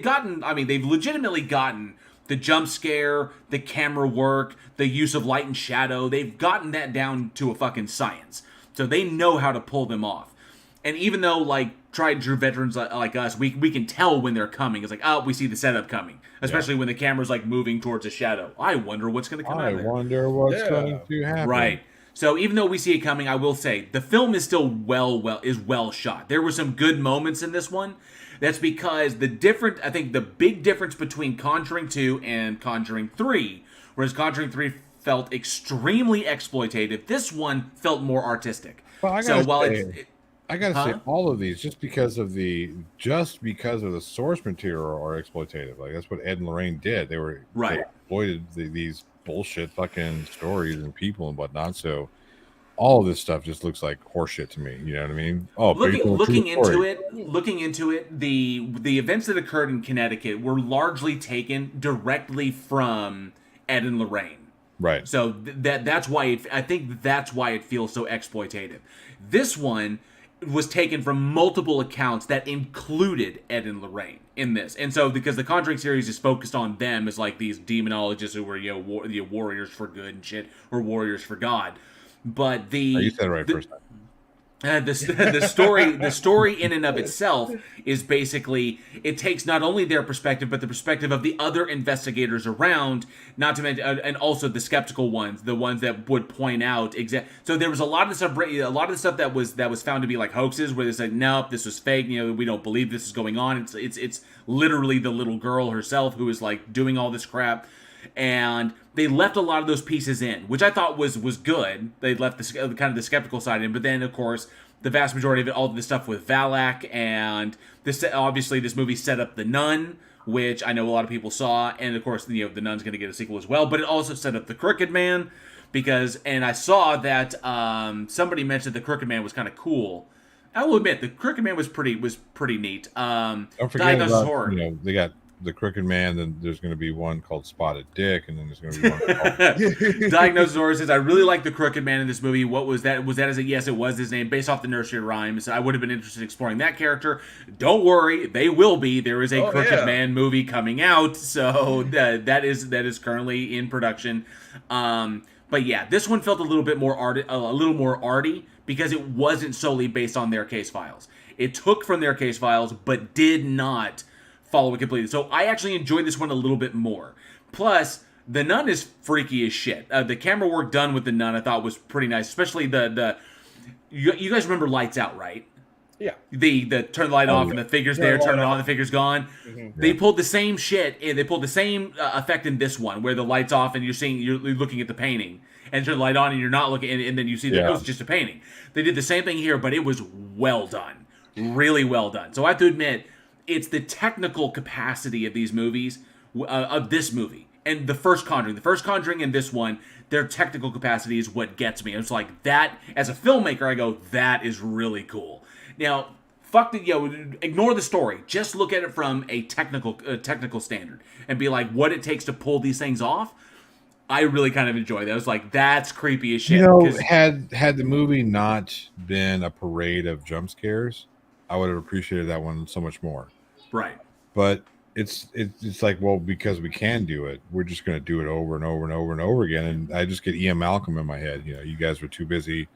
gotten. I mean, they've legitimately gotten the jump scare, the camera work, the use of light and shadow. They've gotten that down to a fucking science. So they know how to pull them off. And even though, like, tried and true veterans like us, we can tell when they're coming. It's like, oh, we see the setup coming. Especially when the camera's, like, moving towards a shadow. I wonder what's going to come out of there. I wonder what's going to happen. Right. So even though we see it coming, I will say, the film is still well shot. There were some good moments in this one. That's because I think the big difference between Conjuring 2 and Conjuring 3, whereas Conjuring 3 felt extremely exploitative, this one felt more artistic. Well, I gotta say, all of these, just because of the source material, are exploitative. Like that's what Ed and Lorraine did. They exploited these bullshit fucking stories and people and whatnot. So all of this stuff just looks like horseshit to me. You know what I mean? Oh, looking into it, the events that occurred in Connecticut were largely taken directly from Ed and Lorraine. Right. So that's why I think that's why it feels so exploitative. This one was taken from multiple accounts that included Ed and Lorraine in this. And so because the Conjuring series is focused on them as like these demonologists who were warriors for good and shit, or warriors for God. But you said it right first time. The story in and of itself is basically, it takes not only their perspective but the perspective of the other investigators around, not to mention and also the skeptical ones, the ones that would point out so there was a lot of the stuff that was found to be like hoaxes, where they said nope, this was fake, we don't believe this is going on. It's literally the little girl herself who is like doing all this crap. And they left a lot of those pieces in, which I thought was good. They left kind of the skeptical side in, but then of course the vast majority of it, all the stuff with Valak, and this movie set up The Nun, which I know a lot of people saw, and of course The Nun's going to get a sequel as well. But it also set up The Crooked Man, and I saw that somebody mentioned The Crooked Man was kind of cool. I will admit The Crooked Man was pretty neat. Don't forget about horror. They got The Crooked Man, then there's going to be one called Spotted Dick, and then there's going to be one called Diagnosis Horror says, I really like The Crooked Man in this movie. What was that? Yes, it was his name, based off the nursery rhymes. I would have been interested in exploring that character. Don't worry, they will be. There is a Crooked Man movie coming out, so that is currently in production. But yeah, this one felt a little more arty because it wasn't solely based on their case files. It took from their case files, but did not follow it completely. So I actually enjoyed this one a little bit more. Plus, The Nun is freaky as shit. The camera work done with The Nun I thought was pretty nice, especially you guys remember Lights Out, right? Yeah. The turn the light off and the figure's there, turn it on, the figure's gone. Mm-hmm. They pulled the same shit. They pulled the same effect in this one, where the light's off and you're looking at the painting, and turn the light on and you're not looking, and then you see that it was just a painting. They did the same thing here, but it was well done, really well done. So I have to admit, it's the technical capacity of these movies, of this movie, and the first Conjuring and this one, their technical capacity is what gets me. It's like that, as a filmmaker, I go, that is really cool. Now, ignore the story. Just look at it from a technical standard and be like, what it takes to pull these things off. I really kind of enjoy that. I was like, that's creepy as shit. Had the movie not been a parade of jump scares, I would have appreciated that one so much more. Right. But it's like, well, because we can do it, we're just going to do it over and over and over and over again. And I just get Ian Malcolm in my head. You guys were too busy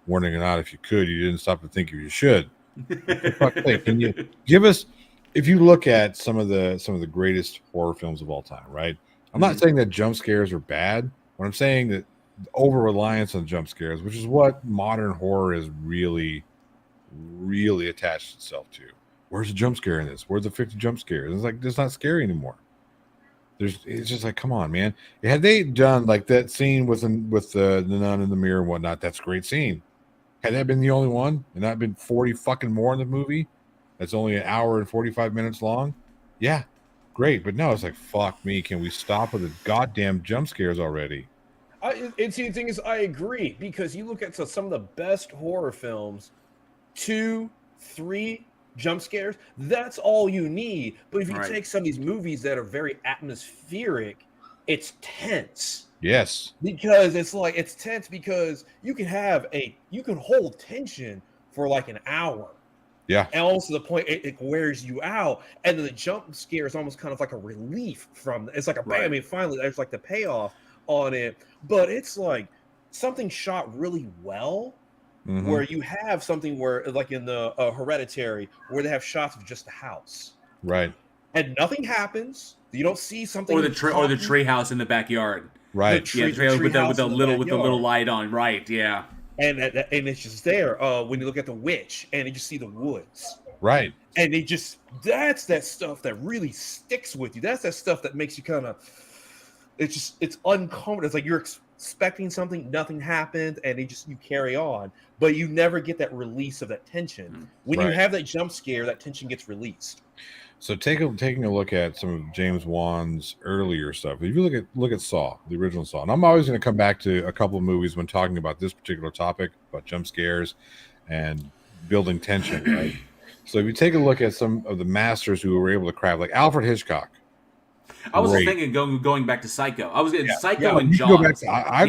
warning it out. If you could, you didn't stop to think if you should. For fuck's sake, can you give us? If you look at some of the greatest horror films of all time, right? I'm not saying that jump scares are bad. What I'm saying that over reliance on jump scares, which is what modern horror is really, really attached itself to. Where's the jump scare in this? Where's the 50 jump scares? It's like, it's not scary anymore. It's just like, come on, man. Had they done like that scene with the nun in the mirror and whatnot, that's a great scene. Had that been the only one and not been 40 fucking more in the movie, that's only an hour and 45 minutes long, yeah, great. But no, it's like, fuck me. Can we stop with the goddamn jump scares already? And see, the thing is, I agree, because you look at some of the best horror films, 2, 3 jump scares, that's all you need. But if you take some of these movies that are very atmospheric, it's tense. Yes. Because it's tense because you can hold tension for like an hour. Yeah. And also the point it wears you out. And then the jump scare is almost kind of like a relief from it's like a bam. I mean, finally there's like the payoff on it. But it's like something shot really well. Mm-hmm. Where you have something where, like in the Hereditary, where they have shots of just the house, right, and nothing happens. You don't see something, or the tree house in the backyard, right? The tree with the little light on, right? Yeah, and it's just there. When you look at the witch, and you just see the woods, right? And that's that stuff that really sticks with you. That's that stuff that makes you kind of, it's uncomfortable. It's like you're expecting something, nothing happened, and you carry on, but you never get that release of that tension. When you have that jump scare, that tension gets released. So taking a look at some of James Wan's earlier stuff. If you look at Saw, the original Saw, and I'm always going to come back to a couple of movies when talking about this particular topic about jump scares and building tension, right? So if you take a look at some of the masters who were able to craft, like Alfred Hitchcock. I was thinking going back to Psycho. I was getting Psycho and Jaws. I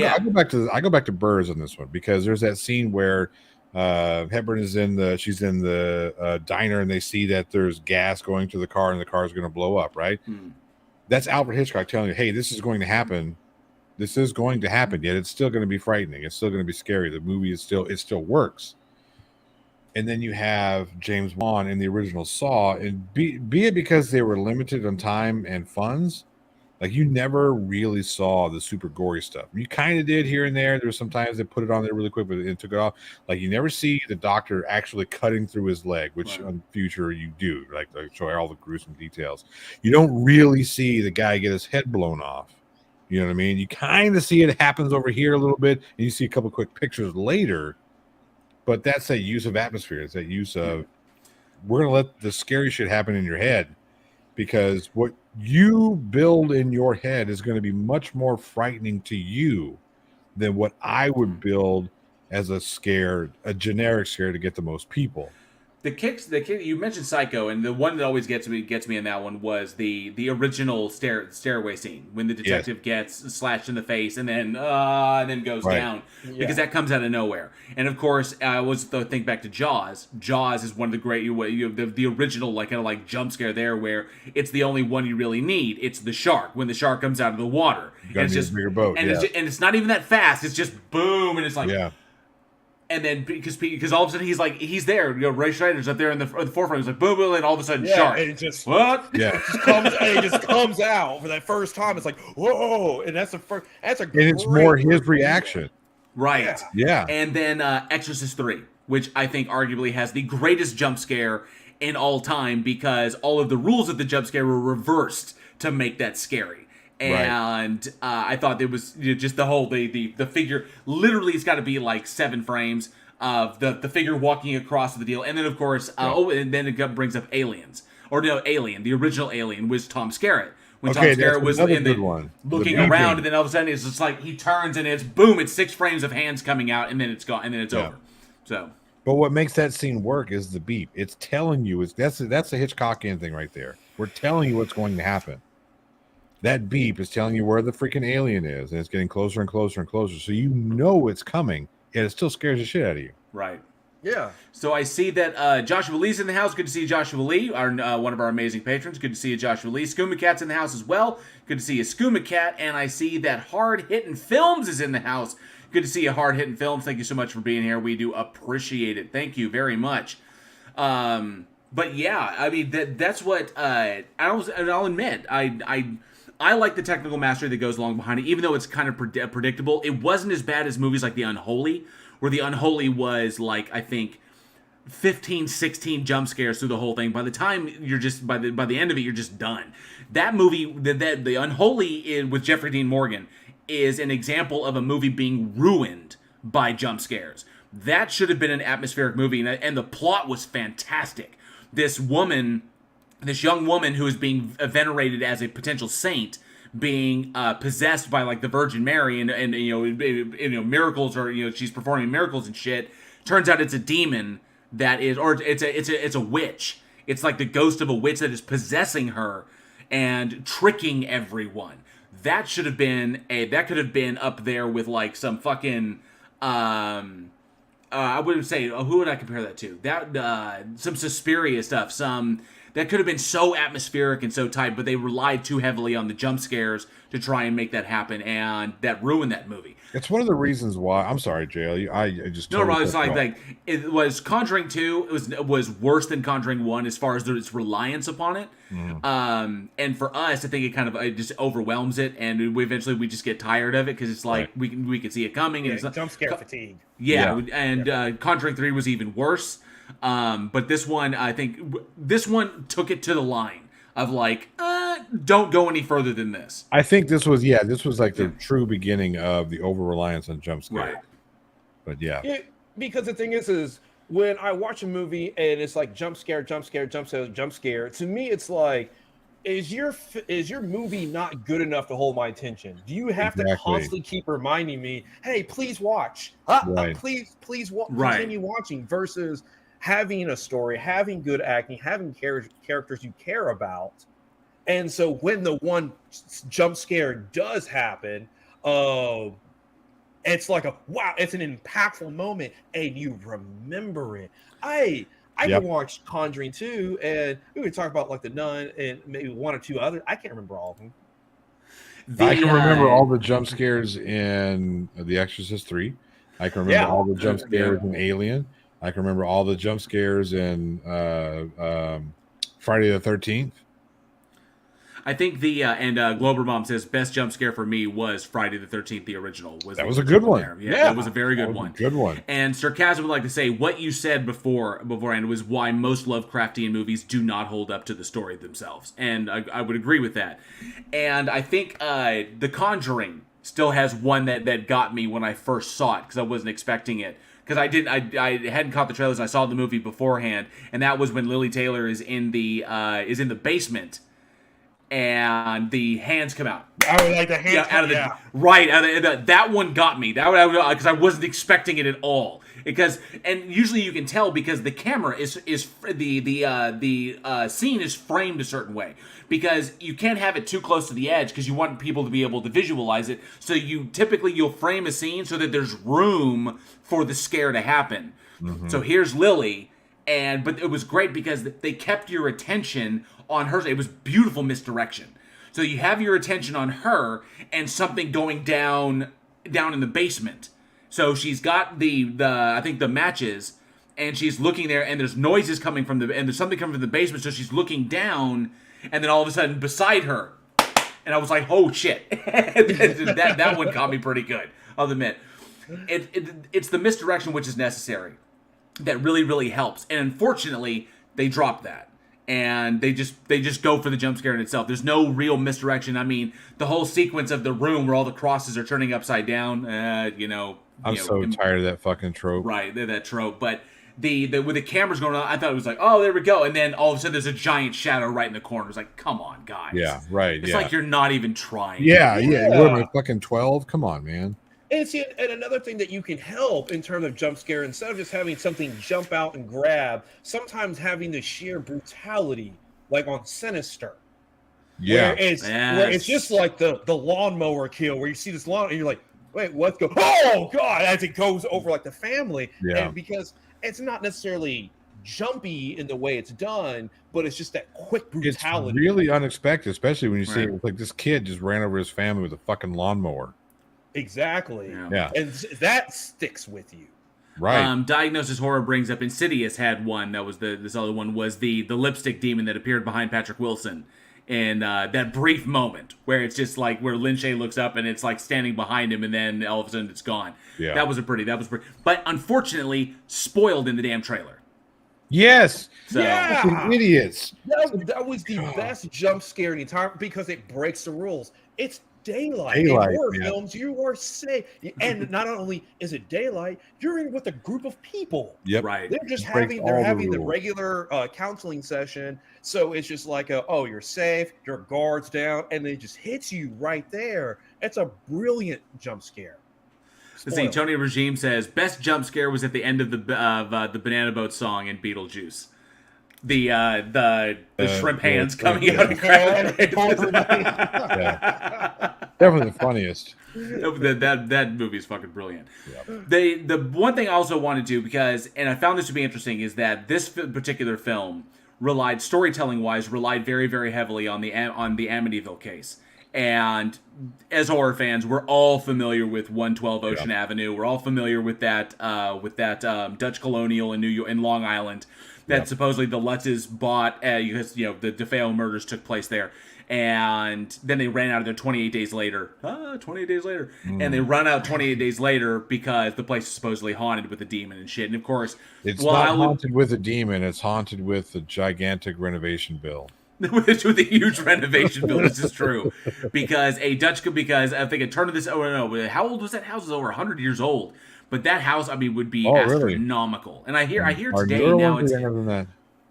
go back to Burrs on this one, because there's that scene where Hepburn is she's in the diner, and they see that there's gas going to the car and the car is going to blow up, right? That's Alfred Hitchcock telling you, hey, this is going to happen. This is going to happen, yet it's still going to be frightening. It's still going to be scary. The movie it still works. And then you have James Wan in the original Saw, and be it because they were limited on time and funds, like you never really saw the super gory stuff. You kind of did here and there. There were some times they put it on there really quick, but it took it off. Like you never see the doctor actually cutting through his leg, which on Future you do, like show all the gruesome details. You don't really see the guy get his head blown off. You know what I mean? You kind of see it happens over here a little bit, and you see a couple quick pictures later. But that's that use of atmosphere. It's that use of, we're going to let the scary shit happen in your head, because what you build in your head is going to be much more frightening to you than what I would build as a generic scare to get the most people. The kicks, you mentioned Psycho, and the one that always gets me in that one was the original stairway scene when the detective gets slashed in the face and then goes down, because that comes out of nowhere. And of course, I was think back to Jaws. Jaws is one of the great the original kind of jump scare there, where it's the only one you really need. It's the shark when the shark comes out of the water, and it's just a bigger boat, and it's not even that fast. It's just boom, and it's like And then because all of a sudden he's there, Ray Schneider's up there in the forefront. He's like boom, boom, and all of a sudden shark. And it just what? Yeah, it just comes out for that first time. It's like whoa, and that's a and it's more his reaction, right? Yeah. And then Exorcist III, which I think arguably has the greatest jump scare in all time, because all of the rules of the jump scare were reversed to make that scary. And I thought it was just the whole the figure. Literally, it's got to be like 7 frames of the figure walking across the deal, and then of course, and then it brings up Aliens, or no, Alien. The original Alien was Tom Skerritt. When Tom Skerritt was looking around, and then all of a sudden it's just like he turns and it's boom, it's 6 frames of hands coming out, and then it's gone, and then it's over. So But what makes that scene work is the beep. It's telling you. That's a Hitchcockian thing right there. We're telling you what's going to happen. That beep is telling you where the freaking alien is, and it's getting closer and closer and closer. So you know it's coming, and it still scares the shit out of you. Right. Yeah. So I see that Joshua Lee's in the house. Good to see you, Joshua Lee, one of our amazing patrons. Good to see you, Joshua Lee. Skooma Cat's in the house as well. Good to see you, Skooma Cat. And I see that Hard Hittin' Films is in the house. Good to see you, Hard Hittin' Films. Thank you so much for being here. We do appreciate it. Thank you very much. But yeah, I mean that's what I'll admit. I like the technical mastery that goes along behind it, even though it's kind of predictable. It wasn't as bad as movies like The Unholy, where The Unholy was like, I think, 15, 16 jump scares through the whole thing. By the time you're just by the end of it, you're just done. That movie, the Unholy with Jeffrey Dean Morgan, is an example of a movie being ruined by jump scares. That should have been an atmospheric movie, and the plot was fantastic. This young woman who is being venerated as a potential saint, being possessed by like the Virgin Mary, and miracles, or she's performing miracles and shit. Turns out it's a demon that is, or it's a witch. It's like the ghost of a witch that is possessing her and tricking everyone. That should have been that could have been up there with like some fucking I wouldn't say who would I compare that to? That some Suspiria stuff, that could have been so atmospheric and so tight, but they relied too heavily on the jump scares to try and make that happen, and that ruined that movie. It's one of the reasons why. I'm sorry, JL. I just no, Rob. It's like it was Conjuring 2. It was worse than Conjuring 1 as far as its reliance upon it. Mm. And for us, I think it just overwhelms it, and we eventually just get tired of it because it's like we can see it coming, and it's jump scare fatigue. Yeah, and Conjuring 3 was even worse. But this one, I think, this one took it to the line of like, don't go any further than this. I think this was like the true beginning of the over reliance on jump scare. Right. But yeah, because the thing is when I watch a movie and it's like jump scare, to me it's like, is your movie not good enough to hold my attention? Do you have to constantly keep reminding me, hey, please watch, please continue watching, versus having a story, having good acting, having characters you care about. And so when the one jump scare does happen, it's like it's an impactful moment, and you remember it. I can watch Conjuring 2, and we would talk about like The Nun and maybe one or two other. I can't remember all of them. I can remember all the jump scares in The Exorcist 3. I can remember all the jump scares in Alien. I can remember all the jump scares in Friday the 13th. I think Glober Mom says best jump scare for me was Friday the 13th, the original. That was a good one. Yeah, that was a very good one. Good one. And Sarcasm would like to say what you said beforehand was why most Lovecraftian movies do not hold up to the story themselves, and I would agree with that. And I think The Conjuring still has one that got me when I first saw it because I wasn't expecting it. Because I hadn't caught the trailers. And I saw the movie beforehand, and that was when Lily Taylor is in the basement, and the hands come out. Oh, like the hands that one got me. Because I wasn't expecting it at all. And usually you can tell because the camera is the scene is framed a certain way. Because you can't have it too close to the edge because you want people to be able to visualize it. So you'll frame a scene so that there's room for the scare to happen. Mm-hmm. So here's Lily, but it was great because they kept your attention on her. It was beautiful misdirection. So you have your attention on her and something going down in the basement. So she's got I think the matches, and she's looking there, and there's noises coming and there's something coming from the basement. So she's looking down. And then all of a sudden, beside her, and I was like, "Oh shit!" that one caught me pretty good. I'll admit, it's the misdirection which is necessary that really, really helps. And unfortunately, they dropped that, and they just go for the jump scare in itself. There's no real misdirection. I mean, the whole sequence of the room where all the crosses are turning upside down. I'm so tired of that fucking trope. Right, that trope, but. With the cameras going on, I thought it was like, oh, there we go. And then all of a sudden there's a giant shadow right in the corner. It's like, come on, guys. Yeah, right. It's like you're not even trying. Yeah. What am I, fucking 12? Come on, man. And another thing that you can help in terms of jump scare, instead of just having something jump out and grab, sometimes having the sheer brutality, like on Sinister. Yeah. Where it's just like the lawnmower kill, where you see this lawn and you're like, wait, what's going? Oh God! As it goes over like the family, and because it's not necessarily jumpy in the way it's done, but it's just that quick brutality. It's really unexpected, especially when you see it, like this kid just ran over his family with a fucking lawnmower. Exactly. Yeah. And that sticks with you. Right. Diagnosis Horror brings up Insidious had one. That was this other one was the lipstick demon that appeared behind Patrick Wilson. And that brief moment where it's just like where Lin Shaye looks up and it's like standing behind him and then all of a sudden it's gone. Yeah. That was pretty. But unfortunately, spoiled in the damn trailer. Yes. So, Yeah. Idiots. That was the best jump scare in the entire, because it breaks the rules. It's daylight. In Daylight, horror yeah. films, you are safe. And not only is it daylight, you're in with a group of people. Yep. Right. They're just Breaks having all the rules. regular counseling session. So it's just like, you're safe, your guard's down, and it just hits you right there. It's a brilliant jump scare. let's see. Tony Regime says best jump scare was at the end of the Banana Boat song in Beetlejuice. The shrimp hands coming out and grabbing. Definitely the funniest. That movie is fucking brilliant. Yep. The one thing I also wanted to, because, and I found this to be interesting, is that this particular film relied, storytelling wise, relied very, very heavily on the Amityville case. And as horror fans, we're all familiar with 112 Ocean Avenue. We're all familiar with that Dutch colonial in New York, in Long Island, that supposedly the Lutzes bought because the DeFeo murders took place there. And then they ran out of there 28 days later. 28 days later. And they run out 28 days later because the place is supposedly haunted with a demon and shit. And of course, it's not haunted with a demon. It's haunted with a gigantic renovation bill. with a huge renovation bill. This is true. Because I think a turn of this, how old was that house? It was over 100 years old. But that house, would be astronomical. Really? And I hear today now it's... Than that.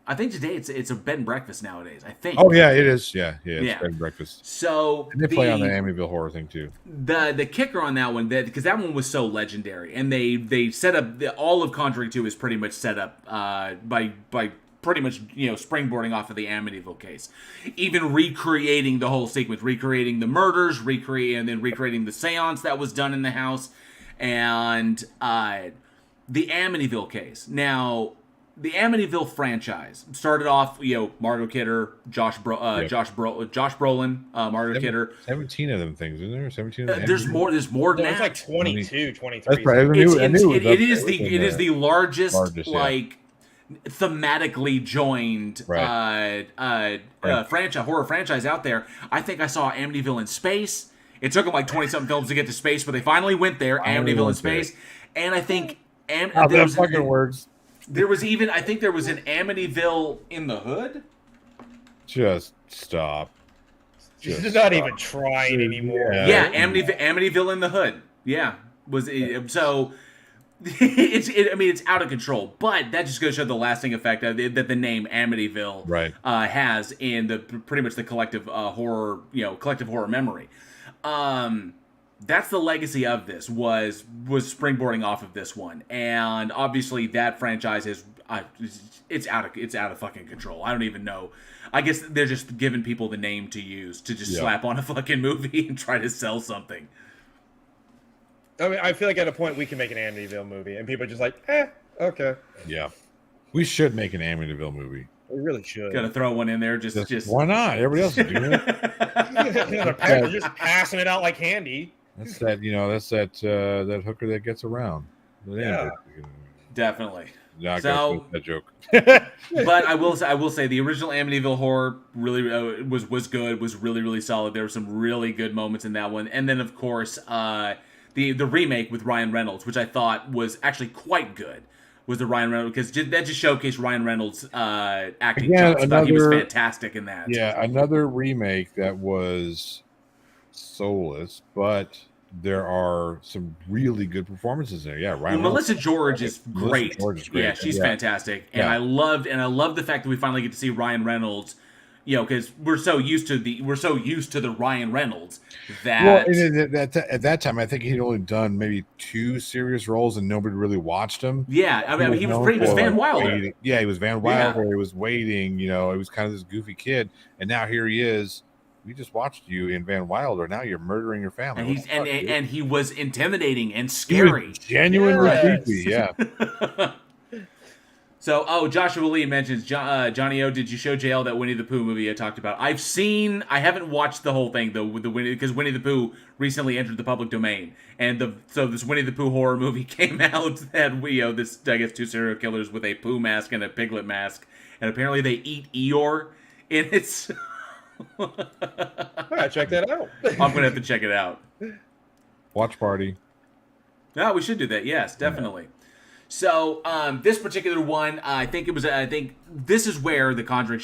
I think today it's a bed and breakfast nowadays. I think. Oh yeah, it is. Yeah, it's bed and breakfast. So and they play on the Amityville horror thing too. The kicker on that one, because that one was so legendary, and they set up all of Conjuring 2 is pretty much set up by pretty much springboarding off of the Amityville case, even recreating the whole sequence, recreating the murders, recreating the seance that was done in the house, and the Amityville case. Now, the Amityville franchise started off, Margot Kidder, Josh Brolin, Margot Kidder. 17 of them things, isn't there? 17 of them. There's more than that. It's like 22, 23. That's right. It is the largest like thematically joined horror franchise out there. I think I saw Amityville in space. It took them like 20-something films to get to space, but they finally went there. Amityville in space, and I think that fucking works. There was even, I think there was an Amityville in the Hood. Just stop. Just not even trying anymore. Yeah, Amityville in the Hood. Yeah, so. It's out of control, but that just goes to show the lasting effect that the name Amityville has in pretty much the collective horror memory. That's the legacy of this was springboarding off of this one, and obviously that franchise is it's out of fucking control. I don't even know. I guess they're just giving people the name to use to just slap on a fucking movie and try to sell something. I mean, I feel like at a point we can make an Amityville movie, and people are just like, okay. Yeah, we should make an Amityville movie. We really should. Gotta throw one in there, just why not? Everybody else is doing it. They're just passing it out like candy. That's that hooker that gets around. Yeah, definitely. Not so that joke. But I will say the original Amityville horror really was good, was really, really solid. There were some really good moments in that one, and then of course the remake with Ryan Reynolds, which I thought was actually quite good, was the Ryan Reynolds, because that just showcased Ryan Reynolds' acting chops. I thought he was fantastic in that. Yeah, another remake that was soulless, but there are some really good performances in there. Yeah, Ryan. Melissa George is great. George is great. Yeah, she's fantastic, and I loved the fact that we finally get to see Ryan Reynolds You know, because we're so used to the Ryan Reynolds that at that time, I think he'd only done maybe 2 serious roles, and nobody really watched him. Yeah, I mean, he was Van Wilder. Yeah, he was Van Wilder. He was Waiting. You know, he was kind of this goofy kid, and now here he is. We just watched you in Van Wilder. Now you're murdering your family. And he was intimidating and scary. He was genuinely creepy. Yeah. So, Joshua Lee mentions, Johnny O, did you show JL that Winnie the Pooh movie I talked about? I haven't watched the whole thing, though, with because Winnie the Pooh recently entered the public domain. And so this Winnie the Pooh horror movie came out that this, I guess, 2 serial killers with a Pooh mask and a Piglet mask. And apparently they eat Eeyore in its... All right, check that out. I'm going to have to check it out. Watch party. No, we should do that. Yes, definitely. Yeah. So this particular one, I think this is where the Conjuring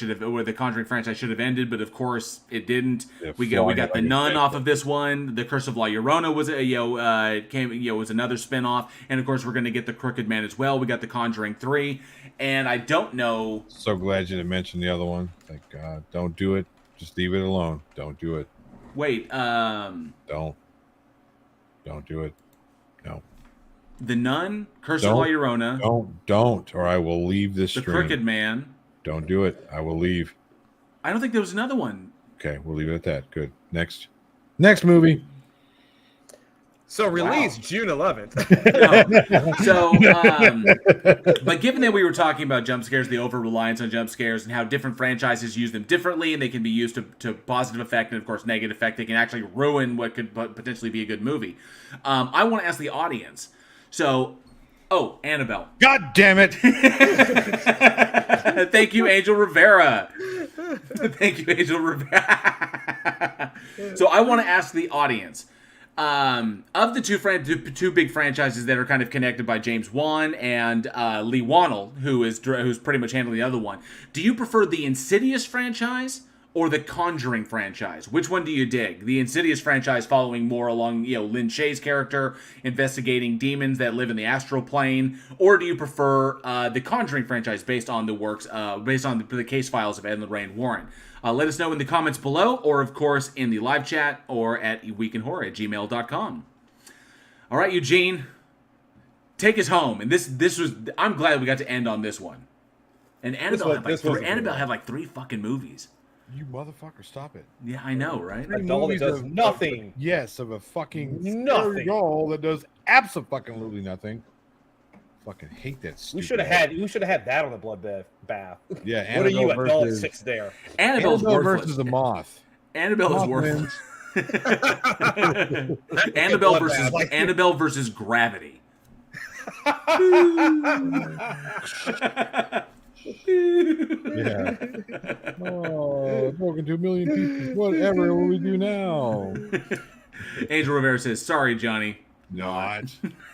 franchise should have ended, but of course it didn't. We got the Nun off of this one. The Curse of La Llorona was was another spinoff, and of course we're going to get the Crooked Man as well. We got the Conjuring 3, and I don't know. So glad you didn't mention the other one. Thank God. Don't do it. Just leave it alone. Don't do it. Wait. Don't do it. No. The Nun, Curse of La Llorona. Don't, or I will leave this stream. The Crooked Man. Don't do it. I will leave. I don't think there was another one. Okay, we'll leave it at that. Good. Next movie. So released June 11th. But given that we were talking about jump scares, the over-reliance on jump scares, and how different franchises use them differently, and they can be used to positive effect and, of course, negative effect. They can actually ruin what could potentially be a good movie. I want to ask the audience. So, Annabelle. God damn it! Thank you, Angel Rivera. Thank you, Angel Rivera. So I want to ask the audience, of the two big franchises that are kind of connected by James Wan and Lee Wannell, who's pretty much handling the other one, do you prefer the Insidious franchise or the Conjuring franchise? Which one do you dig? The Insidious franchise following more along, Lin Shaye's character, investigating demons that live in the astral plane, or do you prefer the Conjuring franchise based on the case files of Ed and Lorraine Warren? Let us know in the comments below, or of course in the live chat, or at weekinhorror@gmail.com. All right, Eugene, take us home. And I'm glad we got to end on this one. And Annabelle had like 3 fucking movies. You motherfucker, stop it. Yeah, I know, right? A doll that does nothing. Yes, of a fucking nothing. Doll that does absolutely nothing. Fucking hate that stupid. We should have had that on the bloodbath. Yeah, Annabelle. What are you at doll 6 there? Annabelle versus the moth. Annabelle is worthless. Annabelle versus gravity. Yeah. Oh, broken to 1 million pieces. Whatever will we do now? Angel Rivera says, "Sorry, Johnny." Not.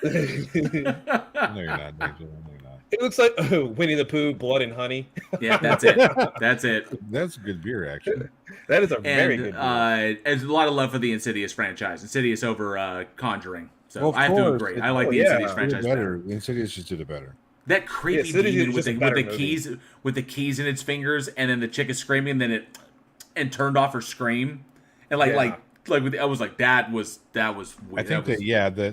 No, you're not, Angel. No, you're not. It looks like Winnie the Pooh, Blood and Honey. Yeah, that's it. That's it. That's a good beer, actually. That is very good beer. There's a lot of love for the Insidious franchise. Insidious over Conjuring. So well, I have to agree. I like the Insidious franchise better. Insidious just did it better. That creepy demon with the keys in its fingers, and then the chick is screaming, and turned off her scream, and I was like, that was weird. I think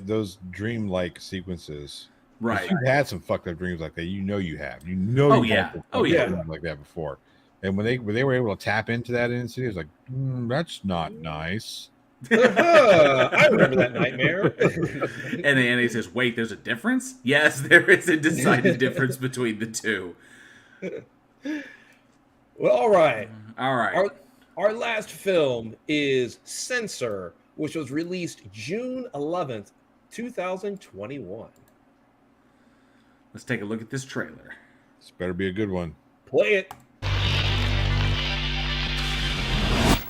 those dream-like sequences. Right. You've had some fucked up dreams like that. You have. Like that before. And when they were able to tap into that instant, it was like, that's not nice. I remember that nightmare. And then he says, wait, there's a difference? Yes, there is a decided difference between the two. Well, all right. Our last film is Censor, which was released June 11th, 2021. Let's take a look at this trailer. This better be a good one. Play it.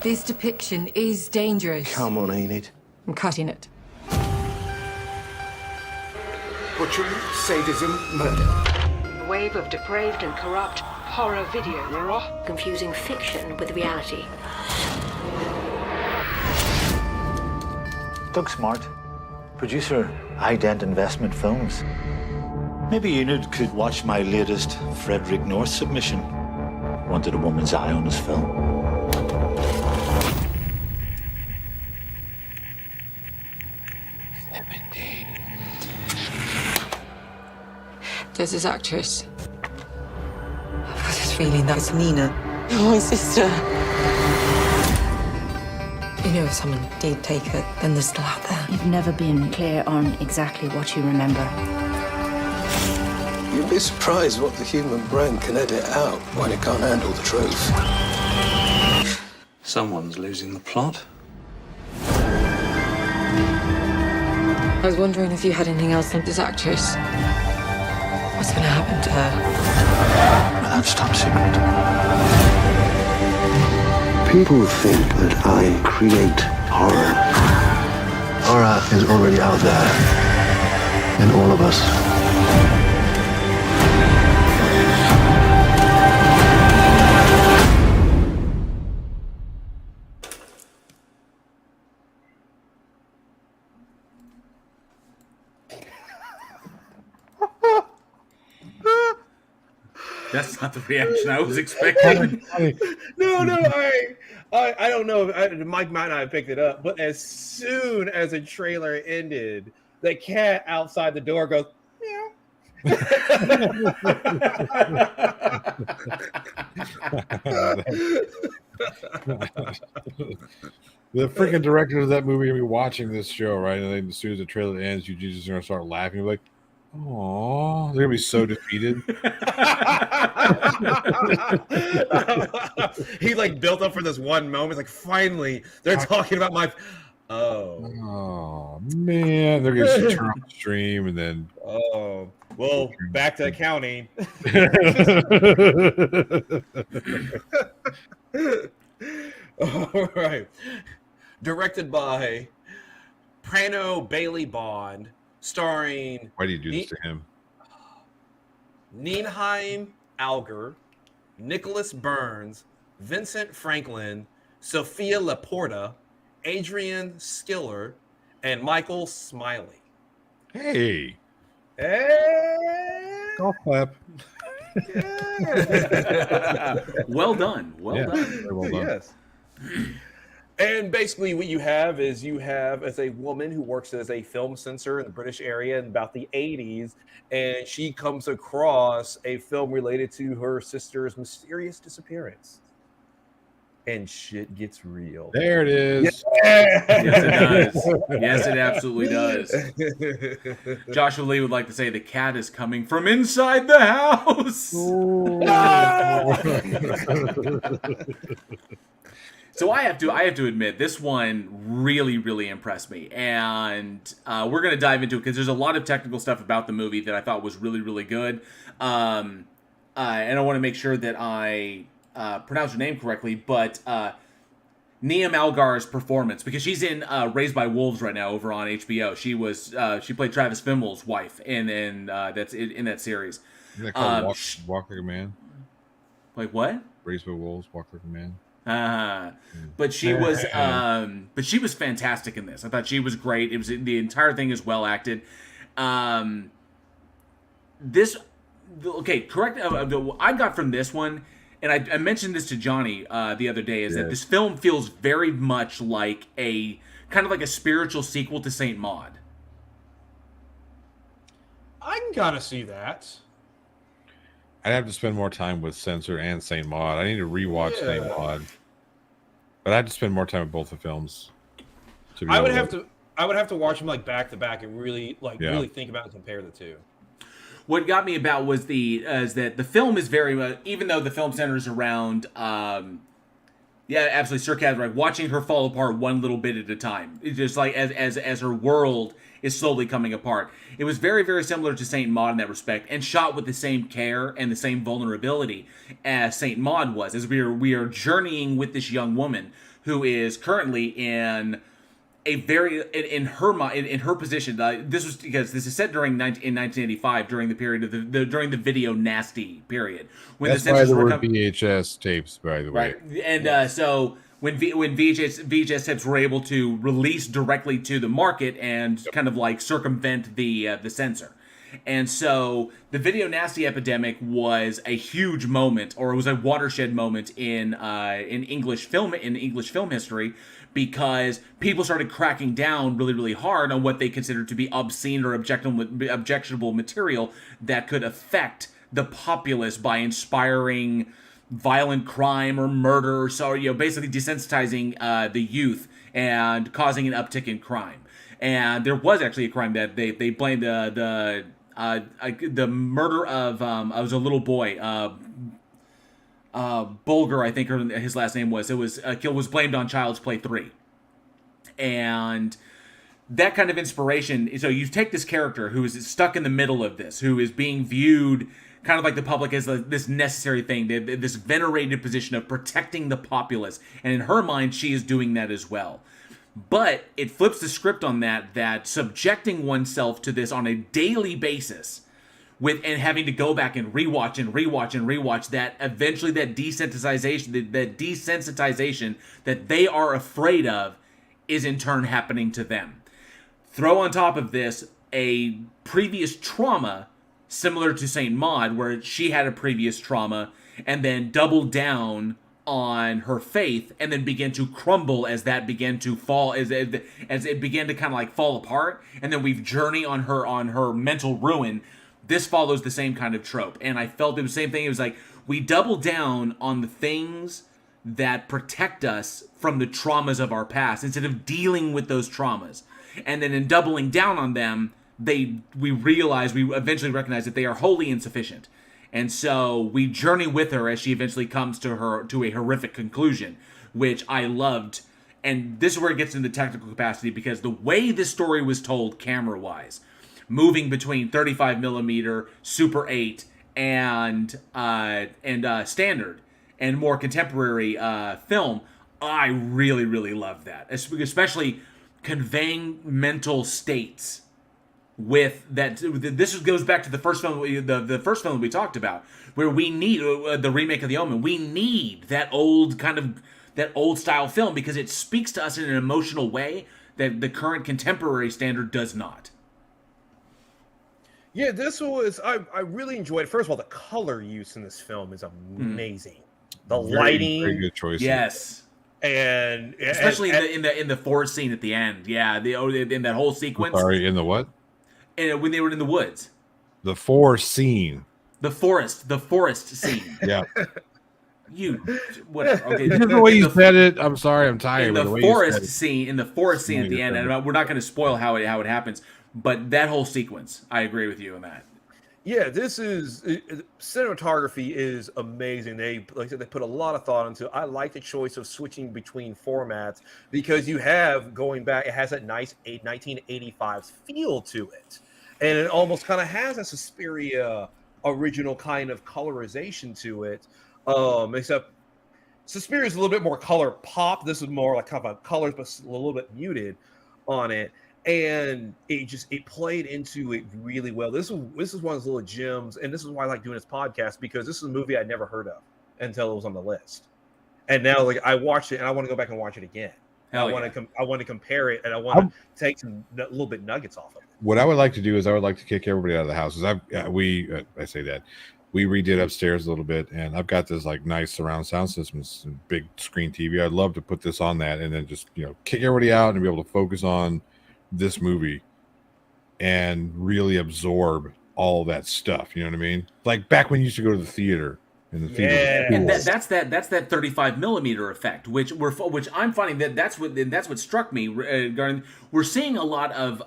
This depiction is dangerous. Come on, ain't it? I'm cutting it. Butchery, sadism, murder. A wave of depraved and corrupt horror video. Confusing fiction with reality. Doug Smart, producer, Ident Investment Films. Maybe Enid could watch my latest Frederick North submission. Wanted a woman's eye on his film. There's this actress. I've got this feeling that it's Nina. My sister. You know, if someone did take her, then they're still out there. You've never been clear on exactly what you remember. You'd be surprised what the human brain can edit out when it can't handle the truth. Someone's losing the plot. I was wondering if you had anything else on this actress. What's going to happen to her? That's top secret. People think that I create horror. Horror is already out there in all of us. That's not the reaction I was expecting. No, I don't know if Mike might not have picked it up, but as soon as the trailer ended, the cat outside the door goes, meow. The freaking director of that movie will be watching this show, right? And then as soon as the trailer ends, you just gonna start laughing, like, "Aw!" They're gonna be so defeated. He like built up for this one moment. Like finally, they're talking about my. Oh man, they're gonna turn off the stream and then. Oh well, back to accounting. All right. Directed by Prano Bailey Bond, starring. Why do you do this to him? Neenheim Alger, Nicholas Burns, Vincent Franklin, Sophia Laporta, Adrian Skiller, and Michael Smiley. Hey. Hey. Golf clap. Well done. Well done. Very well done. Yes. And basically what you have is as a woman who works as a film censor in the British area in about the 80s, and she comes across a film related to her sister's mysterious disappearance. And shit gets real. There it is. Yes, it does. Yes, it absolutely does. Joshua Lee would like to say the cat is coming from inside the house. So I have to admit, this one really, really impressed me, and we're gonna dive into it because there's a lot of technical stuff about the movie that I thought was really, really good, and I want to make sure that I pronounce her name correctly, but Nia Malgar's performance, because she's in Raised by Wolves right now over on HBO. She played Travis Fimmel's wife, and that's in that series. Isn't that called Walk Like a Man? Like what? Raised by Wolves, Walk Like a Man. But she was fantastic in this. I thought she was great. It was the entire thing is well acted. Correct. I got from this one, and I mentioned this to Johnny the other day, is that this film feels very much like a kind of like a spiritual sequel to Saint Maud. I can kind of see that. I'd have to spend more time with Censor and Saint Maud. I need to rewatch Saint Maud, but I had to spend more time with both the films. I would have to watch them like back to back and really really think about and compare the two. What got me about was is that the film is very much, even though the film centers around, absolutely, Sir Kaz, right, watching her fall apart one little bit at a time. It's just like as her world is slowly coming apart. It was very, very similar to Saint Maud in that respect, and shot with the same care and the same vulnerability as Saint Maud was. As we are journeying with this young woman who is currently in a very in her position. This was because this is set in 1985 during the period of during the video nasty period when that's the why censors there were were VHS tapes, by the way. Right, and so when VHS tapes were able to release directly to the market and kind of like circumvent the censor. And so the video nasty epidemic was a huge moment, or it was a watershed moment in English film history, because people started cracking down really, really hard on what they considered to be obscene or objectionable material that could affect the populace by inspiring violent crime or murder. So, basically desensitizing the youth and causing an uptick in crime. And there was actually a crime that they blamed the murder of I was a little boy, Bulger, I think his last name was. It was was blamed on Child's Play 3, and that kind of inspiration. So you take this character who is stuck in the middle of this, who is being viewed kind of like the public as this necessary thing, this venerated position of protecting the populace, and in her mind, she is doing that as well. But it flips the script on that subjecting oneself to this on a daily basis, and having to go back and rewatch, that eventually that desensitization that they are afraid of is in turn happening to them. Throw on top of this a previous trauma similar to Saint Maud, where she had a previous trauma and then doubled down on her faith and then began to crumble as that began to fall, as it began to kind of like fall apart, and then we've journeyed on her mental ruin. This follows the same kind of trope, and I felt it was the same thing. It was like we double down on the things that protect us from the traumas of our past instead of dealing with those traumas, and then in doubling down on them, we eventually recognize that they are wholly insufficient. And so we journey with her as she eventually comes to a horrific conclusion, which I loved. And this is where it gets into technical capacity, because the way this story was told camera-wise, moving between 35mm, Super 8, and standard and more contemporary film, I really, really love that. Especially conveying mental states with that. This goes back to the first film, the first film we talked about, where we need the remake of The Omen. We need that old style film because it speaks to us in an emotional way that the current contemporary standard does not. Yeah, this was I really enjoyed it. First of all, the color use in this film is amazing. The lighting, very good choice. Yes. And especially in the forest scene at the end. Yeah, in that whole sequence. Sorry, in the what? And when they were in the woods. The forest scene. The forest scene. Yeah. Whatever. Okay. The way you said it, I'm sorry, I'm tired. In the forest scene at the end, and we're not going to spoil how it happens, but that whole sequence, I agree with you on that. Yeah, cinematography is amazing. Like I said, they put a lot of thought into it. I like the choice of switching between formats because you have going back. It has that nice 1985 feel to it, and it almost kind of has a Suspiria original kind of colorization to it. Except Suspiria is a little bit more color pop. This is more like kind of a colors, but a little bit muted on it. And it played into it really well. This is one of those little gems, and this is why I like doing this podcast, because this is a movie I'd never heard of until it was on the list. And now, like, I watched it, and I want to go back and watch it again. I want to compare it, and I want to take some little bit nuggets off of it. What I would like to do is I would like to kick everybody out of the house. We redid upstairs a little bit, and I've got this like nice surround sound system, big screen TV. I'd love to put this on that, and then just kick everybody out and be able to focus on this movie and really absorb all that stuff. You know what I mean? Like back when you used to go to the theater. And that's that 35mm effect, which I'm finding that's what struck me. We're seeing a lot of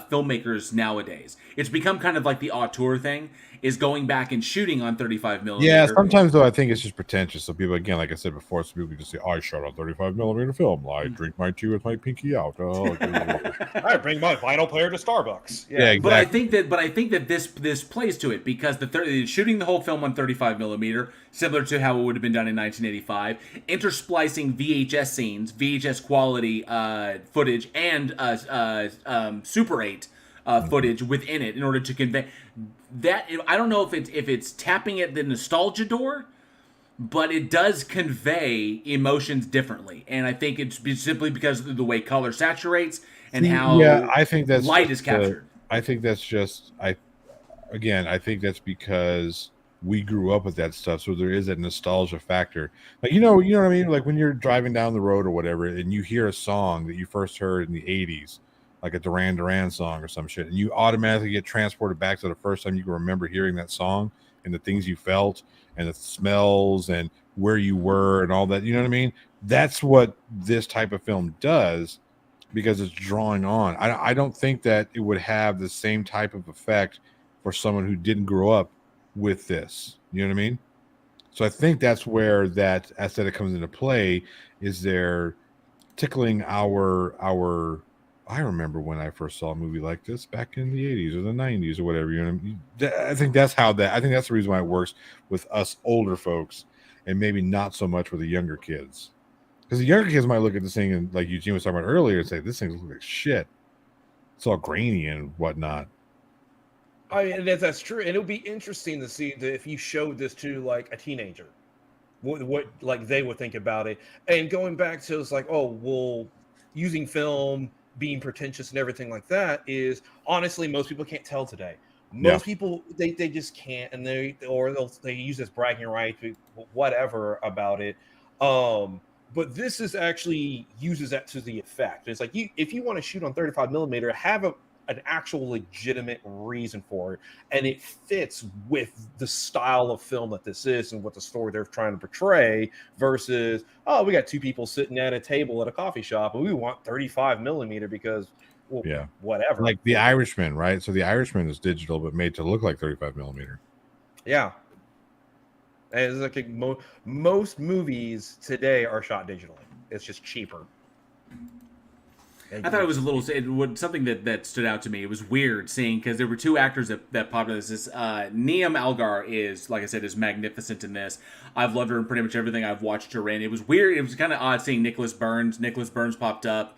filmmakers nowadays. It's become kind of like the auteur thing, is going back and shooting on 35mm. Yeah, sometimes though I think it's just pretentious. So people, again, like I said before, some people just say, "I shot on 35mm film. I drink my tea with my pinky out. Oh, I bring my vinyl player to Starbucks." Yeah, exactly. But I think that this plays to it, because shooting the whole film on 35mm, similar to how it would have been done in 1985, intersplicing VHS scenes, VHS quality footage, and Super 8 footage within it in order to convey that. I don't know if it's tapping at the nostalgia door, but it does convey emotions differently, and I think it's simply because of the way color saturates and how I think that's light is captured. I think that's just I think that's because we grew up with that stuff, so there is that nostalgia factor. Like you know what I mean? Like when you're driving down the road or whatever, and you hear a song that you first heard in the '80s, like a Duran Duran song or some shit, and you automatically get transported back to the first time you can remember hearing that song and the things you felt and the smells and where you were and all that. You know what I mean? That's what this type of film does, because it's drawing on. I don't think that it would have the same type of effect for someone who didn't grow up with this. You know what I mean? So I think that's where that aesthetic comes into play, is they're tickling our I remember when I first saw a movie like this back in the 80s or the 90s or whatever. You know what I mean? I think that's the reason why it works with us older folks and maybe not so much with the younger kids. Because the younger kids might look at this thing and, like Eugene was talking about earlier, and say, this thing looks like shit. It's all grainy and whatnot. I mean, that's true, and it would be interesting to see if you showed this to like a teenager, what like they would think about it. And going back to, it's like, oh well, using film, being pretentious and everything like that is, honestly, most people can't tell today. Most people they just can't, and they use this bragging right, whatever about it. But this is actually uses that to the effect. It's like, if you want to shoot on 35 millimeter, have an actual legitimate reason for it, and it fits with the style of film that this is and what the story they're trying to portray, versus, oh, we got two people sitting at a table at a coffee shop and we want 35 millimeter because, well, whatever. Like The Irishman, right? So The Irishman is digital but made to look like 35 millimeter. Yeah. And it's like most movies today are shot digitally. It's just cheaper. I thought it was something that stood out to me. It was weird seeing, because there were two actors that popped in this. Neam Algar is, like I said, is magnificent in this. I've loved her in pretty much everything I've watched her in. It was weird. It was kind of odd seeing Nicholas Burns. Nicholas Burns popped up.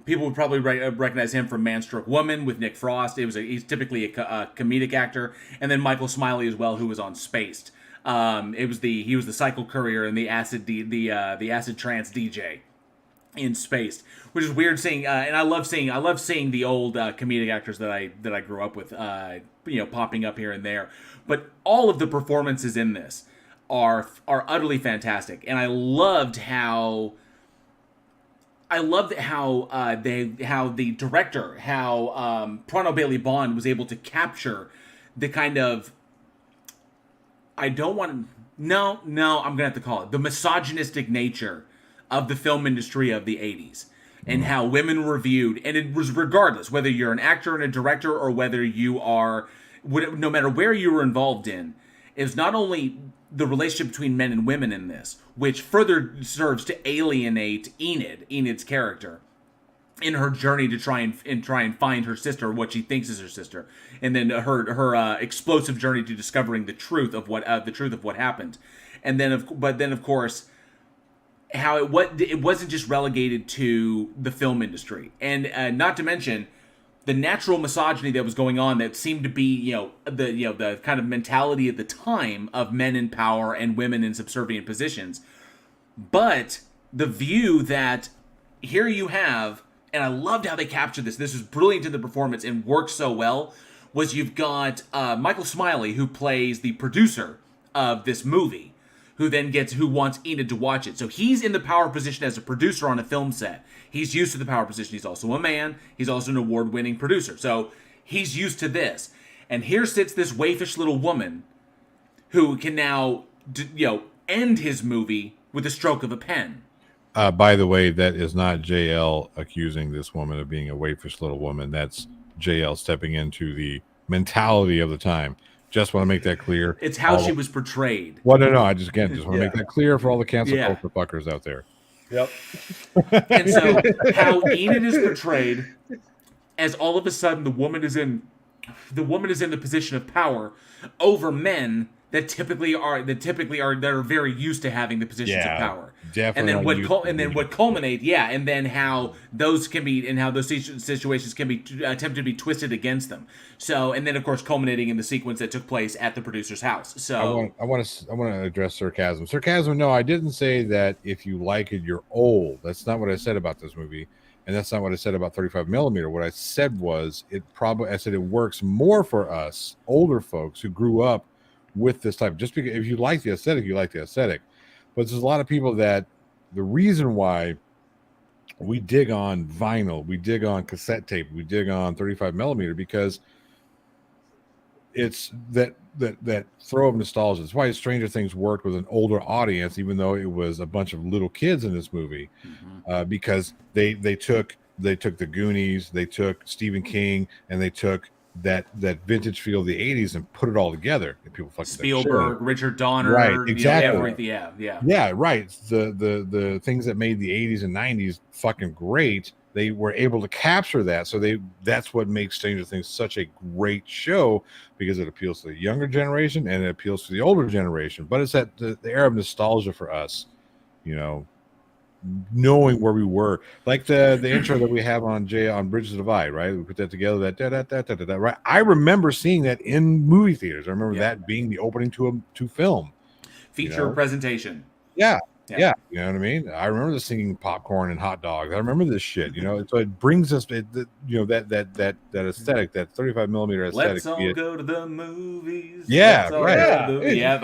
People would probably recognize him from Man Stroke Woman with Nick Frost. He's typically a comedic actor, and then Michael Smiley as well, who was on Spaced. He was the cycle courier and the acid trance DJ in Spaced, which is weird seeing, and I love seeing the old comedic actors that I grew up with, popping up here and there. But all of the performances in this are utterly fantastic, and I loved how the director, Prano Bailey Bond was able to capture the kind of, I'm gonna have to call it the misogynistic nature of the film industry of the 80s, and how women were viewed. And it was regardless whether you're an actor and a director, or whether you are, no matter where you were involved in, is not only the relationship between men and women in this, which further serves to alienate Enid's character in her journey to try and find her sister, or what she thinks is her sister, and then her explosive journey to discovering the truth of what happened, and then of course how it wasn't just relegated to the film industry, and not to mention the natural misogyny that was going on, that seemed to be the kind of mentality at the time of men in power and women in subservient positions, but the view that here you have. And I loved how they captured this. This was brilliant in the performance and worked so well. Was you've got Michael Smiley, who plays the producer of this movie, who wants Enid to watch it. So he's in the power position as a producer on a film set. He's used to the power position. He's also a man. He's also an award-winning producer. So he's used to this. And here sits this waifish little woman who can now, end his movie with a stroke of a pen. By the way, that is not JL accusing this woman of being a waifish little woman. That's JL stepping into the mentality of the time. Just want to make that clear. It's how she was portrayed. Well, no. I just want to make that clear for all the cancel culture fuckers out there. Yep. And so how Enid is portrayed as all of a sudden the woman is in the position of power over men that are very used to having the positions of power. Definitely. And then what culminate, and then how those situations can be attempted to be twisted against them. So, and then of course culminating in the sequence that took place at the producer's house. So I want to address sarcasm. Sarcasm. No, I didn't say that if you like it, you're old. That's not what I said about this movie, and that's not what I said about 35 millimeter. What I said was it works more for us older folks who grew up with this type. Just because if you like the aesthetic, you like the aesthetic. But there's a lot of people that the reason why we dig on vinyl, we dig on cassette tape, we dig on 35 millimeter because it's that throw of nostalgia. That's why Stranger Things worked with an older audience, even though it was a bunch of little kids in this movie, because they took the Goonies, they took Stephen King, and they took that vintage feel of the 80s and put it all together. And people fucking Spielberg, Richard Donner, right? Exactly. Everything. Yeah. Right. The things that made the 80s and 90s fucking great. They were able to capture that, so that's what makes Stranger Things such a great show, because it appeals to the younger generation and it appeals to the older generation. But it's that the era of nostalgia for us, knowing where we were, like the intro that we have on Bridge of the Divide, right? We put that together, that right. I remember seeing that in movie theaters. I remember that being the opening to film feature presentation. Yeah, you know what I mean. I remember the singing popcorn and hot dogs. I remember this shit. So it brings us, that aesthetic, that 35 millimeter aesthetic. Let's all go to the movies. Yeah, right.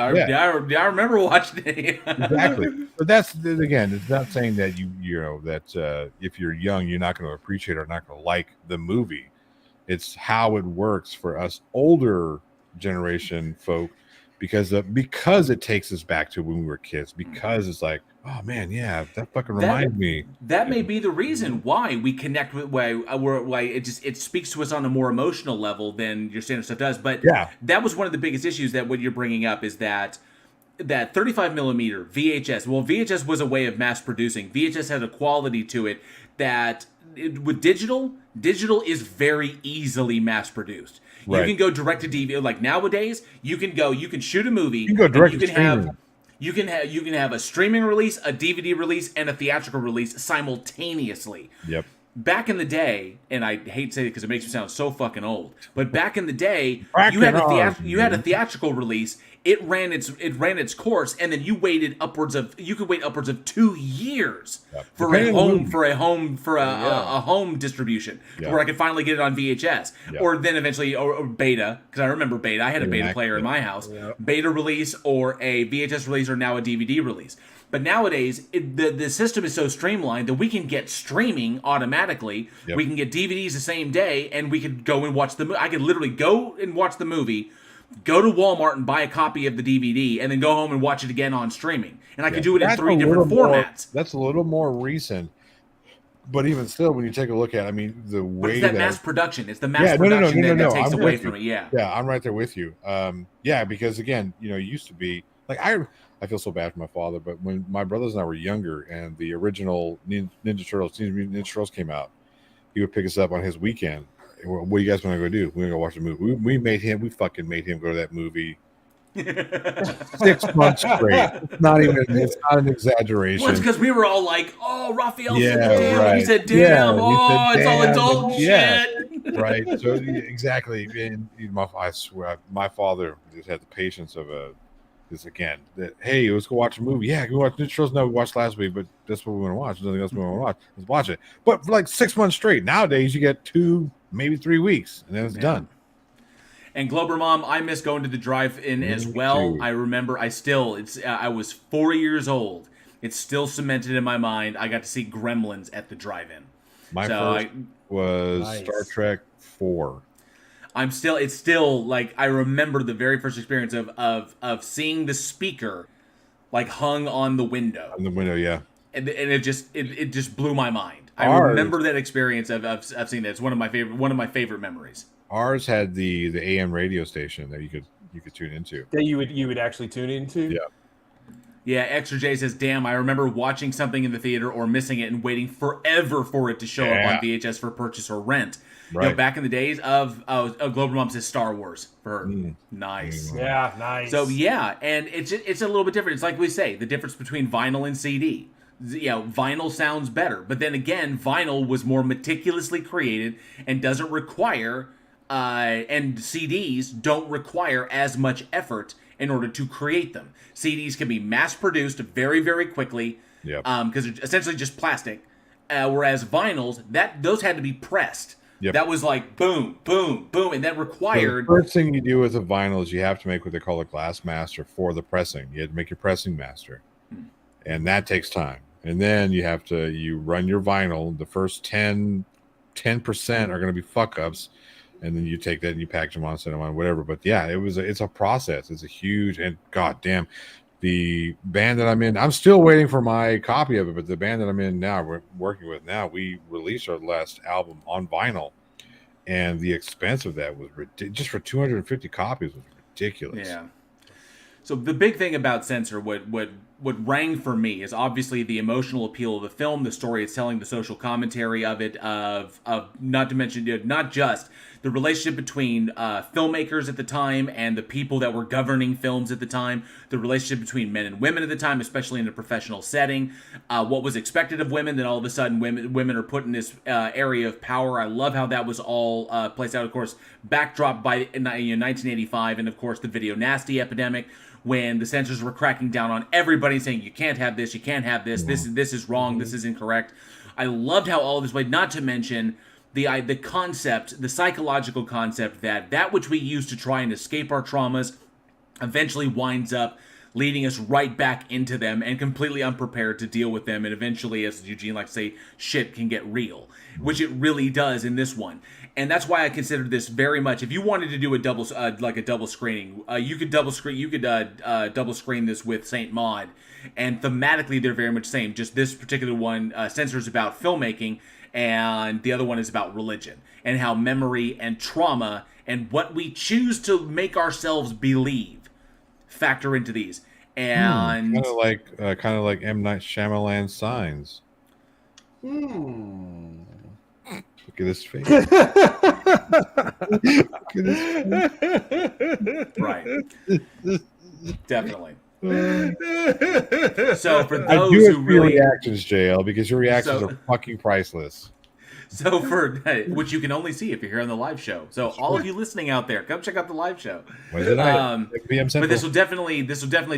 I remember watching it. Exactly. But that's, again, it's not saying that that if you're young, you're not going to appreciate or not going to like the movie. It's how it works for us older generation folk. Because it takes us back to when we were kids. Because it's like, oh man, yeah, that fucking reminds me. That may be the reason why we connect with why it speaks to us on a more emotional level than your standard stuff does. But that was one of the biggest issues that what you're bringing up is that 35 millimeter VHS. Well, VHS was a way of mass producing. VHS had a quality to it that with digital is very easily mass produced. You can go direct to DVD. Like nowadays, you can shoot a movie. You can go direct to streaming. You can have a streaming release, a DVD release, and a theatrical release simultaneously. Yep. Back in the day, and I hate to say it because it makes me sound so fucking old, but back in the day, you had a theatrical release. It ran its course, and then you could wait upwards of 2 years for a home distribution where I could finally get it on VHS, or then eventually or beta, because I remember beta. I had a beta player in my house. Beta release or a VHS release or now a DVD release. But nowadays, the system is so streamlined that we can get streaming automatically. Yep. We can get DVDs the same day, and we could go and watch the movie. I could literally go and watch the movie, go to Walmart and buy a copy of the DVD, and then go home and watch it again on streaming. And I could do it in 3 different formats. That's a little more recent. But even still, when you take a look at, the way it's that mass production. It's the mass production that takes away from it. Yeah, I'm right there with you. Because again, it used to be like I feel so bad for my father, but when my brothers and I were younger and the original Ninja Turtles, Teenage Mutant Ninja Turtles came out, he would pick us up on his weekend. What do you guys want to go do? We're going to go watch the movie. We fucking made him go to that movie 6 months straight. It's not an exaggeration. Well, it's because we were all like, oh, Raphael said damn. Right. He said damn. It's all adult shit. Right. So exactly. And I swear, my father just had the patience of hey, let's go watch a movie. Yeah, go watch Ninja Turtles. No, we watched last week, but that's what we want to watch. There's nothing else we want to watch. Let's watch it. But for like 6 months straight. Nowadays, you get 2, maybe 3 weeks, and then it's done. And Glober Mom, I miss going to the drive-in as well. Too. I remember, I was 4 years old. It's still cemented in my mind. I got to see Gremlins at the drive-in. My first was Star Trek 4. It's still like I remember the very first experience of seeing the speaker like hung on the window. On the window, yeah. And it just blew my mind. I remember that experience of seeing that. It's one of my favorite memories. Ours had the AM radio station that you could tune into. That you would actually tune into? Yeah. Yeah, Extra J says, damn, I remember watching something in the theater or missing it and waiting forever for it to show up on VHS for purchase or rent. Right. Back in the days of Glober Mom says Star Wars for her. Nice. Yeah, nice. So, yeah, and it's a little bit different. It's like we say, the difference between vinyl and CD. Vinyl sounds better. But then again, vinyl was more meticulously created and doesn't require, and CDs don't require as much effort in order to create them. CDs can be mass-produced very, very quickly because they're essentially just plastic, whereas vinyls, those had to be pressed. Yep. That was like boom, boom, boom, and that required. So the first thing you do with a vinyl is you have to make what they call a glass master for the pressing. You have to make your pressing master, and that takes time. And then you run your vinyl. The first 10% are going to be fuck ups, and then you take that and you package them on, send them on, whatever. But yeah, it's a process. It's a huge, and goddamn, the band that I'm in, I'm still waiting for my copy of it. But the band that I'm in now, we're working with now, we released our last album on vinyl, and the expense of that was just for 250 copies was ridiculous. Yeah. So the big thing about Censor, what rang for me is obviously the emotional appeal of the film, the story it's telling, the social commentary of it, of not to mention not just the relationship between filmmakers at the time and the people that were governing films at the time, the relationship between men and women at the time, especially in a professional setting, what was expected of women, then all of a sudden women are put in this area of power. I love how that was all placed out, of course, backdrop by 1985, and of course the video nasty epidemic, when the censors were cracking down on everybody, saying you can't have this, you can't have this, this is wrong, this is incorrect. I loved how all of this played, not to mention the concept, the psychological concept that which we use to try and escape our traumas eventually winds up leading us right back into them and completely unprepared to deal with them. And eventually, as Eugene likes to say, shit can get real, which it really does in this one. And that's why I considered this very much. If you wanted to do a double screening, you could double screen this with Saint Maud, and thematically they're very much the same. Just this particular one, Censor, is about filmmaking, and the other one is about religion and how memory and trauma and what we choose to make ourselves believe factor into these. And kind of like M. Night Shyamalan's Signs. Look at his face. Look at his face. Right. Definitely. So for those I do who really reactions, JL, because your reactions are fucking priceless. So which you can only see if you're here on the live show. So all of you listening out there, come check out the live show. Wednesday night, but this will definitely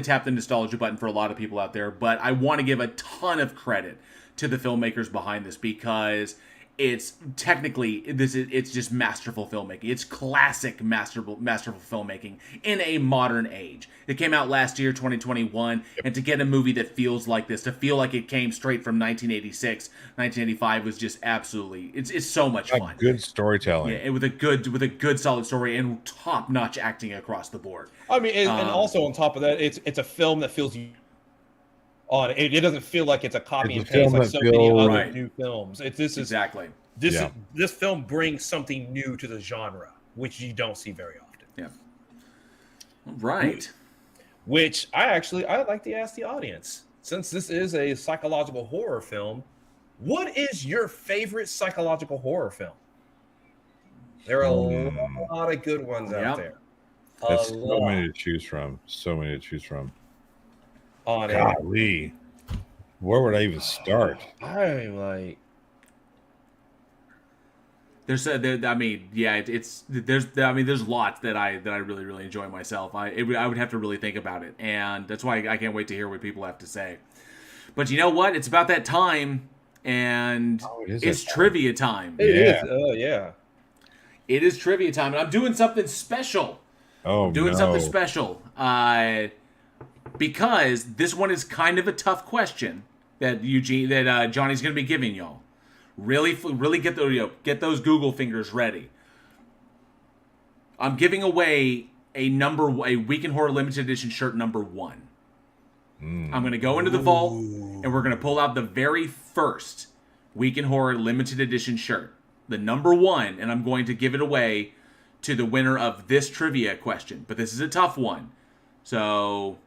tap the nostalgia button for a lot of people out there. But I want to give a ton of credit to the filmmakers behind this, because it's technically it's just masterful filmmaking. It's classic masterful filmmaking in a modern age. It came out last year, 2021, and to get a movie that feels like this, to feel like it came straight from 1986, 1985 was just absolutely it's so much fun. Good storytelling. Yeah, with a good solid story and top-notch acting across the board. I mean, and also on top of that, it's a film that feels on it. It doesn't feel like it's a copy and paste like so many other new films. This film brings something new to the genre, which you don't see very often. Yeah. Right. Which I'd like to ask the audience, since this is a psychological horror film, what is your favorite psychological horror film? There are a lot of good ones out there. There's so many to choose from. Golly. Where would I even start? I'm like, there's lots that I really, really enjoy myself. I would have to really think about it, and that's why I can't wait to hear what people have to say. But you know what? It's about that time, and it's trivia time. It is. Oh yeah. It is trivia time, and I'm doing something special. Something special. Because this one is kind of a tough question that Johnny's going to be giving y'all. Really get those Google fingers ready. I'm giving away a Week in Horror limited edition shirt number 1. I'm going to go into the vault and we're going to pull out the very first Week in Horror limited edition shirt, the number 1, and I'm going to give it away to the winner of this trivia question. But this is a tough one, so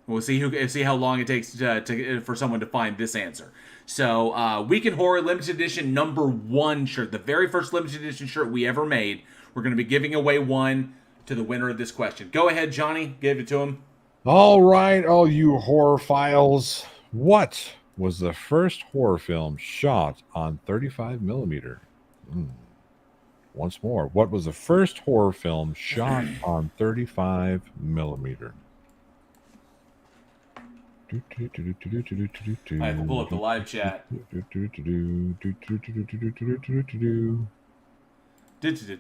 we'll see how long it takes for someone to find this answer. So, Week in Horror limited edition number 1 shirt, the very first limited edition shirt we ever made. We're going to be giving away one to the winner of this question. Go ahead, Johnny. Give it to him. All right, all you horror files. What was the first horror film shot on 35 millimeter? Once more, what was the first horror film shot on 35 millimeter? All right, we'll pull up the live chat. Let's see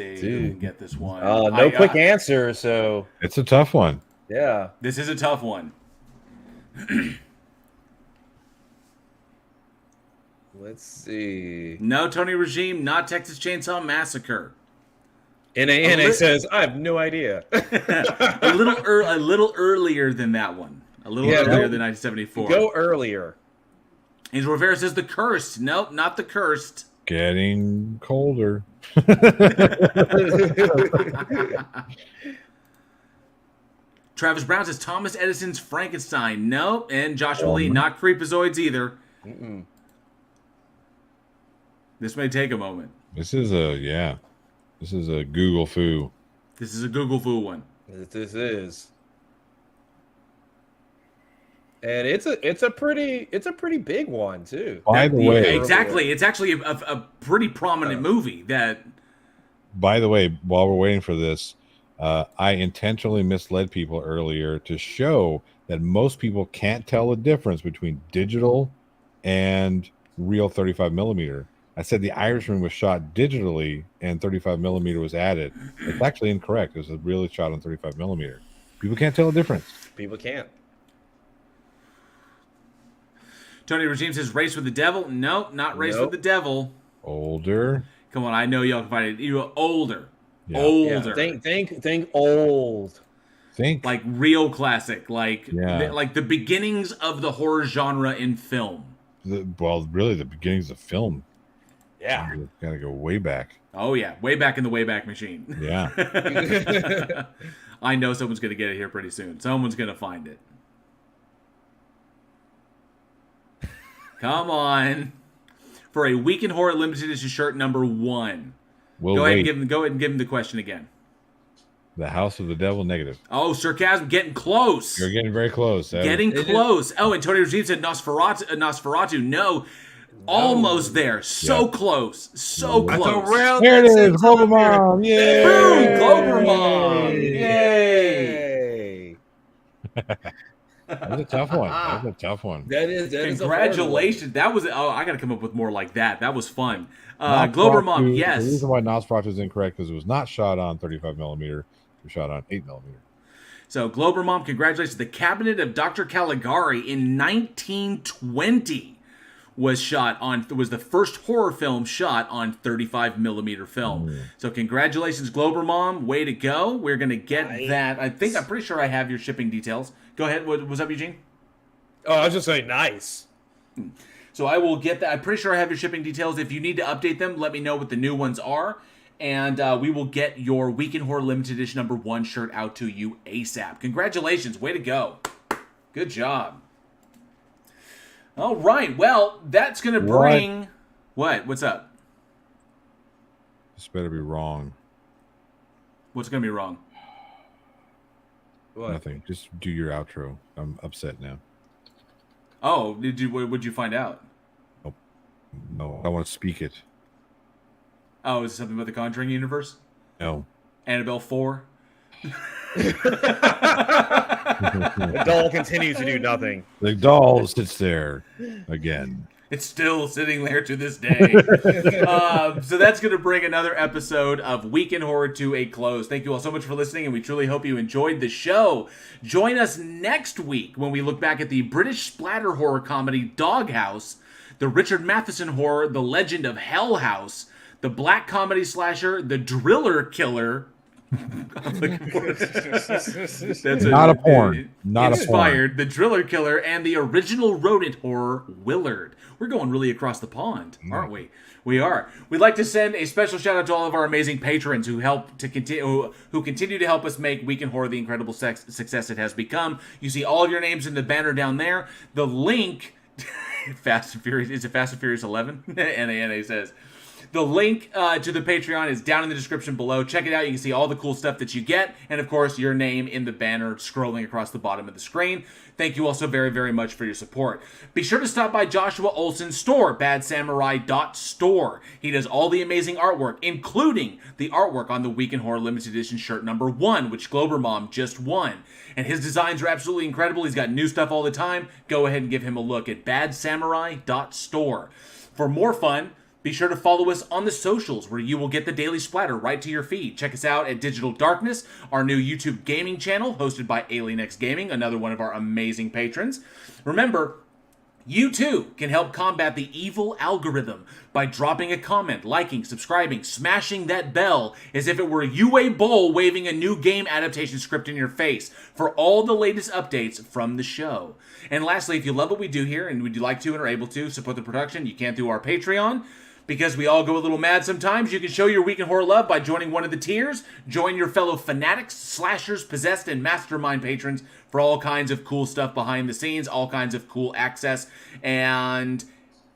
if we can get this one. No quick answer, so it's a tough one. Yeah, this is a tough one. Let's see. No Tony Regime, not Texas Chainsaw Massacre. NA says, I have no idea. a little earlier than that one. A little earlier than 1974. Go earlier. Angel Rivera says The Cursed. Nope, not The Cursed. Getting colder. Travis Brown says Thomas Edison's Frankenstein. Nope. And Joshua Lee, not Creepazoids either. This may take a moment. This is a Google foo. This is a Google foo one. This is. And it's a pretty big one too. By the way, exactly, it's actually a pretty prominent movie. That. By the way, while we're waiting for this, I intentionally misled people earlier to show that most people can't tell the difference between digital and real 35 millimeter. I said The Irishman was shot digitally and 35 millimeter was added. It's actually incorrect. It was really shot on 35 millimeter. People can't tell the difference. People can't. Tony Regime says Race with the Devil. Nope, not Race with the Devil. Older. Come on, I know y'all can find it. You older. Yeah. Older. Yeah, think old. Think like real classic, like the beginnings of the horror genre in film. Really the beginnings of film. Yeah. Gotta go way back. Oh yeah, way back in the Wayback Machine. Yeah. I know someone's gonna get it here pretty soon. Someone's gonna find it. Come on. For a Week in Horror limited edition shirt number 1. Go ahead and give him the question again. The House of the Devil negative. Oh, sarcasm, getting close. You're getting very close. Getting close. Oh, and Tony Regime said Nosferatu. No. Almost there. So close. So close. There it is. Glober Mom. Yay. Boom. Glober Mom. Yay. That's a tough one. That's a tough one. That is Congratulations. That was I gotta come up with more like that. That was fun. Glober Mom, yes. The reason why Nosferatu is incorrect because it was not shot on 35 millimeter. It was shot on 8 millimeter. So Glober Mom, congratulations. The Cabinet of Dr. Caligari in 1920 was the first horror film shot on 35 millimeter film. So congratulations, Glober Mom. Way to go. We're gonna get that. I'm pretty sure I have your shipping details. Go ahead. What was up, Eugene? Oh, I was just saying nice. So I will get that. I'm pretty sure I have your shipping details. If you need to update them, let me know what the new ones are. And we will get your Week in Horror Limited Edition number 1 shirt out to you ASAP. Congratulations. Way to go. Good job. All right. Well, that's going to bring... What? What's up? This better be wrong. What's going to be wrong? What? Nothing. Just do your outro. I'm upset now. Oh, what'd you find out? Oh, no, I want to speak it. Oh, is it something about the Conjuring universe? No. Annabelle 4? The doll continues to do nothing. The doll sits there again. It's still sitting there to this day. So that's going to bring another episode of Week in Horror to a close. Thank you all so much for listening, and we truly hope you enjoyed the show. Join us next week when we look back at the British splatter horror comedy Doghouse, the Richard Matheson horror The Legend of Hell House, the black comedy slasher The Driller Killer. That's not a porn. Not inspired. A porn. The Driller Killer and the original rodent horror Willard. We're going really across the pond, aren't we? We are. We'd like to send a special shout out to all of our amazing patrons who help to continue to help us make Week in Horror the incredible success it has become. You see all of your names in the banner down there. The link, Fast and Furious, is it Fast and Furious 11? NANA says. The link to the Patreon is down in the description below. Check it out. You can see all the cool stuff that you get. And, of course, your name in the banner scrolling across the bottom of the screen. Thank you all so very, very much for your support. Be sure to stop by Joshua Olsen's store, badsamurai.store. He does all the amazing artwork, including the artwork on the Week in Horror Limited Edition shirt number 1, which Glober Mom just won. And his designs are absolutely incredible. He's got new stuff all the time. Go ahead and give him a look at badsamurai.store. For more fun, be sure to follow us on the socials where you will get the daily splatter right to your feed. Check us out at Digital Darkness, our new YouTube gaming channel hosted by AlienX Gaming, another one of our amazing patrons. Remember, you too can help combat the evil algorithm by dropping a comment, liking, subscribing, smashing that bell as if it were UA Bowl waving a new game adaptation script in your face for all the latest updates from the show. And lastly, if you love what we do here and would you like to and are able to support the production, you can through our Patreon. Because we all go a little mad sometimes, you can show your Week in Horror love by joining one of the tiers. Join your fellow fanatics, slashers, possessed, and mastermind patrons for all kinds of cool stuff behind the scenes, all kinds of cool access. And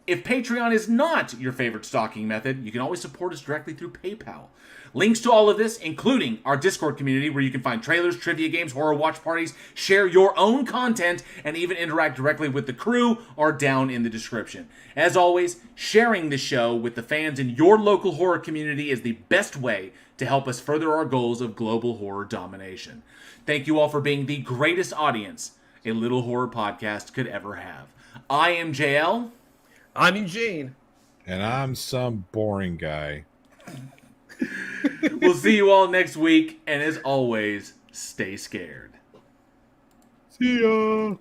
if Patreon is not your favorite stalking method, you can always support us directly through PayPal. Links to all of this, including our Discord community where you can find trailers, trivia games, horror watch parties, share your own content, and even interact directly with the crew, are down in the description. As always, sharing the show with the fans in your local horror community is the best way to help us further our goals of global horror domination. Thank you all for being the greatest audience a little horror podcast could ever have. I am JL. I'm Eugene. And I'm some boring guy. We'll see you all next week, and as always, stay scared. See ya!